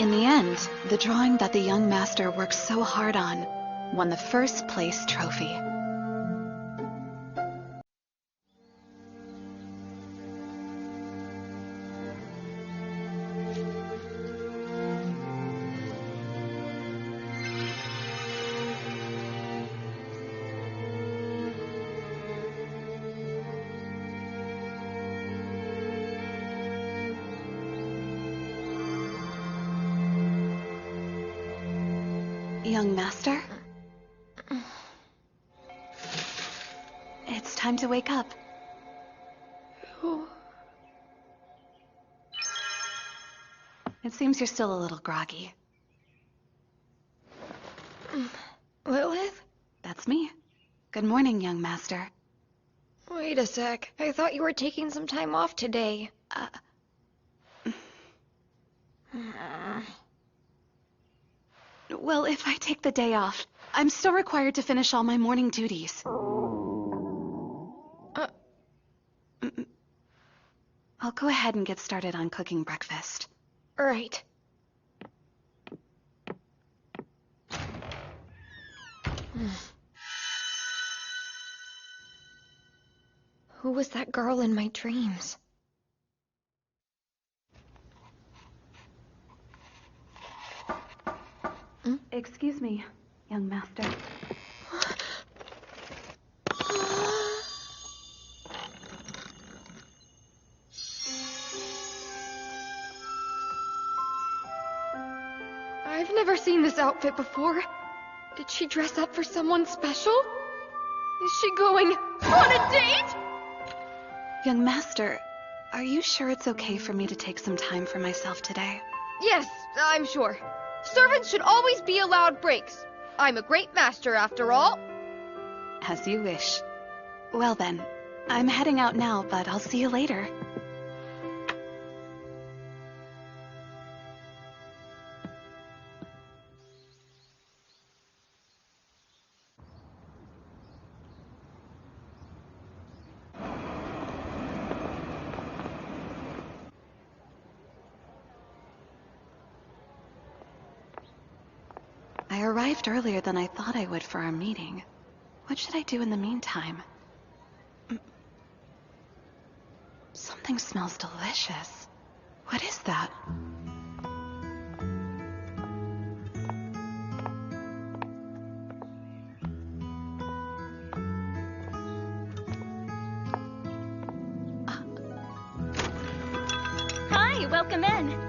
In the end, the drawing that the young master worked so hard on won the first place trophy. Young master? It's time to wake up. It seems you're still a little groggy. Lilith? That's me. Good morning, young master. Wait a sec. I thought you were taking some time off today. Well, if I take the day off, I'm still required to finish all my morning duties. I'll go ahead and get started on cooking breakfast. Right. Who was that girl in my dreams? Excuse me. young master. I've never seen this outfit before. Did she dress up for someone special? Is she going on a date? Young master, are you sure it's okay for me to take some time for myself today? Yes, I'm sure. Servants should always be allowed breaks. I'm a great master, after all. As you wish. Well then, I'm heading out now, but I'll see you later. I arrived earlier than I thought I would for our meeting. What should I do in the meantime? Something smells delicious. What is that? Hi, welcome in.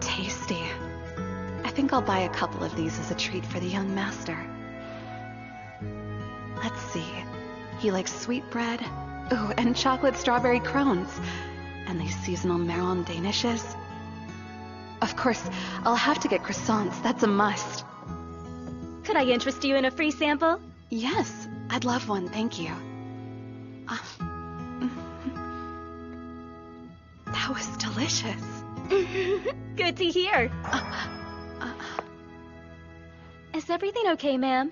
Tasty. I think I'll buy a couple of these as a treat for the young master. Let's see. He likes sweetbread. Ooh, and chocolate strawberry crones. And these seasonal marron danishes. Of course, I'll have to get croissants. That's a must. Could I interest you in a free sample? Yes, I'd love one, thank you. That was delicious. Good to hear. Is everything okay, ma'am?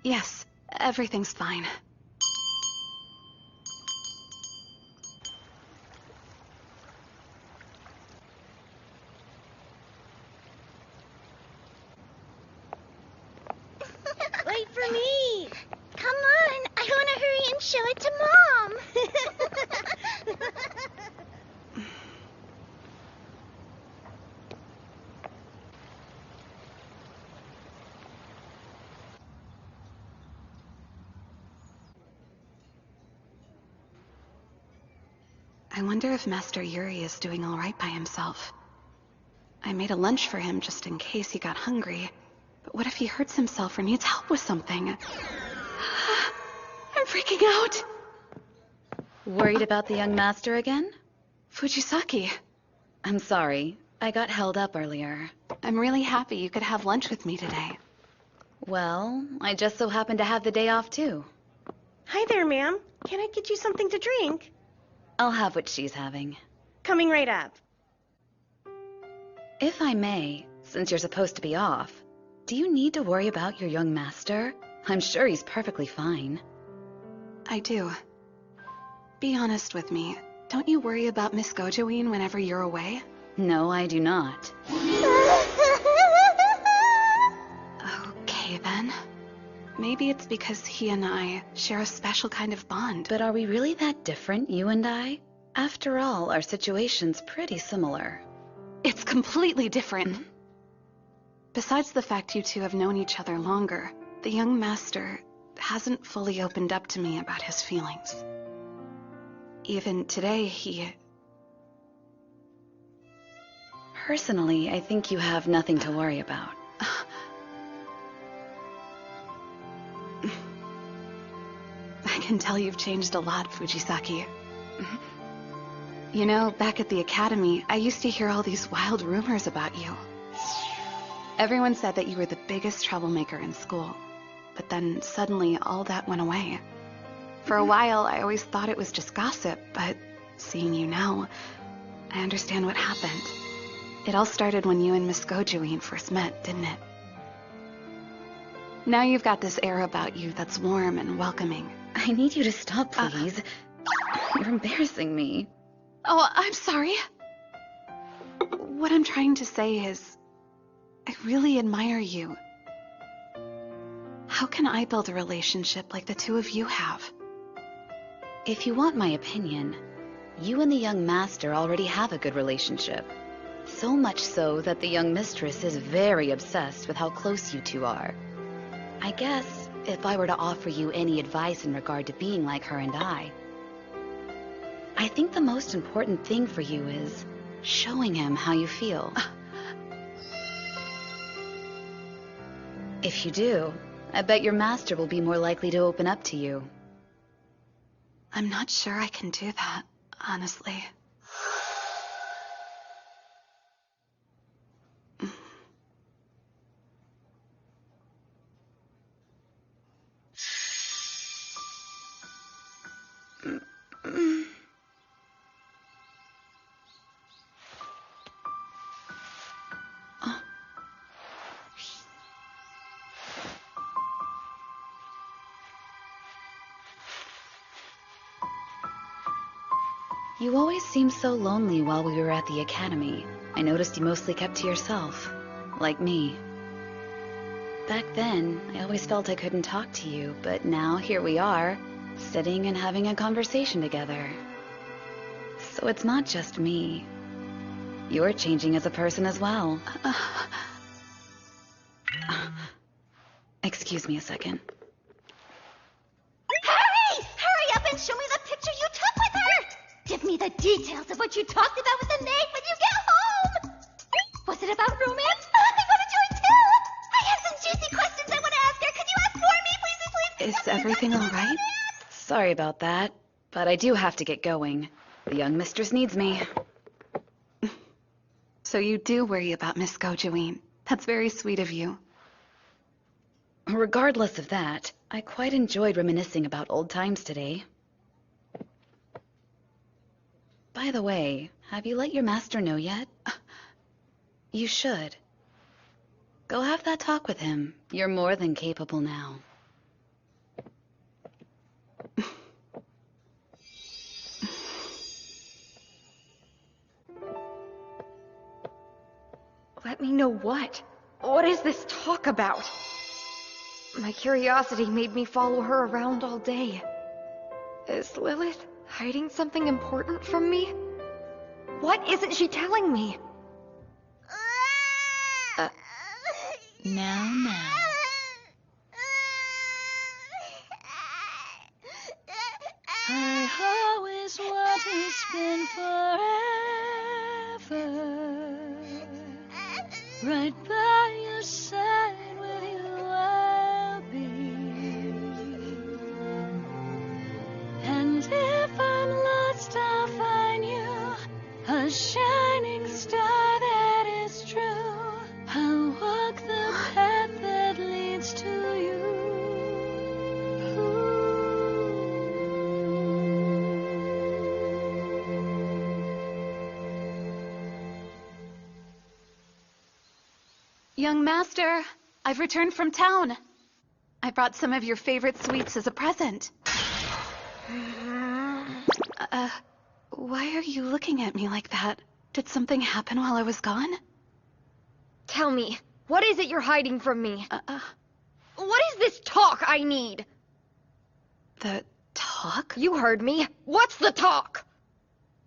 Yes, everything's fine. Wait for me! Come on, I want to hurry and show it to Mom. I wonder if Master Yuri is doing all right by himself. I made a lunch for him just in case he got hungry. But what if he hurts himself or needs help with something? I'm freaking out! Worried about the young master again? Fujisaki. I'm sorry. I got held up earlier. I'm really happy you could have lunch with me today. Well, I just so happened to have the day off too. Hi there, ma'am. Can I get you something to drink? I'll have what she's having. Coming right up. If I may, since you're supposed to be off, do you need to worry about your young master? I'm sure he's perfectly fine. I do. Be honest with me. Don't you worry about Miss Gojoin whenever you're away? No, I do not. Okay, then. Maybe it's because he and I share a special kind of bond. But are we really that different, you and I? After all, our situation's pretty similar. It's completely different. Besides the fact you two have known each other longer, the young master hasn't fully opened up to me about his feelings. Even today, he... Personally, I think you have nothing to worry about. I can tell you've changed a lot, Fujisaki. You know, back at the academy, I used to hear all these wild rumors about you. Everyone said that you were the biggest troublemaker in school. But then suddenly all that went away. For a while, I always thought it was just gossip, but seeing you now, I understand what happened. It all started when you and Miss Gojoin first met, didn't it? Now you've got this air about you that's warm and welcoming. I need you to stop, please. You're embarrassing me. Oh, I'm sorry. What I'm trying to say is, I really admire you. How can I build a relationship like the two of you have? If you want my opinion, you and the young master already have a good relationship. So much so that the young mistress is very obsessed with how close you two are. I guess if I were to offer you any advice in regard to being like her and I think the most important thing for you is showing him how you feel. If you do, I bet your master will be more likely to open up to you. I'm not sure I can do that, honestly. You always seemed so lonely while we were at the academy. I noticed you mostly kept to yourself, like me. Back then, I always felt I couldn't talk to you, but now here we are, sitting and having a conversation together. So it's not just me. You're changing as a person as well. Excuse me a second. Hurry! Hurry up and show me the picture you took with her! Give me the details of what you talked about with the maid when you get home! Was it about romance? I want to join too! I have some juicy questions I want to ask her. Could you ask for me, please? Is everything all right? Sorry about that, but I do have to get going. The young mistress needs me. So you do worry about Miss Gojuin. That's very sweet of you. Regardless of that, I quite enjoyed reminiscing about old times today. By the way, have you let your master know yet? You should. Go have that talk with him. You're more than capable now. Let me know what? What is this talk about? My curiosity made me follow her around all day. Is Lilith hiding something important from me? What isn't she telling me? Now. I always want to spend forever right by your side. With you I'll be. And if I'm lost, I'll find you, a shining star that is true. I'll walk the path that leads to you. Young master, I've returned from town. I brought some of your favorite sweets as a present. Why are you looking at me like that? Did something happen while I was gone? Tell me, what is it you're hiding from me? What is this talk I need? The talk? You heard me. What's the talk?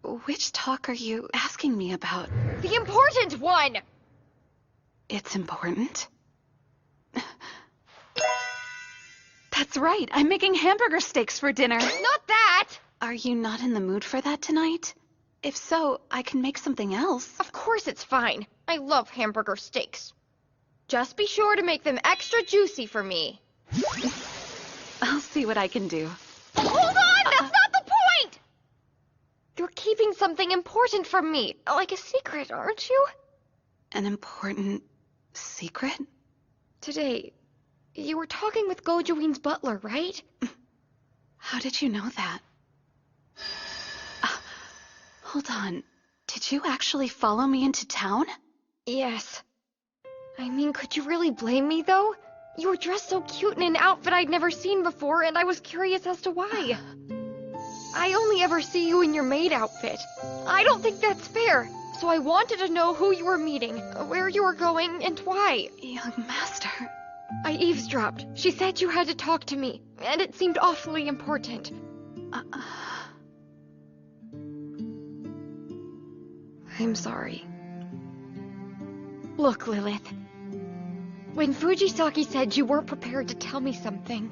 Which talk are you asking me about? The important one! It's important? That's right, I'm making hamburger steaks for dinner. Not that! Are you not in the mood for that tonight? If so, I can make something else. Of course it's fine. I love hamburger steaks. Just be sure to make them extra juicy for me. I'll see what I can do. Hold on! That's not the point! You're keeping something important from me, like a secret, aren't you? An important secret? Today, you were talking with Gojuin's butler, right? How did you know that? Hold on. Did you actually follow me into town? Yes. I mean, could you really blame me, though? You were dressed so cute in an outfit I'd never seen before, and I was curious as to why. I only ever see you in your maid outfit. I don't think that's fair, so I wanted to know who you were meeting, where you were going, and why. Young master... I eavesdropped. She said you had to talk to me, and it seemed awfully important. I'm sorry. Look, Lilith. When Fujisaki said you weren't prepared to tell me something,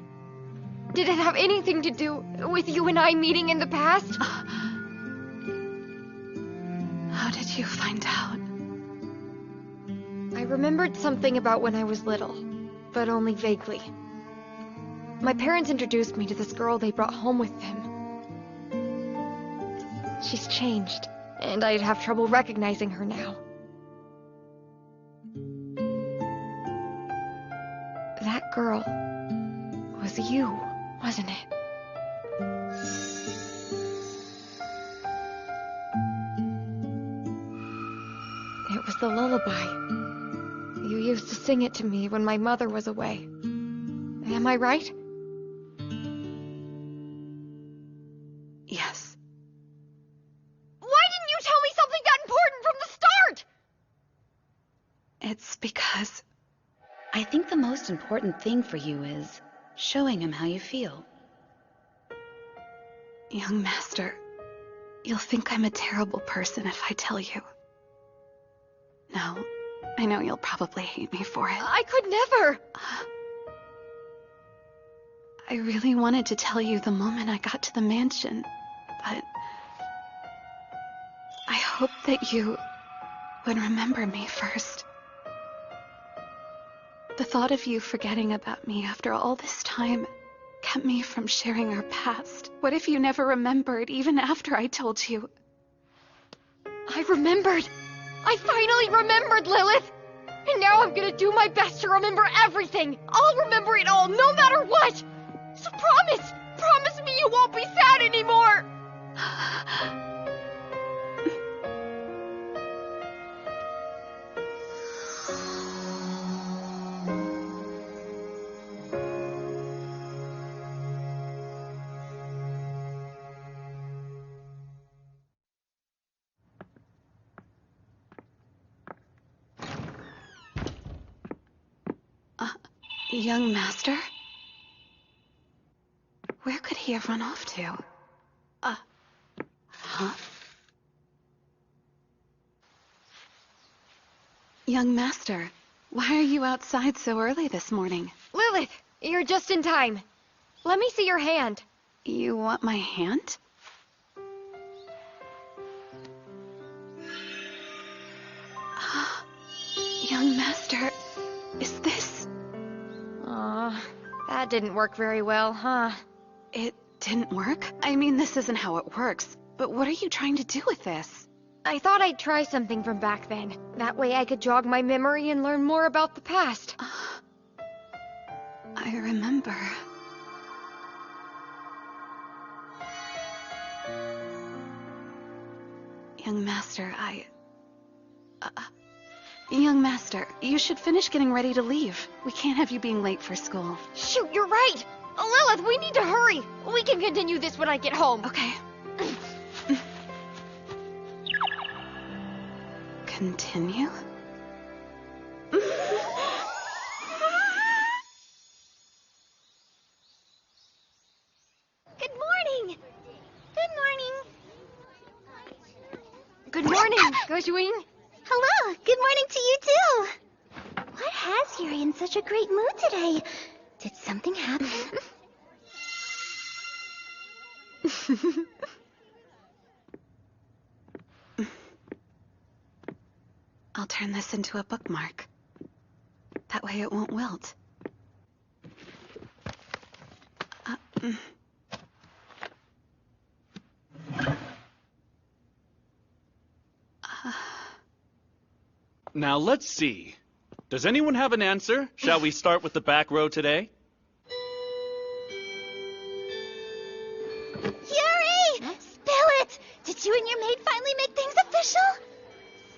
did it have anything to do with you and I meeting in the past? How did you find out? I remembered something about when I was little, but only vaguely. My parents introduced me to this girl they brought home with them. She's changed, and I'd have trouble recognizing her now. That girl was you, wasn't it? It was the lullaby. You used to sing it to me when my mother was away. Am I right? Yes. Why didn't you tell me something that important from the start? It's because... I think the most important thing for you is showing him how you feel. Young Master, you'll think I'm a terrible person if I tell you. No, I know you'll probably hate me for it. I could never! I really wanted to tell you the moment I got to the mansion, but... I hoped that you would remember me first. The thought of you forgetting about me after all this time kept me from sharing our past. What if you never remembered, even after I told you? I remembered! I finally remembered, Lilith! And now I'm gonna do my best to remember everything! I'll remember it all, no matter what! So promise! Promise me you won't be sad anymore! Young Master? Where could he have run off to? Huh? Young Master, why are you outside so early this morning? Lilith, you're just in time. Let me see your hand. You want my hand? Young Master, is this... that didn't work very well, huh? It didn't work? I mean, this isn't how it works. But what are you trying to do with this? I thought I'd try something from back then. That way I could jog my memory and learn more about the past. I remember. Young Master, Young Master, you should finish getting ready to leave. We can't have you being late for school. Shoot, you're right! Lilith, we need to hurry! We can continue this when I get home. Okay. Continue? Good morning! Good morning! Good morning, Gojuing. Hello! Good morning to you too! What has Yuri in such a great mood today? Did something happen? I'll turn this into a bookmark. That way it won't wilt. Now let's see. Does anyone have an answer? Shall we start with the back row today? Yuri! Spill it! Did you and your maid finally make things official?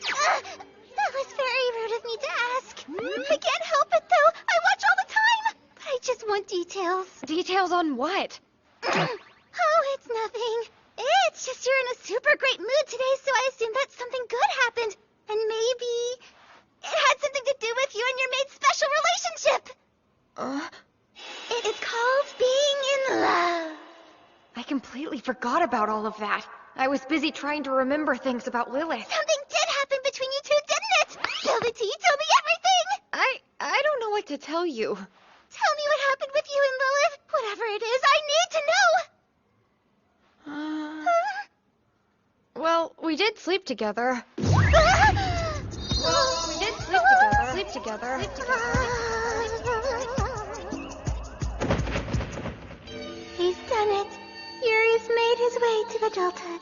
That was very rude of me to ask. I can't help it though. I watch all the time. But I just want details. Details on what? Oh, it's nothing. It's just you're in a super great mood today, so I assume that something good happened. And maybe it had something to do with you and your maid's special relationship. It's called being in love. I completely forgot about all of that. I was busy trying to remember things about Lilith. Something did happen between you two, didn't it? Spill the tea, tell me everything! I don't know what to tell you. Tell me what happened with you and Lilith. Whatever it is, I need to know! Well, we did sleep together. Sleep together. He's done it. Yuri's made his way to adulthood.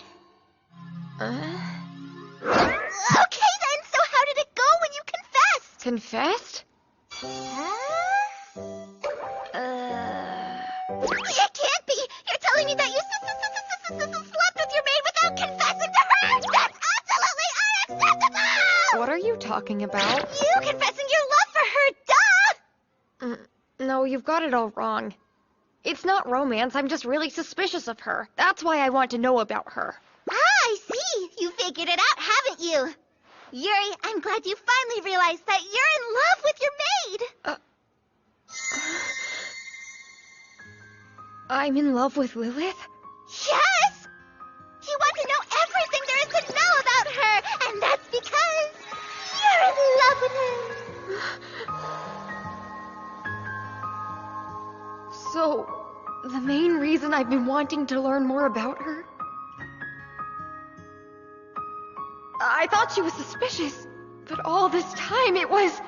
Okay then, so how did it go when you confessed? Confessed? It can't be! You're telling me that you slept with your maid without confessing to her! That's absolutely unacceptable! What are you talking about? You confessing your love for her, duh! No, you've got it all wrong. It's not romance, I'm just really suspicious of her. That's why I want to know about her. Ah, I see! You figured it out, haven't you? Yuri, I'm glad you finally realized that you're in love with your maid! I'm in love with Lilith? Yes! You want to know everything there is to know about her, and that's because you're in love with her! So, the main reason I've been wanting to learn more about her? I thought she was suspicious, but all this time it was...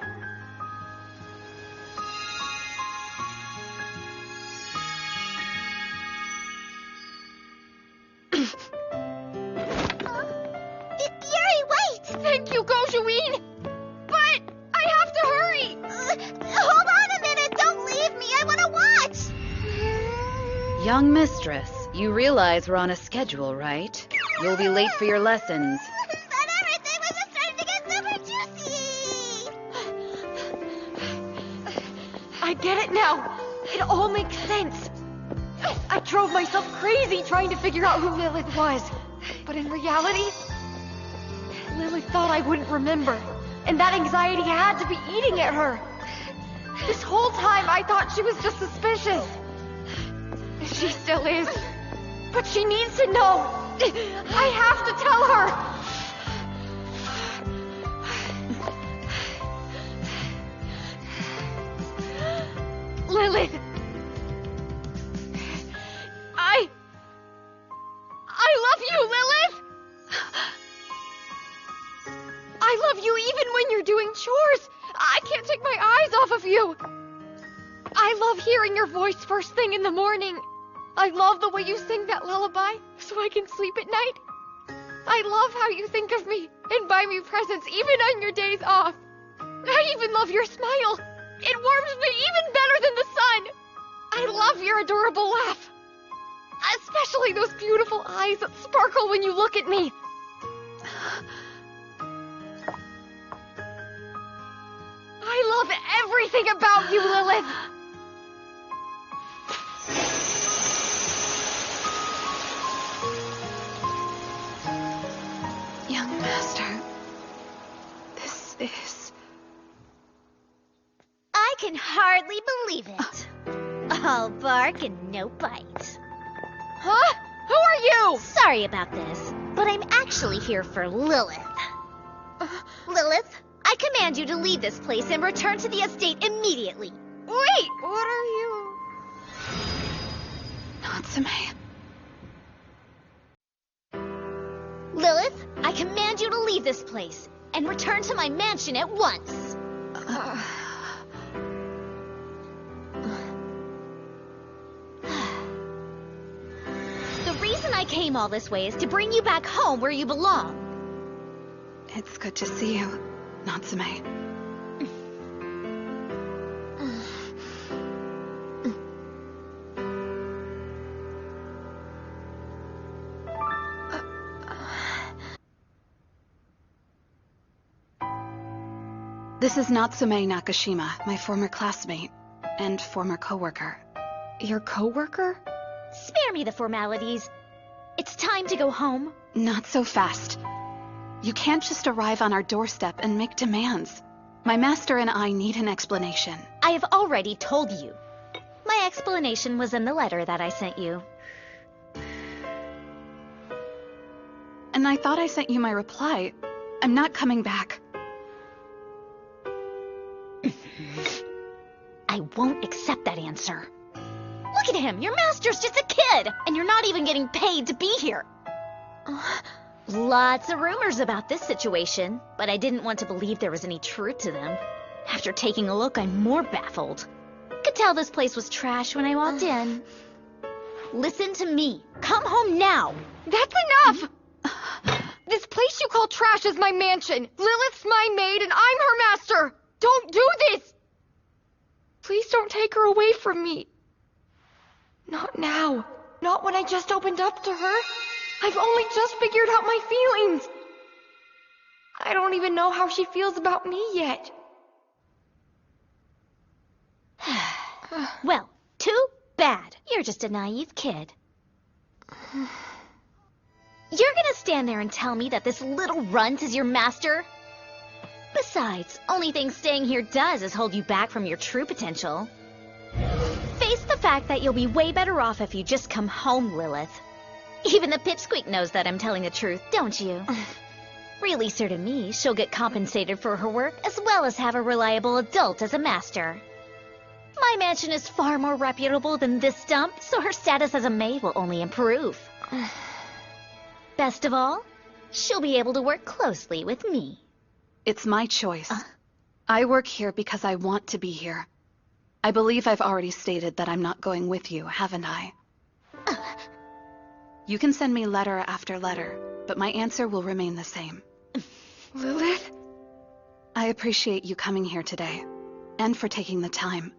Yuri, wait! Thank you, Gojuin! But I have to hurry! Hold on a minute! Don't leave me! I want to watch! Young mistress, you realize we're on a schedule, right? You'll be late for your lessons. But everything was just starting to get super juicy! I get it now! It all makes sense! I drove myself crazy trying to figure out who Lilith was. But in reality, Lilith thought I wouldn't remember. And that anxiety had to be eating at her. This whole time I thought she was just suspicious. She still is. But she needs to know. I have to tell her. Lilith. I love you, Lilith! I love you even when you're doing chores. I can't take my eyes off of you. I love hearing your voice first thing in the morning. I love the way you sing that lullaby so I can sleep at night. I love how you think of me and buy me presents even on your days off. I even love your smile. It warms me even better than the sun. I love your adorable laugh. Especially those beautiful eyes that sparkle when you look at me. I love everything about you, Lilith. Young master, this is... I can hardly believe it. All bark and no bite. Huh? Who are you? Sorry about this, but I'm actually here for Lilith. Lilith, I command you to leave this place and return to the estate immediately. Wait, what are you? Natsume. Lilith, I command you to leave this place and return to my mansion at once. The reason I came all this way is to bring you back home where you belong. It's good to see you, Natsume. This is Natsume Nakashima, my former classmate and former coworker. Your coworker? Spare me the formalities. It's time to go home. Not so fast. You can't just arrive on our doorstep and make demands. My master and I need an explanation. I have already told you. My explanation was in the letter that I sent you. And I thought I sent you my reply. I'm not coming back. won't accept that answer. Look at him! Your master's just a kid! And you're not even getting paid to be here! Lots of rumors about this situation, but I didn't want to believe there was any truth to them. After taking a look, I'm more baffled. Could tell this place was trash when I walked in. Listen to me. Come home now! That's enough! This place you call trash is my mansion. Lilith's my maid and I'm her master! Don't do this! Please don't take her away from me. Not now. Not when I just opened up to her. I've only just figured out my feelings. I don't even know how she feels about me yet. Well, too bad. You're just a naive kid. You're gonna stand there and tell me that this little runt is your master? Besides, only thing staying here does is hold you back from your true potential. Face the fact that you'll be way better off if you just come home, Lilith. Even the pipsqueak knows that I'm telling the truth, don't you? Release her to me, she'll get compensated for her work, as well as have a reliable adult as a master. My mansion is far more reputable than this dump, so her status as a maid will only improve. Best of all, she'll be able to work closely with me. It's my choice. I work here because I want to be here. I believe I've already stated that I'm not going with you, haven't I? You can send me letter after letter, but my answer will remain the same. Lilith? I appreciate you coming here today, and for taking the time.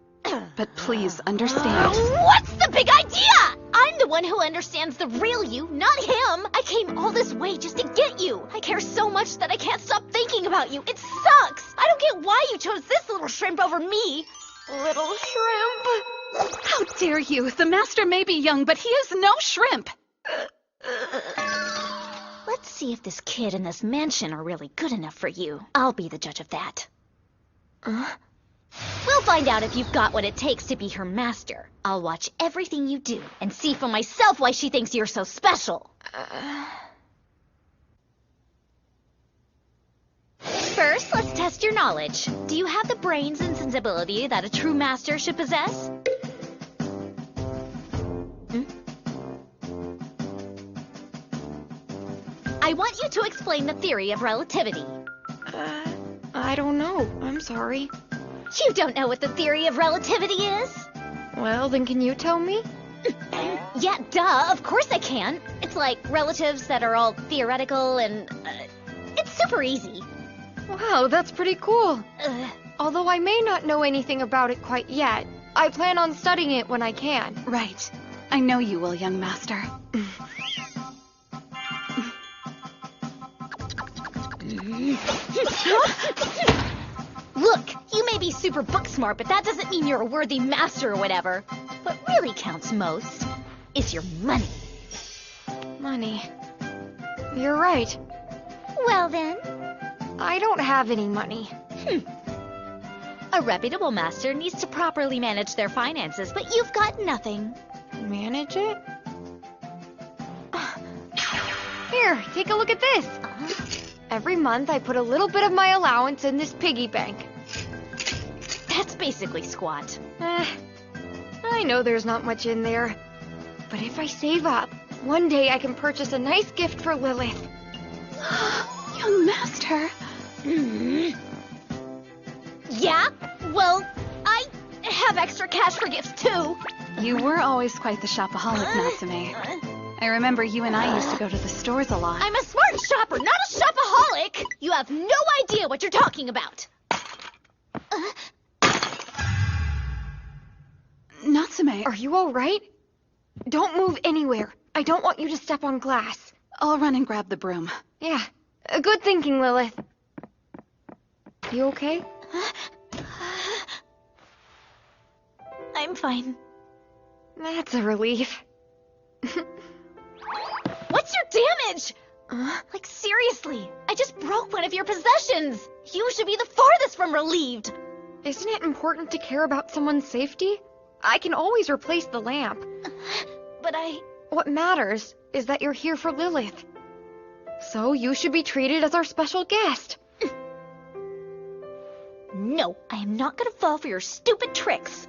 But please understand. What's the big idea? I'm the one who understands the real you, not him. I came all this way just to get you. I care so much that I can't stop thinking about you. It sucks. I don't get why you chose this little shrimp over me. Little shrimp. How dare you? The master may be young, but he is no shrimp. Let's see if this kid and this mansion are really good enough for you. I'll be the judge of that. We'll find out if you've got what it takes to be her master. I'll watch everything you do and see for myself why she thinks you're so special. First, let's test your knowledge. Do you have the brains and sensibility that a true master should possess? I want you to explain the theory of relativity. I don't know. I'm sorry. You don't know what the theory of relativity is? Well, then can you tell me? Yeah, duh, of course I can. It's like relatives that are all theoretical and... it's super easy. Wow, that's pretty cool. Although I may not know anything about it quite yet, I plan on studying it when I can. Right. I know you will, young master. Look, you may be super book smart, but that doesn't mean you're a worthy master or whatever. What really counts most is your money. Money. You're right. Well then. I don't have any money. A reputable master needs to properly manage their finances, but you've got nothing. Manage it? Here, take a look at this. Every month I put a little bit of my allowance in this piggy bank. That's basically squat. I know there's not much in there. But if I save up, one day I can purchase a nice gift for Lilith. Young master. Yeah? Well, I have extra cash for gifts too. You were always quite the shopaholic, Natsume. I remember you and I used to go to the stores a lot. I'm a smart shopper, not a shopaholic! You have no idea what you're talking about. Natsume. Are you all right? Don't move anywhere. I don't want you to step on glass. I'll run and grab the broom. Yeah. Good thinking, Lilith. You okay? I'm fine. That's a relief. What's your damage? Like, seriously, I just broke one of your possessions. You should be the farthest from relieved. Isn't it important to care about someone's safety? I can always replace the lamp. But What matters is that you're here for Lilith. So you should be treated as our special guest. No, I am not gonna fall for your stupid tricks.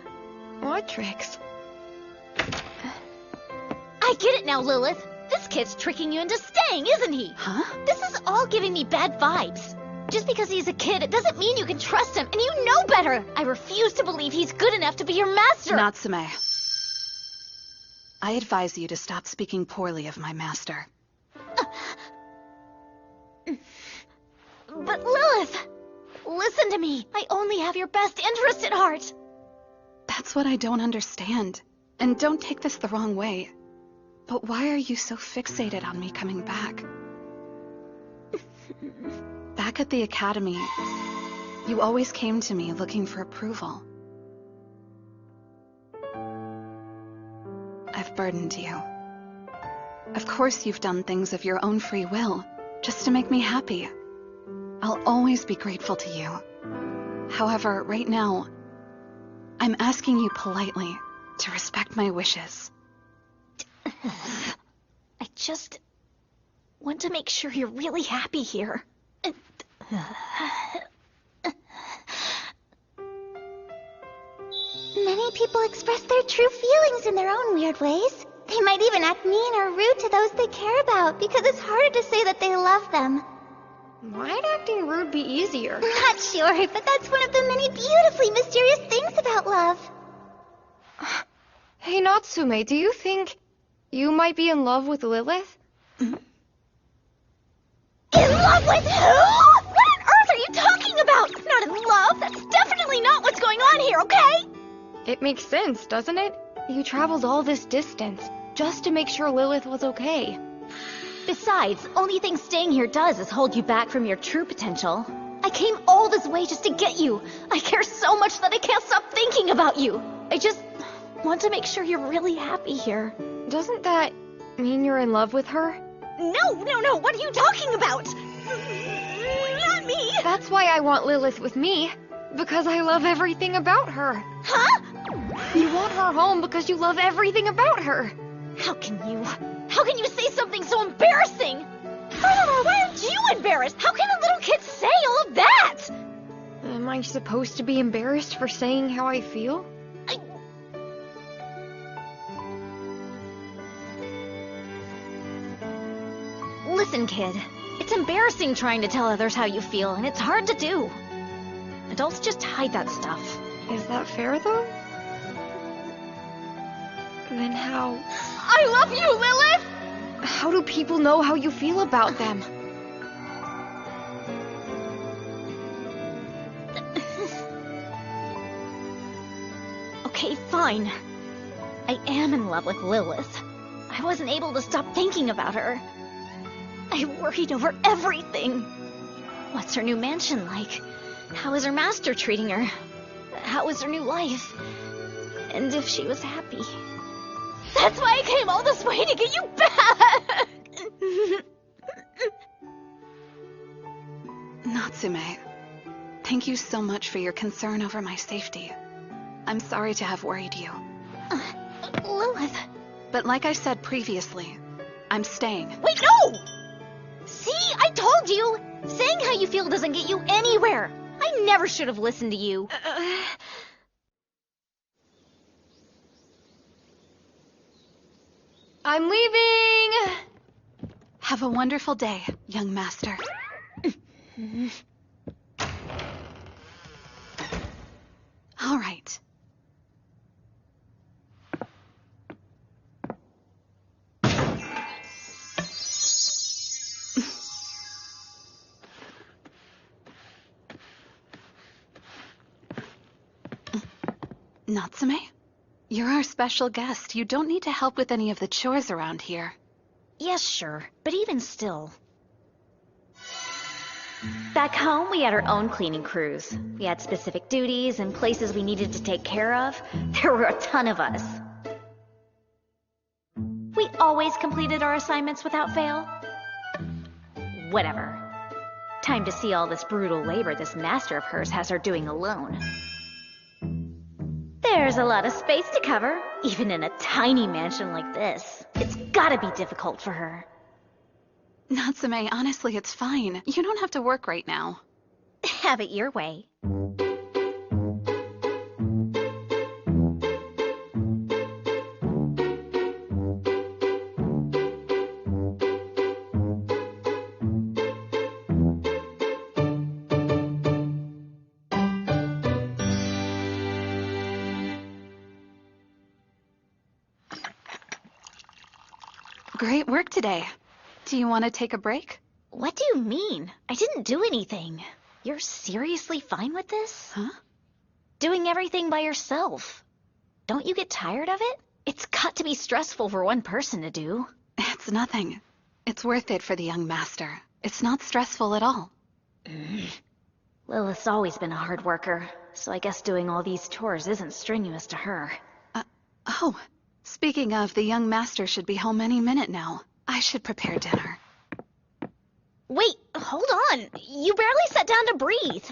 What tricks? I get it now, Lilith. This kid's tricking you into staying, isn't he? Huh? This is all giving me bad vibes. Just because he's a kid, it doesn't mean you can trust him, and you know better! I refuse to believe he's good enough to be your master! Natsume. I advise you to stop speaking poorly of my master. But Lilith! Listen to me! I only have your best interest at heart! That's what I don't understand. And don't take this the wrong way. But why are you so fixated on me coming back? Back at the academy, you always came to me looking for approval. I've burdened you. Of course you've done things of your own free will, just to make me happy. I'll always be grateful to you. However, right now, I'm asking you politely to respect my wishes. I just want to make sure you're really happy here. Many people express their true feelings in their own weird ways. They might even act mean or rude to those they care about because it's harder to say that they love them. Why'd acting rude be easier? Not sure, but that's one of the many beautifully mysterious things about love. Hey, Natsume, do you think you might be in love with Lilith? In love with who? What on earth are you talking about? Not in love. That's definitely not what's going on here, okay? It makes sense, doesn't it? You traveled all this distance just to make sure Lilith was okay. Besides, the only thing staying here does is hold you back from your true potential. I came all this way just to get you. I care so much that I can't stop thinking about you. I just want to make sure you're really happy here. Doesn't that mean you're in love with her? No, what are you talking about? Not me! That's why I want Lilith with me, because I love everything about her. Huh? You want her home because you love everything about her. How can you say something so embarrassing? Furthermore, why aren't you embarrassed? How can a little kid say all of that? Am I supposed to be embarrassed for saying how I feel? Listen, kid. It's embarrassing trying to tell others how you feel, and it's hard to do. Adults just hide that stuff. Is that fair, though? Then how... I love you, Lilith! How do people know how you feel about them? Okay, fine. I am in love with Lilith. I wasn't able to stop thinking about her. I worried over everything. What's her new mansion like? How is her master treating her? How is her new life? And if she was happy. That's why I came all this way to get you back! Natsume, thank you so much for your concern over my safety. I'm sorry to have worried you. Lilith. But like I said previously, I'm staying. Wait, no! See, I told you! Saying how you feel doesn't get you anywhere. I never should have listened to you. I'm leaving! Have a wonderful day, young master. All right. Natsume? You're our special guest. You don't need to help with any of the chores around here. Yes, sure. But even still. Back home, we had our own cleaning crews. We had specific duties and places we needed to take care of. There were a ton of us. We always completed our assignments without fail. Whatever. Time to see all this brutal labor this master of hers has her doing alone. There's a lot of space to cover, even in a tiny mansion like this. It's gotta be difficult for her. Natsume, honestly, it's fine. You don't have to work right now. Have it your way. Great work today. Do you want to take a break? What do you mean? I didn't do anything. You're seriously fine with this? Huh? Doing everything by yourself. Don't you get tired of it? It's got to be stressful for one person to do. It's nothing. It's worth it for the young master. It's not stressful at all. Lilith's always been a hard worker, so I guess doing all these chores isn't strenuous to her. Oh, speaking of, the young master should be home any minute now. I should prepare dinner. Wait, hold on. You barely sat down to breathe.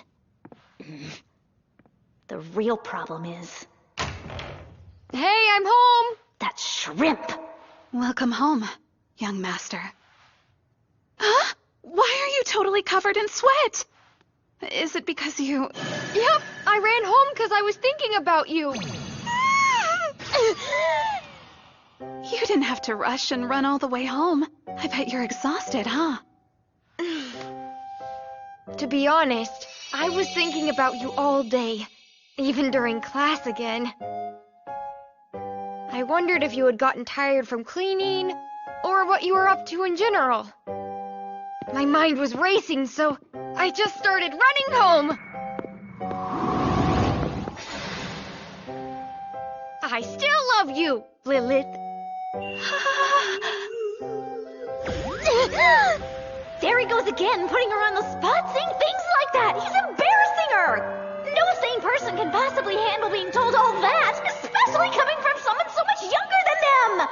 The real problem is... Hey, I'm home! That shrimp! Welcome home, young master. Huh? Why are you totally covered in sweat? Is it because you... Yep, I ran home because I was thinking about you. You didn't have to rush and run all the way home. I bet you're exhausted, huh? To be honest, I was thinking about you all day, even during class again. I wondered if you had gotten tired from cleaning, or what you were up to in general. My mind was racing, so I just started running home. I still love you, Lilith. There he goes again, putting her on the spot, saying things like that. He's embarrassing her. No sane person can possibly handle being told all that, especially coming from someone so much younger than them.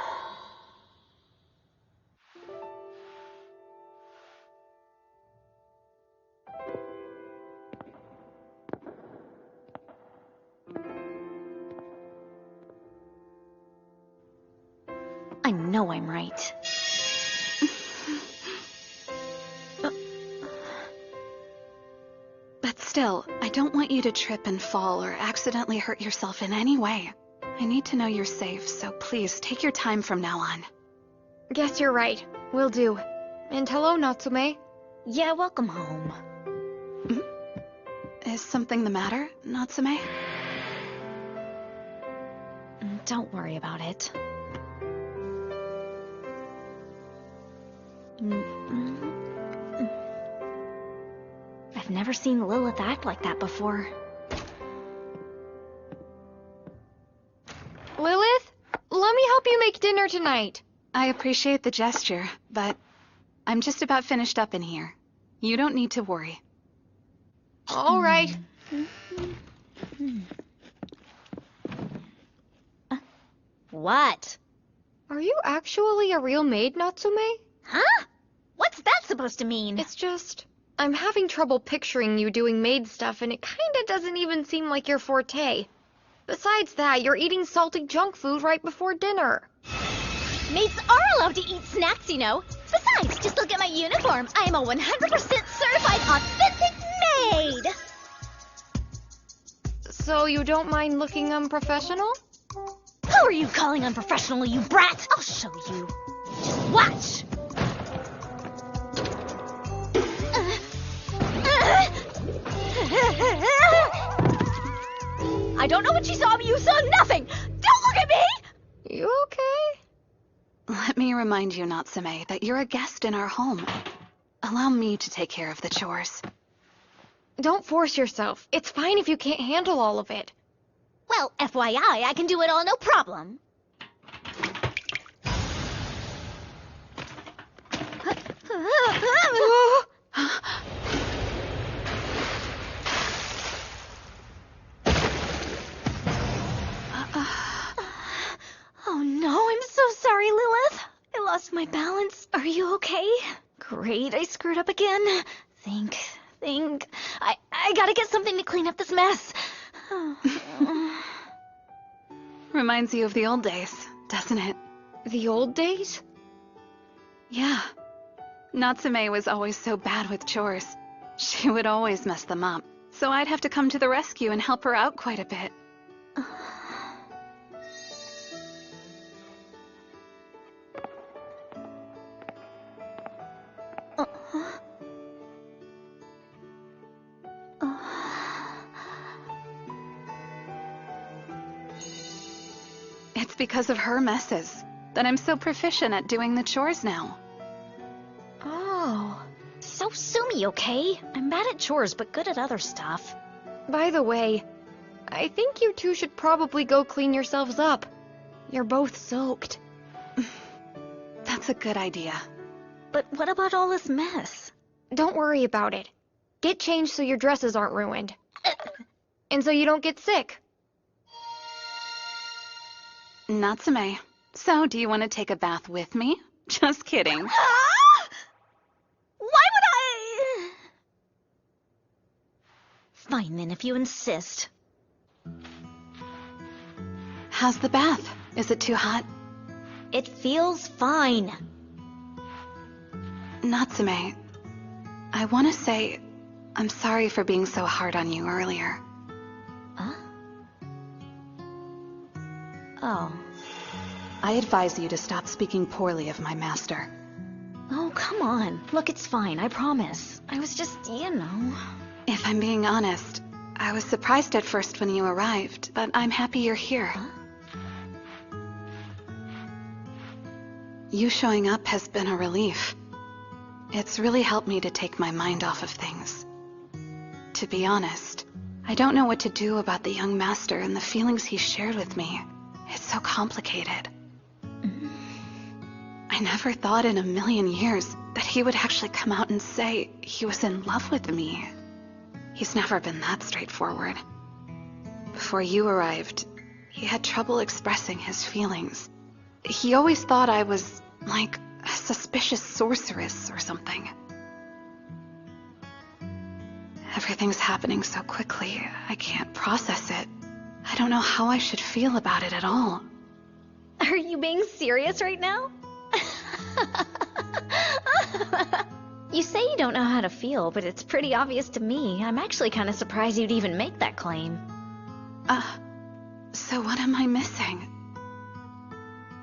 I know I'm right. But still, I don't want you to trip and fall or accidentally hurt yourself in any way. I need to know you're safe, so please take your time from now on. Guess you're right. Will do. And hello, Natsume. Yeah, welcome home. Is something the matter, Natsume? Don't worry about it. I've never seen Lilith act like that before. Lilith, let me help you make dinner tonight. I appreciate the gesture, but I'm just about finished up in here. You don't need to worry. All right. What? Are you actually a real maid, Natsume? Huh? What's that supposed to mean? It's just... I'm having trouble picturing you doing maid stuff, and it kinda doesn't even seem like your forte. Besides that, you're eating salty junk food right before dinner. Maids are allowed to eat snacks, you know. Besides, just look at my uniform. I am a 100% certified authentic maid! So you don't mind looking unprofessional? Who are you calling unprofessional, you brat? I'll show you. Just watch! I don't know what you saw, but you saw nothing! Don't look at me! You okay? Let me remind you, Natsume, that you're a guest in our home. Allow me to take care of the chores. Don't force yourself. It's fine if you can't handle all of it. Well, FYI, I can do it all no problem. Oh no, I'm so sorry, Lilith. I lost my balance. Are you okay? Great, I screwed up again. Think. I gotta get something to clean up this mess. Reminds you of the old days, doesn't it? The old days? Yeah. Natsume was always so bad with chores. She would always mess them up. So I'd have to come to the rescue and help her out quite a bit. It's because of her messes. that I'm so proficient at doing the chores now. Oh. So sue me, okay? I'm bad at chores, but good at other stuff. By the way, I think you two should probably go clean yourselves up. You're both soaked. That's a good idea. But what about all this mess? Don't worry about it. Get changed so your dresses aren't ruined. And so you don't get sick. Natsume, so do you want to take a bath with me? Just kidding. Why would I? Fine then, if you insist. How's the bath? Is it too hot? It feels fine. Natsume, I want to say I'm sorry for being so hard on you earlier. Huh? Oh. I advise you to stop speaking poorly of my master. Oh, come on. Look, it's fine, I promise. I was just, you know... If I'm being honest, I was surprised at first when you arrived, but I'm happy you're here. Huh? You showing up has been a relief. It's really helped me to take my mind off of things. To be honest, I don't know what to do about the young master and the feelings he shared with me. It's so complicated. I never thought in a million years that he would actually come out and say he was in love with me. He's never been that straightforward. Before you arrived, he had trouble expressing his feelings. He always thought I was, like, a suspicious sorceress or something. Everything's happening so quickly, I can't process it. I don't know how I should feel about it at all. Are you being serious right now? You say you don't know how to feel, but it's pretty obvious to me. I'm actually kind of surprised you'd even make that claim. So what am I missing?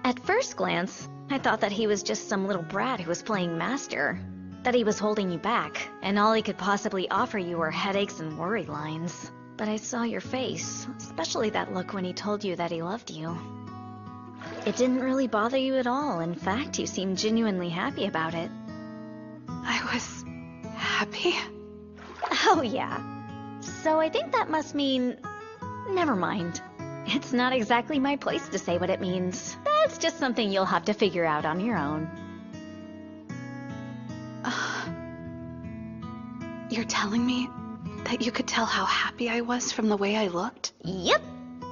At first glance, I thought that he was just some little brat who was playing master. That he was holding you back, and all he could possibly offer you were headaches and worry lines. But I saw your face, especially that look when he told you that he loved you. It didn't really bother you at all. In fact, you seemed genuinely happy about it. I was happy? Oh, yeah. So I think that must mean... Never mind. It's not exactly my place to say what it means. That's just something you'll have to figure out on your own. You're telling me that you could tell how happy I was from the way I looked? Yep.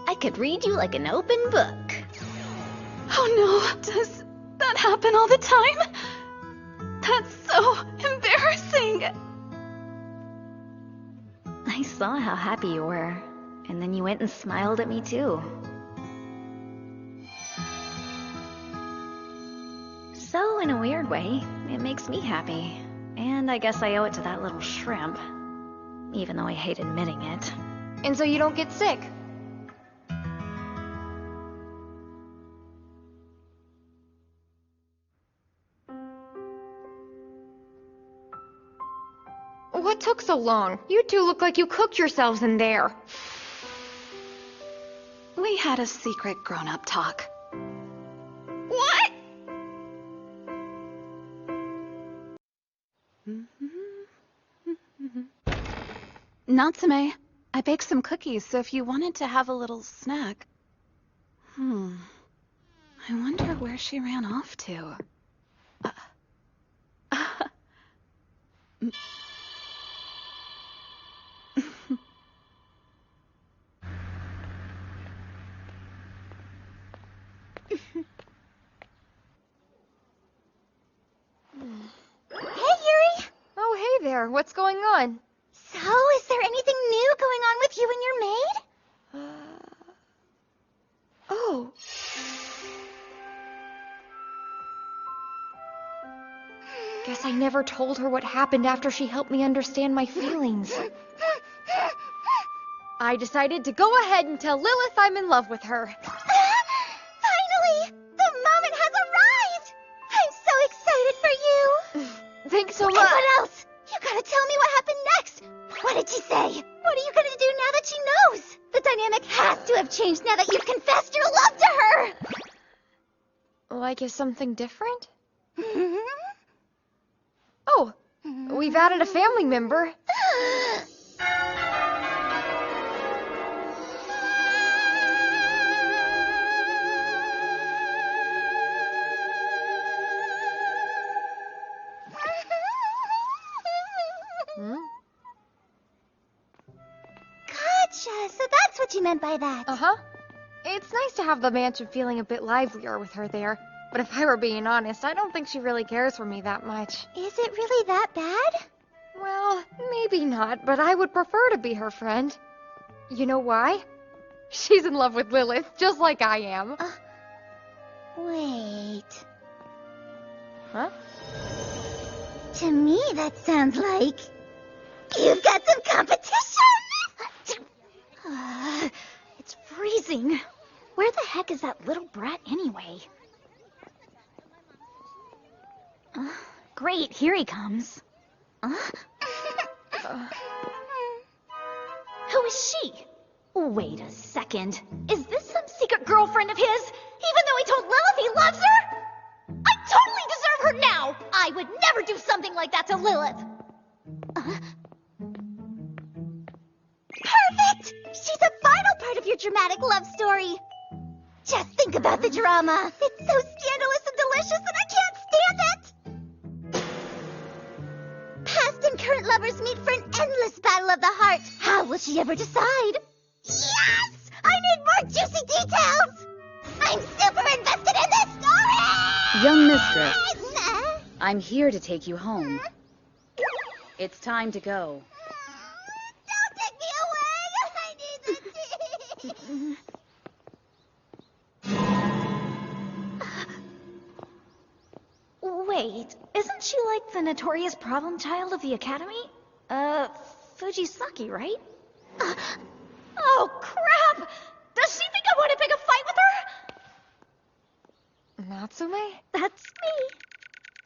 I could read you like an open book. Oh no, does that happen all the time? That's so embarrassing. I saw how happy you were, and then you went and smiled at me too. So, in a weird way, it makes me happy. And I guess I owe it to that little shrimp. Even though I hate admitting it. And so you don't get sick. What took so long? You two look like you cooked yourselves in there. We had a secret grown-up talk. What? Natsume, I baked some cookies, so if you wanted to have a little snack... I wonder where she ran off to. Hey, Yuri! Oh, hey there. What's going on? So, is there anything new going on with you and your maid? Oh. Guess I never told her what happened after she helped me understand my feelings. I decided to go ahead and tell Lilith I'm in love with her. Finally! The moment has arrived! I'm so excited for you! Thanks so And much. what else? You gotta tell me what happened next! What did she say? What are you gonna do now that she knows? The dynamic has to have changed now that you've confessed your love to her! Like is something different? Oh, we've added a family member. Gotcha, so that's what you meant by that. Uh-huh. It's nice to have the mansion feeling a bit livelier with her there. But if I were being honest, I don't think she really cares for me that much. Is it really that bad? Well, maybe not, but I would prefer to be her friend. You know why? She's in love with Lilith, just like I am. Wait. Huh? To me, that sounds like you've got some competition! It's freezing. Where the heck is that little brat anyway? Great, here he comes. Who is she? Wait a second. Is this some secret girlfriend of his? Even though he told Lilith he loves her? I totally deserve her now! I would never do something like that to Lilith! Perfect! She's a vital part of your dramatic love story. Just think about the drama. It's so scandalous and delicious that I can't stand it. Past and current lovers meet for an endless battle of the heart. How will she ever decide? Yes! I need more juicy details! I'm super invested in this story! Young mistress, I'm here to take you home. It's time to go. Don't take me away! I need the tea! Wait, isn't she like the notorious problem child of the academy? Fujisaki, right? Oh, crap! Does she think I want to pick a fight with her? Natsume? That's me.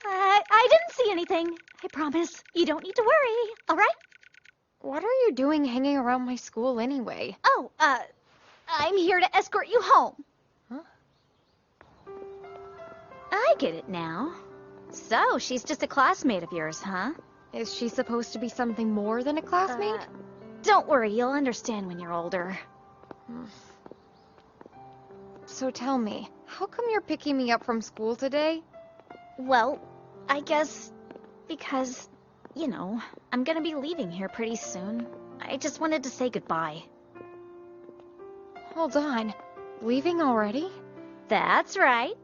I didn't see anything. I promise. You don't need to worry, alright? What are you doing hanging around my school anyway? Oh, I'm here to escort you home. Huh? I get it now. So, she's just a classmate of yours, huh? Is she supposed to be something more than a classmate? Don't worry, you'll understand when you're older. So tell me, how come you're picking me up from school today? Well, I guess because, you know, I'm gonna be leaving here pretty soon. I just wanted to say goodbye. Hold on. Leaving already? That's right.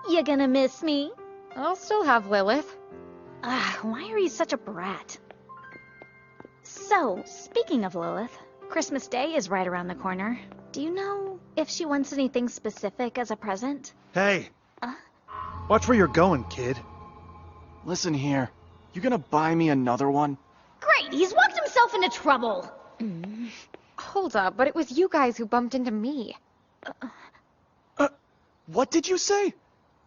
You gonna miss me? I'll still have Lilith. Why are you such a brat? So, speaking of Lilith, Christmas Day is right around the corner. Do you know if she wants anything specific as a present? Hey! Watch where you're going, kid. Listen here. You gonna buy me another one? Great, he's worked himself into trouble. Hold up, but it was you guys who bumped into me. What did you say?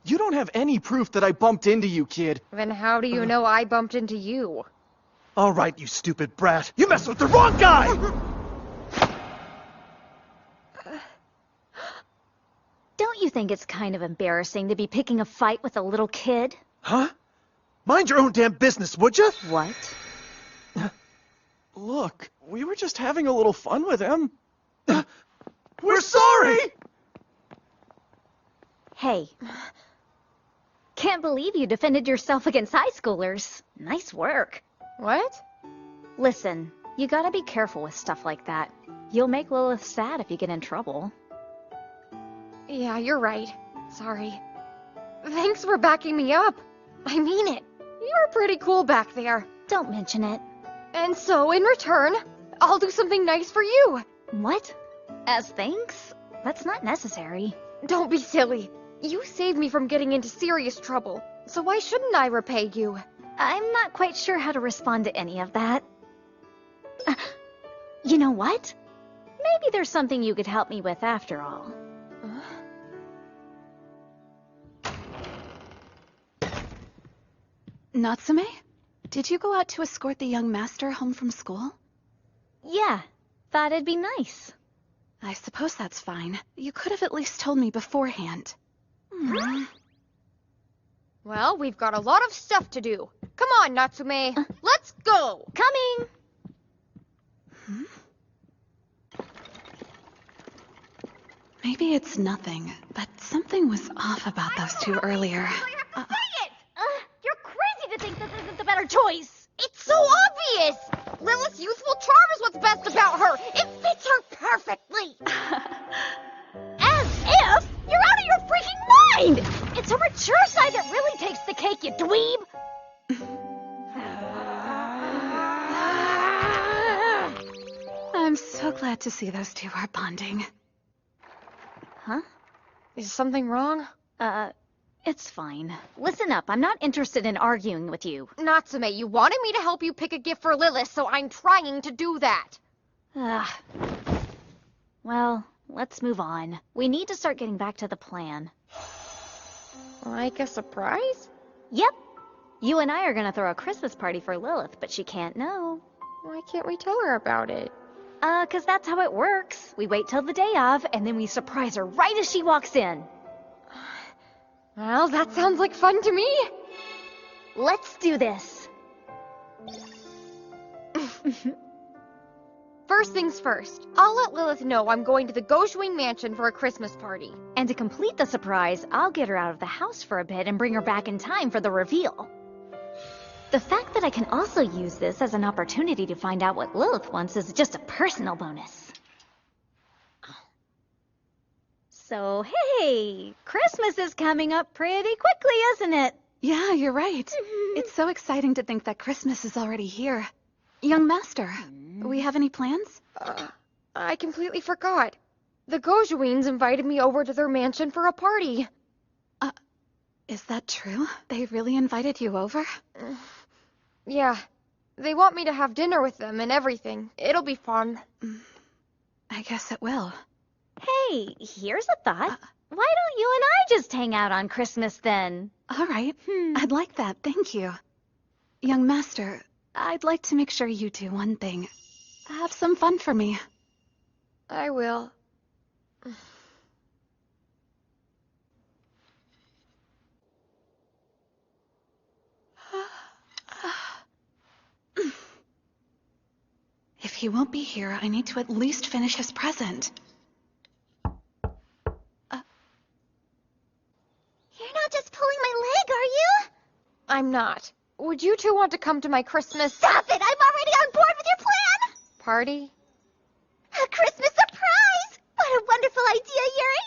You don't have any proof that I bumped into you, kid. Then how do you know I bumped into you? All right, you stupid brat. You messed with the wrong guy! Don't you think it's kind of embarrassing to be picking a fight with a little kid? Huh? Mind your own damn business, would you? What? Look, we were just having a little fun with him. We're sorry! Hey. Can't believe you defended yourself against high schoolers. Nice work. What? Listen, you gotta be careful with stuff like that. You'll make Lilith sad if you get in trouble. Yeah, you're right. Sorry. Thanks for backing me up. I mean it. You're pretty cool back there. Don't mention it. And so, in return, I'll do something nice for you. What? As thanks? That's not necessary. Don't be silly. You saved me from getting into serious trouble, so why shouldn't I repay you? I'm not quite sure how to respond to any of that. You know what? Maybe there's something you could help me with after all. Natsume? Did you go out to escort the young master home from school? Yeah, thought it'd be nice. I suppose that's fine. You could have at least told me beforehand. Well, we've got a lot of stuff to do. Come on, Natsume. Let's go! Coming! Maybe it's nothing, but something was off about those two earlier. You're crazy to think this isn't the better choice! It's so obvious! Lilith's youthful charm is what's best about her! It fits her perfectly! As if! You're out of your freaking mind! It's her mature side that really takes the cake, you dweeb! I'm so glad to see those two are bonding. Huh? Is something wrong? It's fine. Listen up, I'm not interested in arguing with you. Natsume, you wanted me to help you pick a gift for Lilith, so I'm trying to do that. Well, let's move on. We need to start getting back to the plan. Like a surprise? Yep. You and I are gonna throw a Christmas party for Lilith, but she can't know. Why can't we tell her about it? 'Cause that's how it works. We wait till the day of, and then we surprise her right as she walks in. Well, that sounds like fun to me. Let's do this. First things first, I'll let Lilith know I'm going to the Goshuin Mansion for a Christmas party. And to complete the surprise, I'll get her out of the house for a bit and bring her back in time for the reveal. The fact that I can also use this as an opportunity to find out what Lilith wants is just a personal bonus. So, hey, Christmas is coming up pretty quickly, isn't it? Yeah, you're right. It's so exciting to think that Christmas is already here. Young Master, we have any plans? I completely forgot. The Goshuins invited me over to their mansion for a party. Is that true? They really invited you over? Yeah. They want me to have dinner with them and everything. It'll be fun. I guess it will. Hey, here's a thought. Why don't you and I just hang out on Christmas then? All right. I'd like that, thank you. Young Master, I'd like to make sure you do one thing. Have some fun for me. I will. If he won't be here, I need to at least finish his present. You're not just pulling my leg, are you? I'm not. Would you two want to come to my Christmas... Stop it! I'm already on board with your plan! Party? A Christmas surprise! What a wonderful idea, Yuri!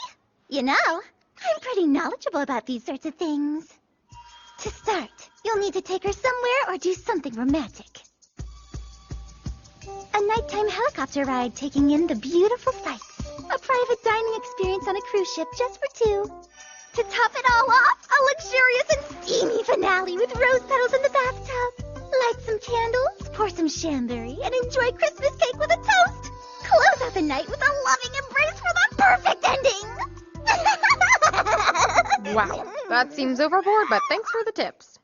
You know, I'm pretty knowledgeable about these sorts of things. To start, you'll need to take her somewhere or do something romantic. A nighttime helicopter ride taking in the beautiful sights. A private dining experience on a cruise ship just for two. To top it all off, a luxurious and steamy finale with rose petals in the bathtub. Light some candles, pour some chambray, and enjoy Christmas cake with a toast. Close out the night with a loving embrace for the perfect ending. Wow, that seems overboard, but thanks for the tips.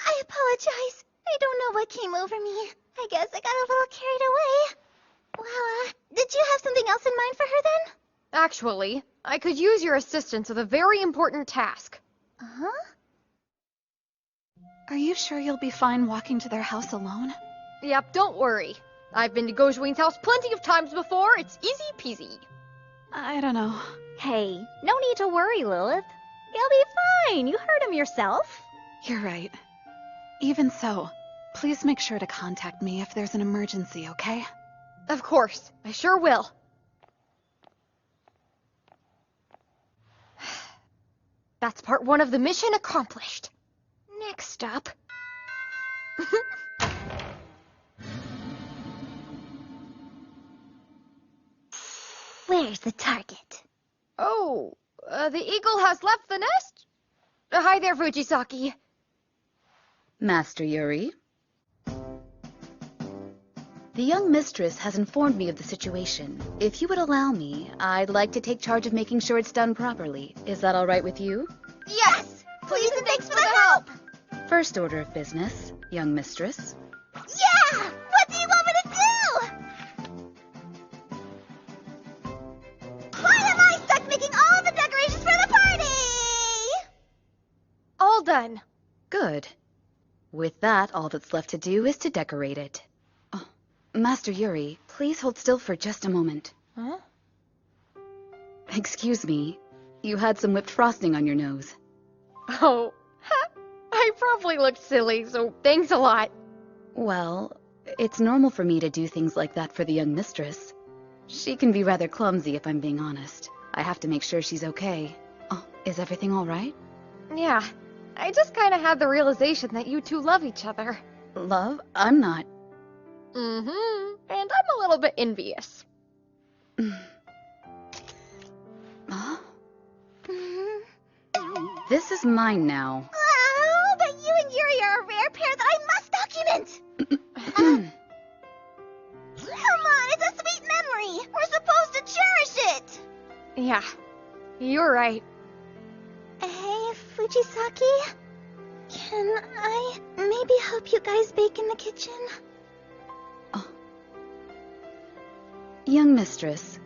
I apologize. I don't know what came over me. I guess I got a little carried away. Well, did you have something else in mind for her then? Actually, I could use your assistance with a very important task. Uh-huh? Are you sure you'll be fine walking to their house alone? Yep, don't worry. I've been to Goshuin's house plenty of times before. It's easy peasy. I don't know. Hey, no need to worry, Lilith. You'll be fine. You heard him yourself. You're right. Even so, please make sure to contact me if there's an emergency, okay? Of course. I sure will. That's part 1 of the mission accomplished. Next up... Where's the target? Oh, the eagle has left the nest? Hi there, Fujisaki. Master Yuri? The young mistress has informed me of the situation. If you would allow me, I'd like to take charge of making sure it's done properly. Is that all right with you? Yes! Please and thanks for the help! First order of business, young mistress. Yeah! What do you want me to do? Why am I stuck making all the decorations for the party? All With that, all that's left to do is to decorate it. Oh, Master Yuri, please hold still for just a moment. Huh? Excuse me. You had some whipped frosting on your nose. Oh, I probably looked silly, so thanks a lot. Well, it's normal for me to do things like that for the young mistress. She can be rather clumsy, if I'm being honest. I have to make sure she's okay. Oh, is everything all right? Yeah, I just kind of had the realization that you two love each other. Love? I'm not. Mm-hmm. And I'm a little bit envious. Huh? This is mine now. Oh, but you and Yuri are a rare pair that I must document! Come on, it's a sweet memory! We're supposed to cherish it! Yeah, you're right. Hey, Fujisaki? Can I maybe help you guys bake in the kitchen? Young mistress,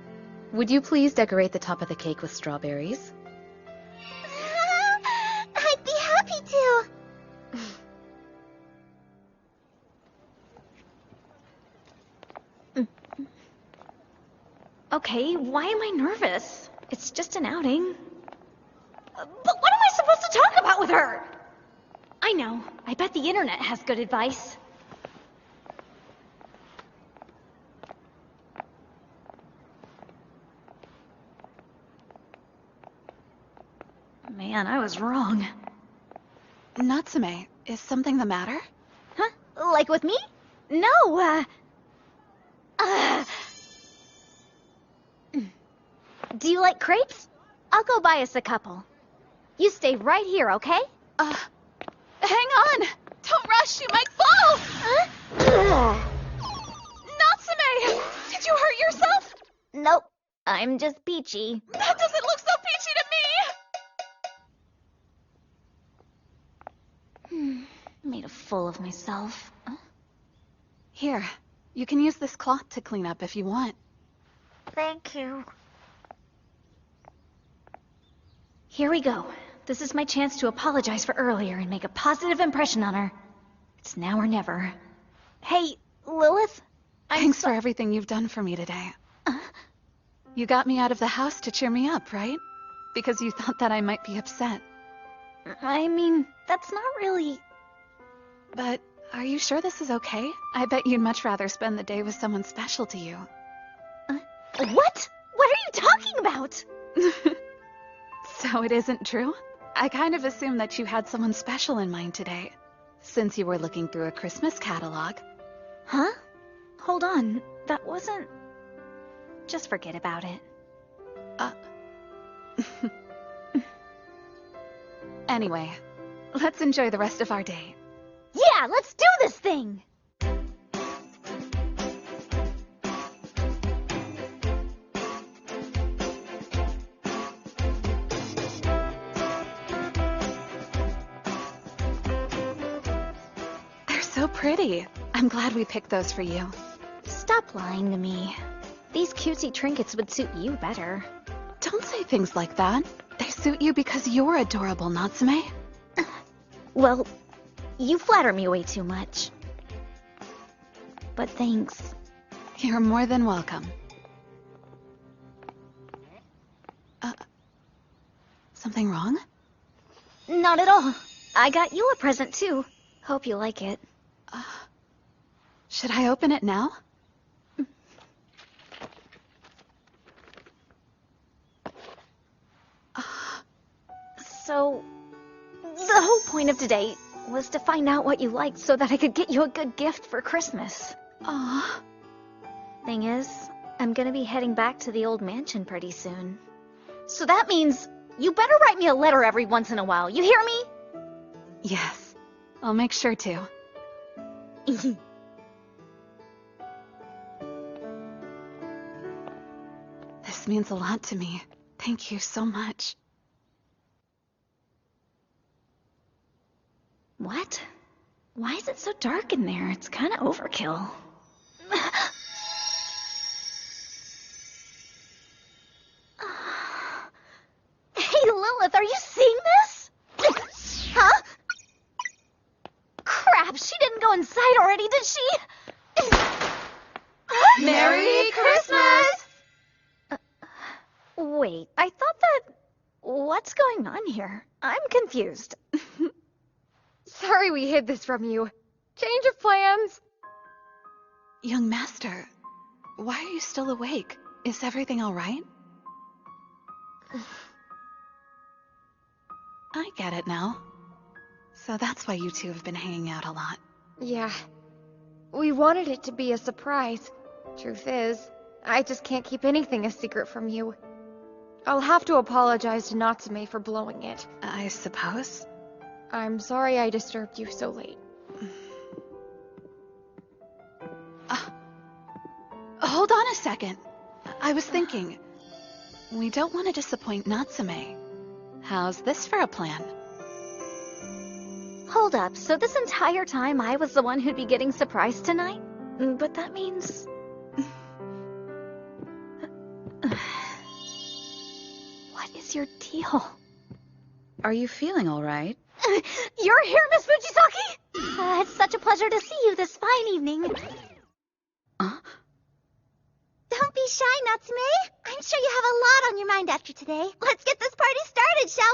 would you please decorate the top of the cake with strawberries? I'd be happy to. Okay, why am I nervous? It's just an outing. But what am I supposed to talk about with her? I know. I bet the internet has good advice. Man, I was wrong. Natsume, is something the matter? Huh? Like with me? No, Do you like crepes? I'll go buy us a couple. You stay right here, okay? Hang on! Don't rush, you might fall! Huh? Natsume! Did you hurt yourself? Nope. I'm just peachy. That doesn't look so peachy to me! Made a fool of myself. Here, you can use this cloth to clean up if you want. Thank you. Here we go. This is my chance to apologize for earlier and make a positive impression on her. It's now or never. Hey, Lilith? Thanks for everything you've done for me today. You got me out of the house to cheer me up, right? Because you thought that I might be upset. I mean, that's not really... But are you sure this is okay? I bet you'd much rather spend the day with someone special to you. What? What are you talking about? So it isn't true? I kind of assumed that you had someone special in mind today, since you were looking through a Christmas catalog. Huh? Hold on. That wasn't... Just forget about it. Anyway, let's enjoy the rest of our day. Yeah, let's do this thing! They're so pretty. I'm glad we picked those for you. Stop lying to me. These cutesy trinkets would suit you better. Don't say things like that. They suit you because you're adorable, Natsume. Well, you flatter me way too much. But thanks. You're more than welcome. Something wrong? Not at all. I got you a present too. Hope you like it. Should I open it now? So, the whole point of today was to find out what you liked so that I could get you a good gift for Christmas. Aww. Thing is, I'm gonna be heading back to the old mansion pretty soon. So that means you better write me a letter every once in a while, you hear me? Yes, I'll make sure to. This means a lot to me. Thank you so much. What? Why is it so dark in there? It's kind of overkill. Hey, Lilith, are you seeing this? Huh? Crap! Merry Christmas! Wait, I thought that... What's going on here? I'm confused. Sorry we hid this from you. Change of plans. Young master, why are you still awake? Is everything all right? I get it now. So that's why you two have been hanging out a lot. Yeah. We wanted it to be a surprise. Truth is, I just can't keep anything a secret from you. I'll have to apologize to Natsume for blowing it. I suppose. I'm sorry I disturbed you so late. Hold on a second. I was thinking, we don't want to disappoint Natsume. How's this for a plan? Hold up, so this entire time I was the one who'd be getting surprised tonight? But that means... What is your deal? Are you feeling all right? You're here, Miss Fujisaki? It's such a pleasure to see you this fine evening. Don't be shy, Natsume. I'm sure you have a lot on your mind after today. Let's get this party started, shall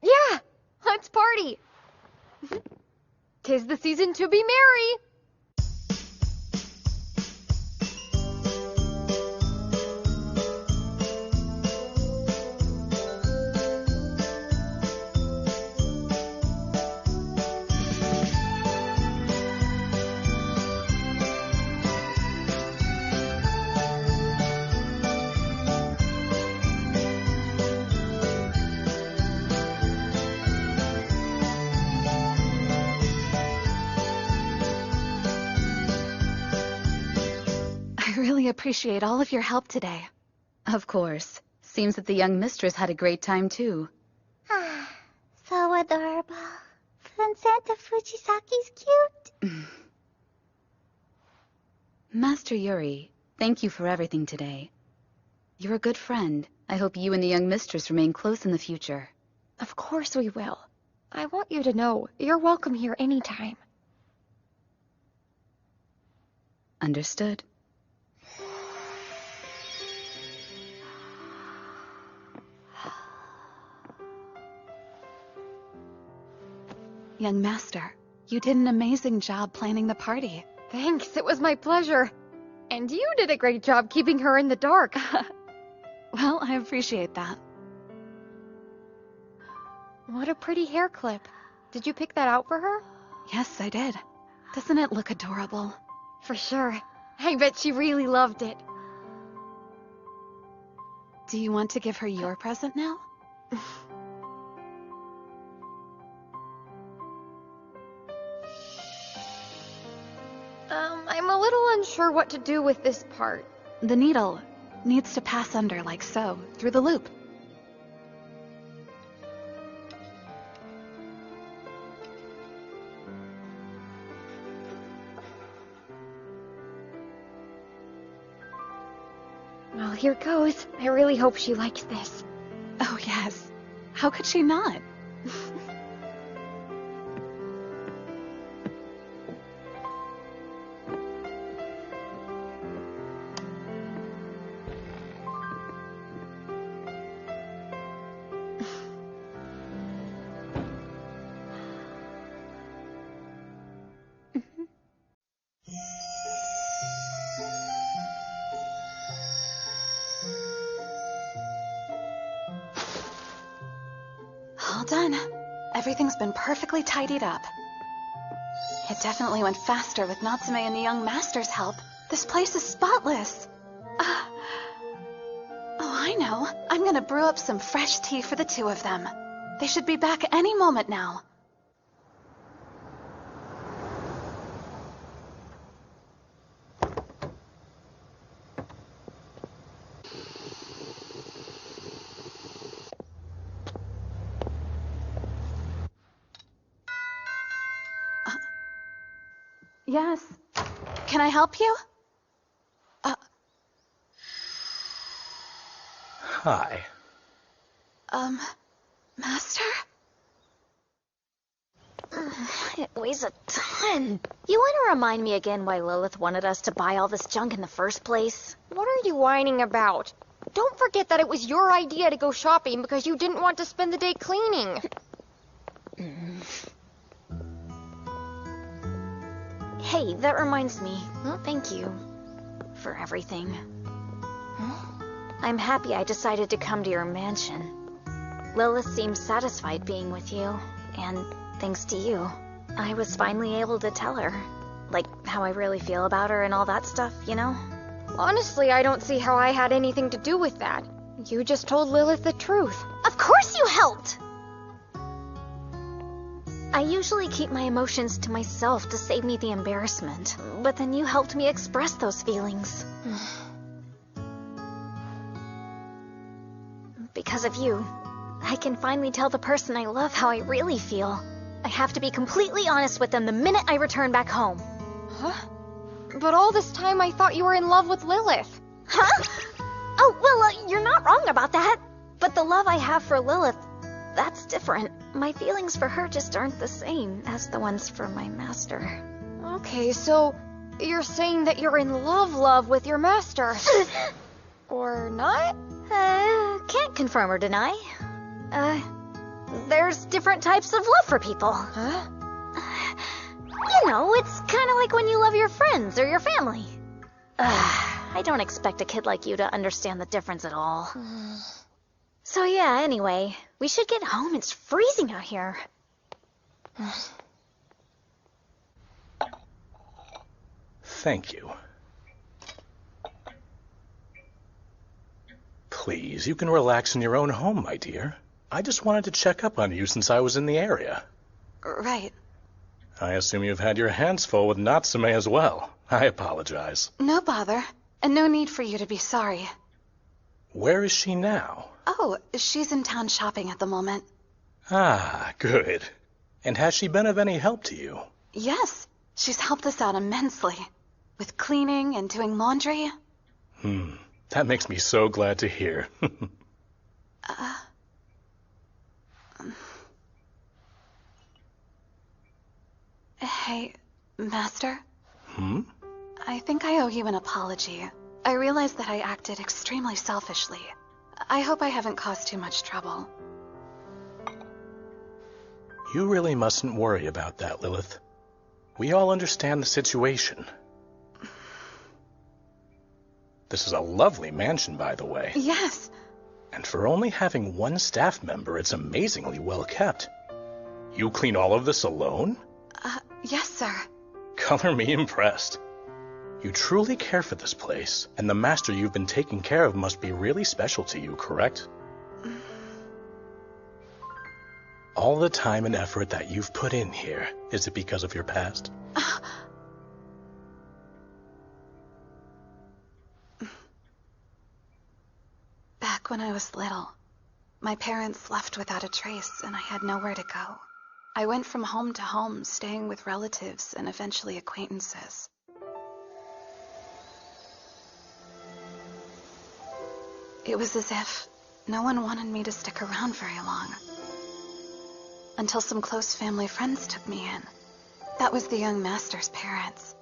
we? Yeah, let's party. 'Tis the season to be merry. I really appreciate all of your help today. Of course. Seems that the young mistress had a great time too. So adorable. Santa Fujisaki's cute. Master Yuri, thank you for everything today. You're a good friend. I hope you and the young mistress remain close in the future. Of course we will. I want you to know, you're welcome here anytime. Understood. Young master, you did an amazing job planning the party. Thanks, it was my pleasure. And you did a great job keeping her in the dark. Well, I appreciate that. What a pretty hair clip. Did you pick that out for her? Yes, I did. Doesn't it look adorable? For sure. I bet she really loved it. Do you want to give her your present now? I'm a little unsure what to do with this part. The needle needs to pass under like so, through the loop. Well, here goes. I really hope she likes this. Oh, yes. How could she not? All done. Everything's been perfectly tidied up. It definitely went faster with Natsume and the young master's help. This place is spotless. Oh, I know. I'm gonna brew up some fresh tea for the two of them. They should be back any moment now. Yes. Can I help you? Hi. Master? It weighs a ton. You want to remind me again why Lilith wanted us to buy all this junk in the first place? What are you whining about? Don't forget that it was your idea to go shopping because you didn't want to spend the day cleaning. Hey, that reminds me. Thank you for everything. I'm happy I decided to come to your mansion. Lilith seems satisfied being with you, and thanks to you, I was finally able to tell her, like, how I really feel about her and all that stuff, you know? Honestly, I don't see how I had anything to do with that. You just told Lilith the truth. Of course you helped! I usually keep my emotions to myself to save me the embarrassment, but then you helped me express those feelings. Because of you, I can finally tell the person I love how I really feel. I have to be completely honest with them the minute I return back home. Huh? But all this time I thought you were in love with Lilith. Huh? Oh, well, you're not wrong about that. But the love I have for Lilith, that's different. My feelings for her just aren't the same as the ones for my master. Okay, so you're saying that you're in love with your master. Or not? Can't confirm or deny. There's different types of love for people. Huh? You know, it's kind of like when you love your friends or your family. I don't expect a kid like you to understand the difference at all. So yeah, anyway, we should get home. It's freezing out here. Thank you. Please, you can relax in your own home, my dear. I just wanted to check up on you since I was in the area. Right. I assume you've had your hands full with Natsume as well. I apologize. No bother. And no need for you to be sorry. Where is she now? Oh, she's in town shopping at the moment. Ah, good. And has she been of any help to you? Yes, she's helped us out immensely. With cleaning and doing laundry. That makes me so glad to hear. Hey, Master? I think I owe you an apology. I realize that I acted extremely selfishly. I hope I haven't caused too much trouble. You really mustn't worry about that, Lilith. We all understand the situation. This is a lovely mansion, by the way. Yes. And for only having one staff member, it's amazingly well kept. You clean all of this alone? Yes, sir. Color me impressed. You truly care for this place, and the master you've been taking care of must be really special to you, correct? All the time and effort that you've put in here, is it because of your past? Back when I was little, my parents left without a trace, and I had nowhere to go. I went from home to home, staying with relatives and eventually acquaintances. It was as if no one wanted me to stick around very long. Until some close family friends took me in. That was the young master's parents.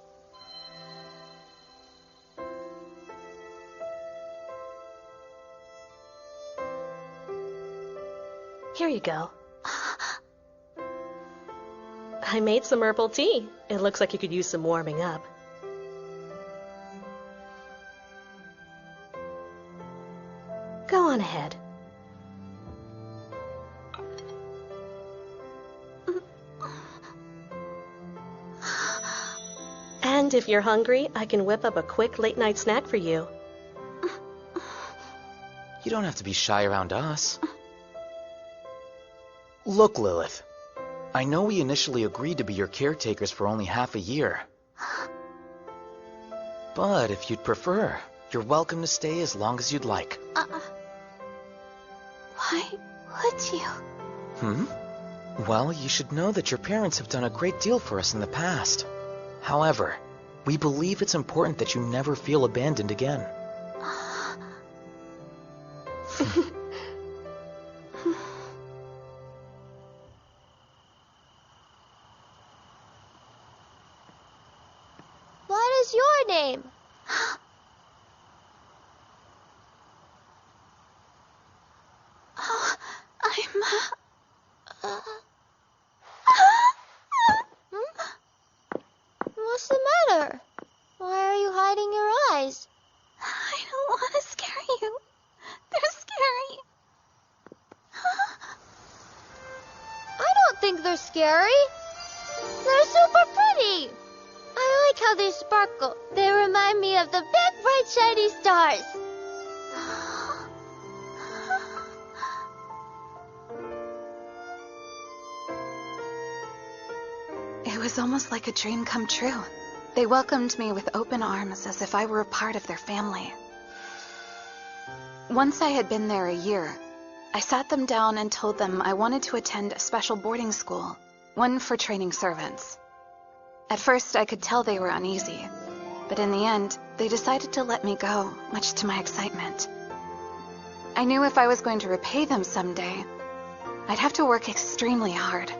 Here you go. I made some herbal tea. It looks like you could use some warming up. Go on ahead. And if you're hungry, I can whip up a quick late-night snack for you. You don't have to be shy around us. Look, Lilith. I know we initially agreed to be your caretakers for only half a year. But if you'd prefer, you're welcome to stay as long as you'd like. Why would you? Well, you should know that your parents have done a great deal for us in the past. However, we believe it's important that you never feel abandoned again. Yuri. They're super pretty. I like how they sparkle. They remind me of the big, bright, shiny stars. It was almost like a dream come true. They welcomed me with open arms as if I were a part of their family. Once I had been there a year, I sat them down and told them I wanted to attend a special boarding school, one for training servants. At first, I could tell they were uneasy, but in the end, they decided to let me go, much to my excitement. I knew if I was going to repay them someday, I'd have to work extremely hard.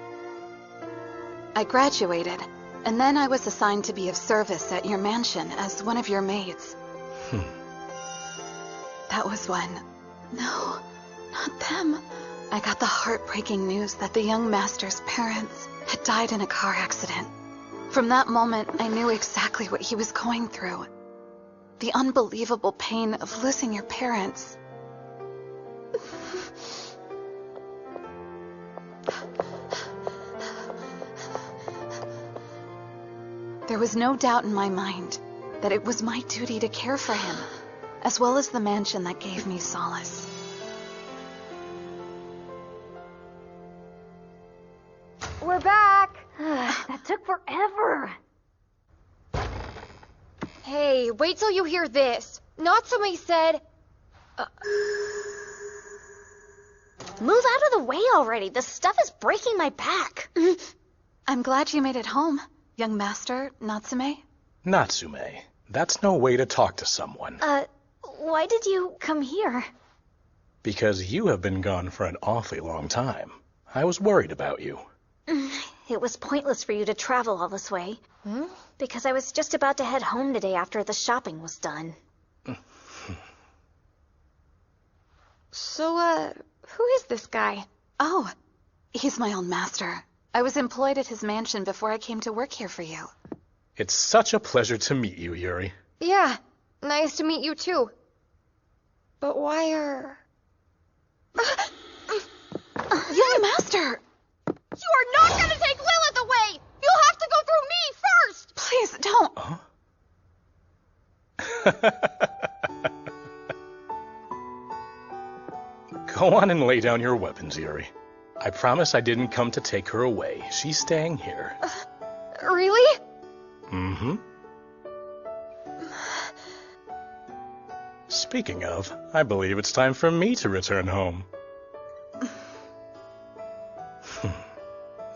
I graduated, and then I was assigned to be of service at your mansion as one of your maids. That was when... No, not them. I got the heartbreaking news that the young master's parents had died in a car accident. From that moment, I knew exactly what he was going through. The unbelievable pain of losing your parents. There was no doubt in my mind that it was my duty to care for him, as well as the mansion that gave me solace. We're back! That took forever! Hey, wait till you hear this. Natsume said... Move out of the way already. This stuff is breaking my back. I'm glad you made it home, young master, Natsume. Natsume, that's no way to talk to someone. Why did you come here? Because you have been gone for an awfully long time. I was worried about you. It was pointless for you to travel all this way. Because I was just about to head home today after the shopping was done. So, who is this guy? Oh, he's my old master. I was employed at his mansion before I came to work here for you. It's such a pleasure to meet you, Yuri. Yeah, nice to meet you too. But why are... Young master! You are not gonna take Lilith away! You'll have to go through me first! Please, don't! Go on and lay down your weapons, Yuri. I promise I didn't come to take her away. She's staying here. Really? Mm-hmm. Speaking of, I believe it's time for me to return home.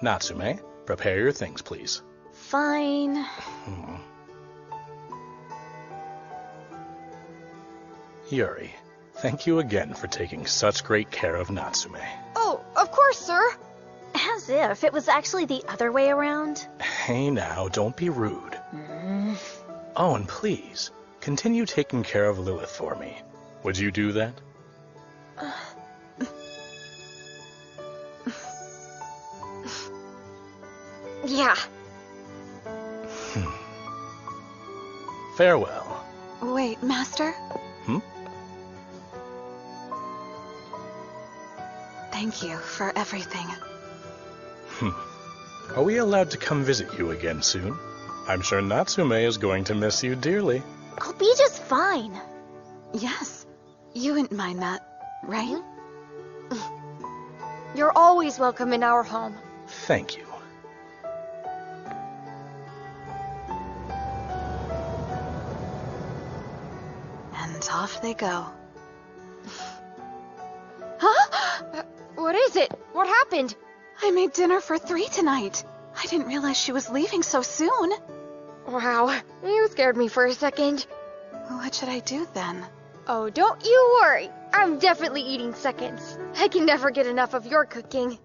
Natsume, prepare your things, please. Fine. Yuri, thank you again for taking such great care of Natsume. Oh, of course, sir. As if it was actually the other way around. Hey now, don't be rude. Oh, and please, continue taking care of Lilith for me. Would you do that? Yeah. Farewell. Wait, master? Thank you for everything. Are we allowed to come visit you again soon? I'm sure Natsume is going to miss you dearly. I'll be just fine. Yes, you wouldn't mind that, right? You're always welcome in our home. Thank you. And off they go. Huh? What is it? What happened? I made dinner for 3 tonight. I didn't realize she was leaving so soon. Wow, you scared me for a second. What should I do then? Oh, don't you worry. I'm definitely eating seconds. I can never get enough of your cooking.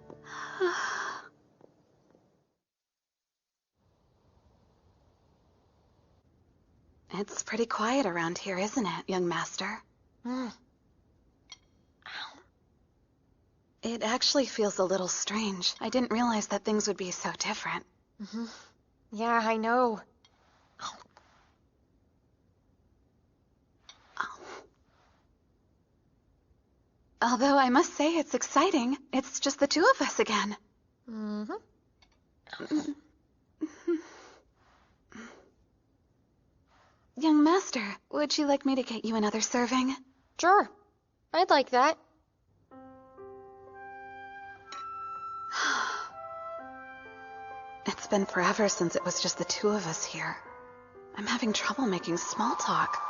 It's pretty quiet around here, isn't it, young master? It actually feels a little strange. I didn't realize that things would be so different. Yeah, I know. Although I must say it's exciting. It's just the 2 of us again. Young master, would you like me to get you another serving? Sure. I'd like that. It's been forever since it was just the two of us here. I'm having trouble making small talk.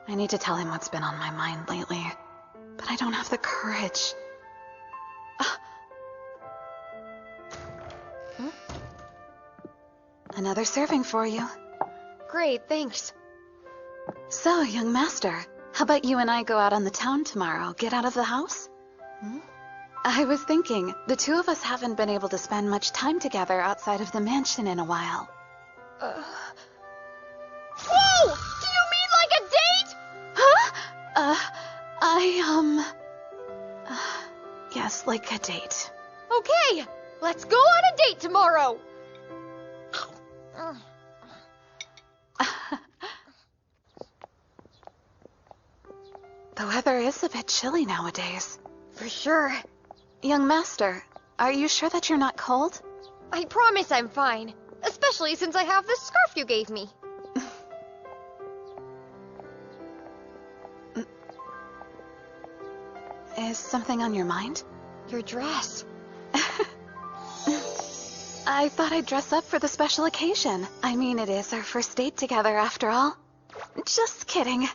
I need to tell him what's been on my mind lately, but I don't have the courage. Another serving for you. Great, thanks. So, young master, how about you and I go out on the town tomorrow, get out of the house? I was thinking, the two of us haven't been able to spend much time together outside of the mansion in a while. Whoa! Do you mean like a date? Yes, like a date. Okay, let's go on a date tomorrow. The weather is a bit chilly nowadays. For sure. Young master, are you sure that you're not cold? I promise I'm fine. Especially since I have this scarf you gave me. Is something on your mind? Your dress. I thought I'd dress up for the special occasion. I mean, it is our first date together after all. Just kidding.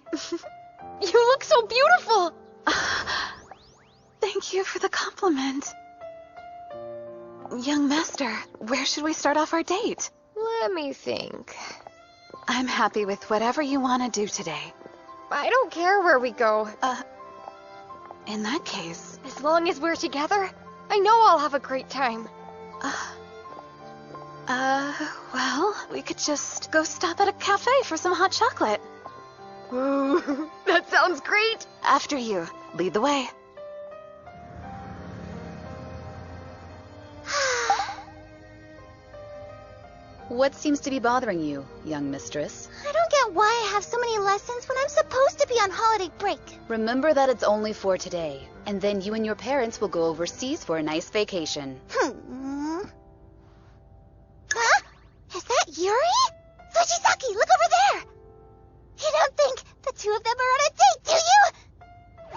You look so beautiful! Thank you for the compliment. Young master, where should we start off our date? Let me think. I'm happy with whatever you want to do today. I don't care where we go. In that case... As long as we're together, I know I'll have a great time. Well, we could just go stop at a cafe for some hot chocolate. Ooh, that sounds great! After you. Lead the way. What seems to be bothering you, young mistress? I don't get why I have so many lessons when I'm supposed to be on holiday break. Remember that it's only for today, and then you and your parents will go overseas for a nice vacation. Huh? Is that Yuri? Fujisaki, look over there! You don't think the two of them are on a date, do you?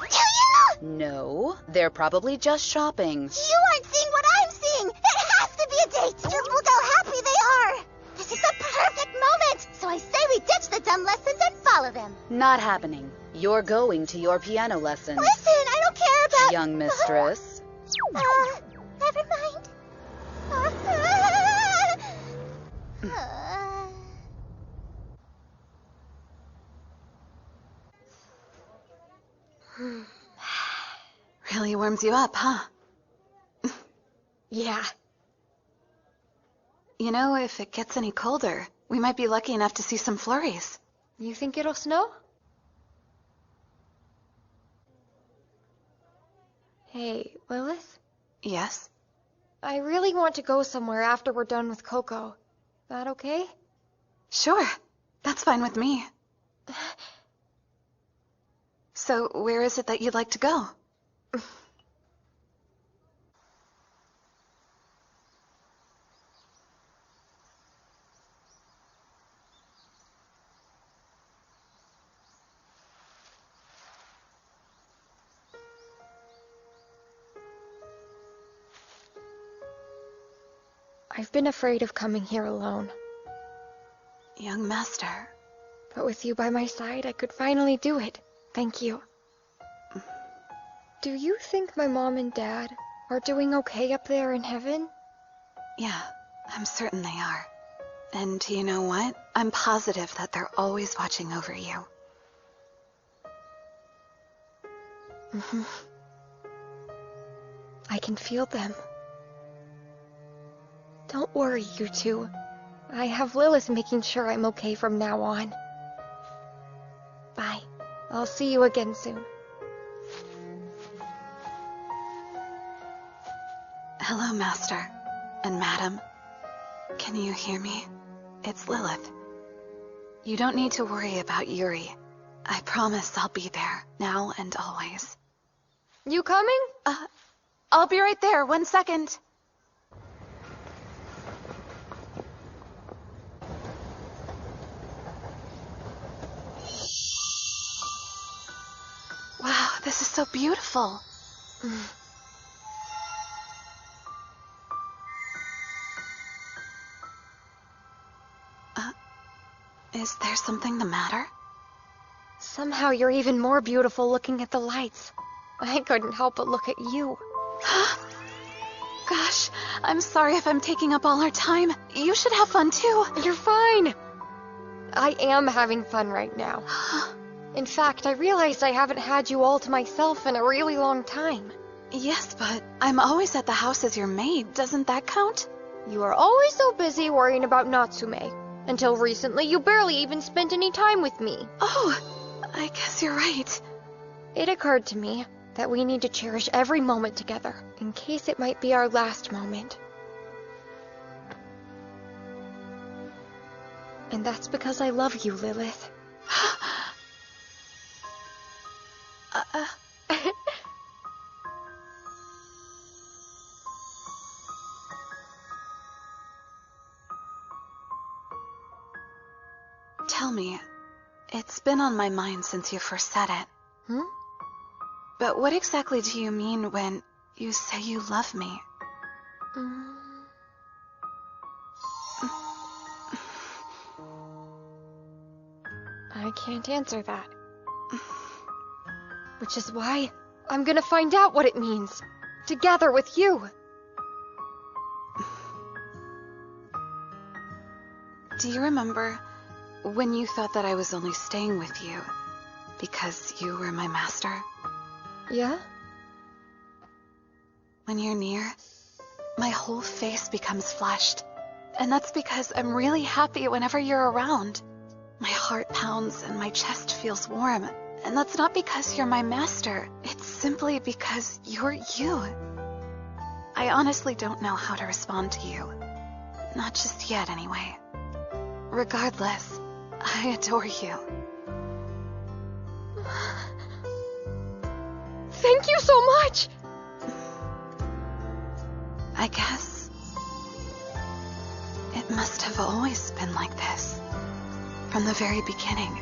Do you? No, they're probably just shopping. You aren't seeing what I'm seeing! It has to be a date! Look how happy they are! This is the perfect moment! So I say we ditch the dumb lessons and follow them. Not happening. You're going to your piano lessons. Listen, I don't care about... Young mistress. Never mind. Really warms you up, huh? Yeah. You know, if it gets any colder, we might be lucky enough to see some flurries. You think it'll snow? Hey, Lilith? Yes? I really want to go somewhere after we're done with Coco. That okay? Sure. That's fine with me. So, where is it that you'd like to go? I've been afraid of coming here alone. Young master. But with you by my side, I could finally do it. Thank you. Do you think my mom and dad are doing okay up there in heaven? Yeah, I'm certain they are. And you know what? I'm positive that they're always watching over you. I can feel them. Don't worry, you two. I have Lilith making sure I'm okay from now on. Bye. I'll see you again soon. Hello, Master. And Madam. Can you hear me? It's Lilith. You don't need to worry about Yuri. I promise I'll be there, now and always. You coming? I'll be right there, 1 second. This is so beautiful. Is there something the matter? Somehow you're even more beautiful looking at the lights. I couldn't help but look at you. Gosh, I'm sorry if I'm taking up all our time. You should have fun too. You're fine. I am having fun right now. In fact, I realized I haven't had you all to myself in a really long time. Yes, but I'm always at the house as your maid. Doesn't that count? You are always so busy worrying about Natsume. Until recently, you barely even spent any time with me. Oh, I guess you're right. It occurred to me that we need to cherish every moment together, in case it might be our last moment. And that's because I love you, Lilith. Tell me, it's been on my mind since you first said it. But what exactly do you mean when you say you love me? I can't answer that. Which is why I'm gonna find out what it means. Together with you. Do you remember when you thought that I was only staying with you because you were my master? Yeah? When you're near, my whole face becomes flushed. And that's because I'm really happy whenever you're around. My heart pounds and my chest feels warm. And that's not because you're my master. It's simply because you're you. I honestly don't know how to respond to you. Not just yet, anyway. Regardless, I adore you. Thank you so much! I guess it must have always been like this, from the very beginning.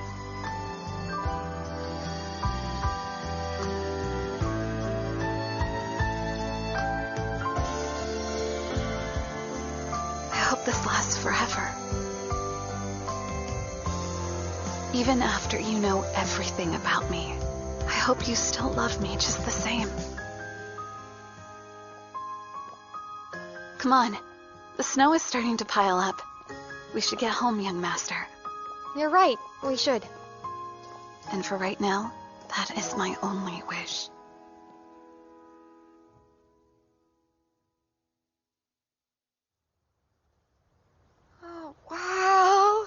I hope this lasts forever. Even after you know everything about me, I hope you still love me just the same. Come on. The snow is starting to pile up. We should get home, young master. You're right. We should. And for right now, that is my only wish. Oh, wow.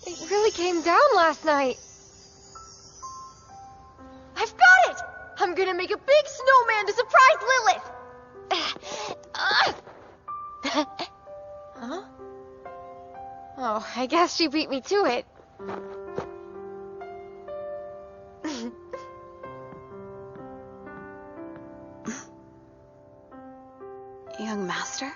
It really came down last night. I've got it! I'm gonna make a big snowman to surprise Lilith! Huh? Oh, I guess she beat me to it. Young master?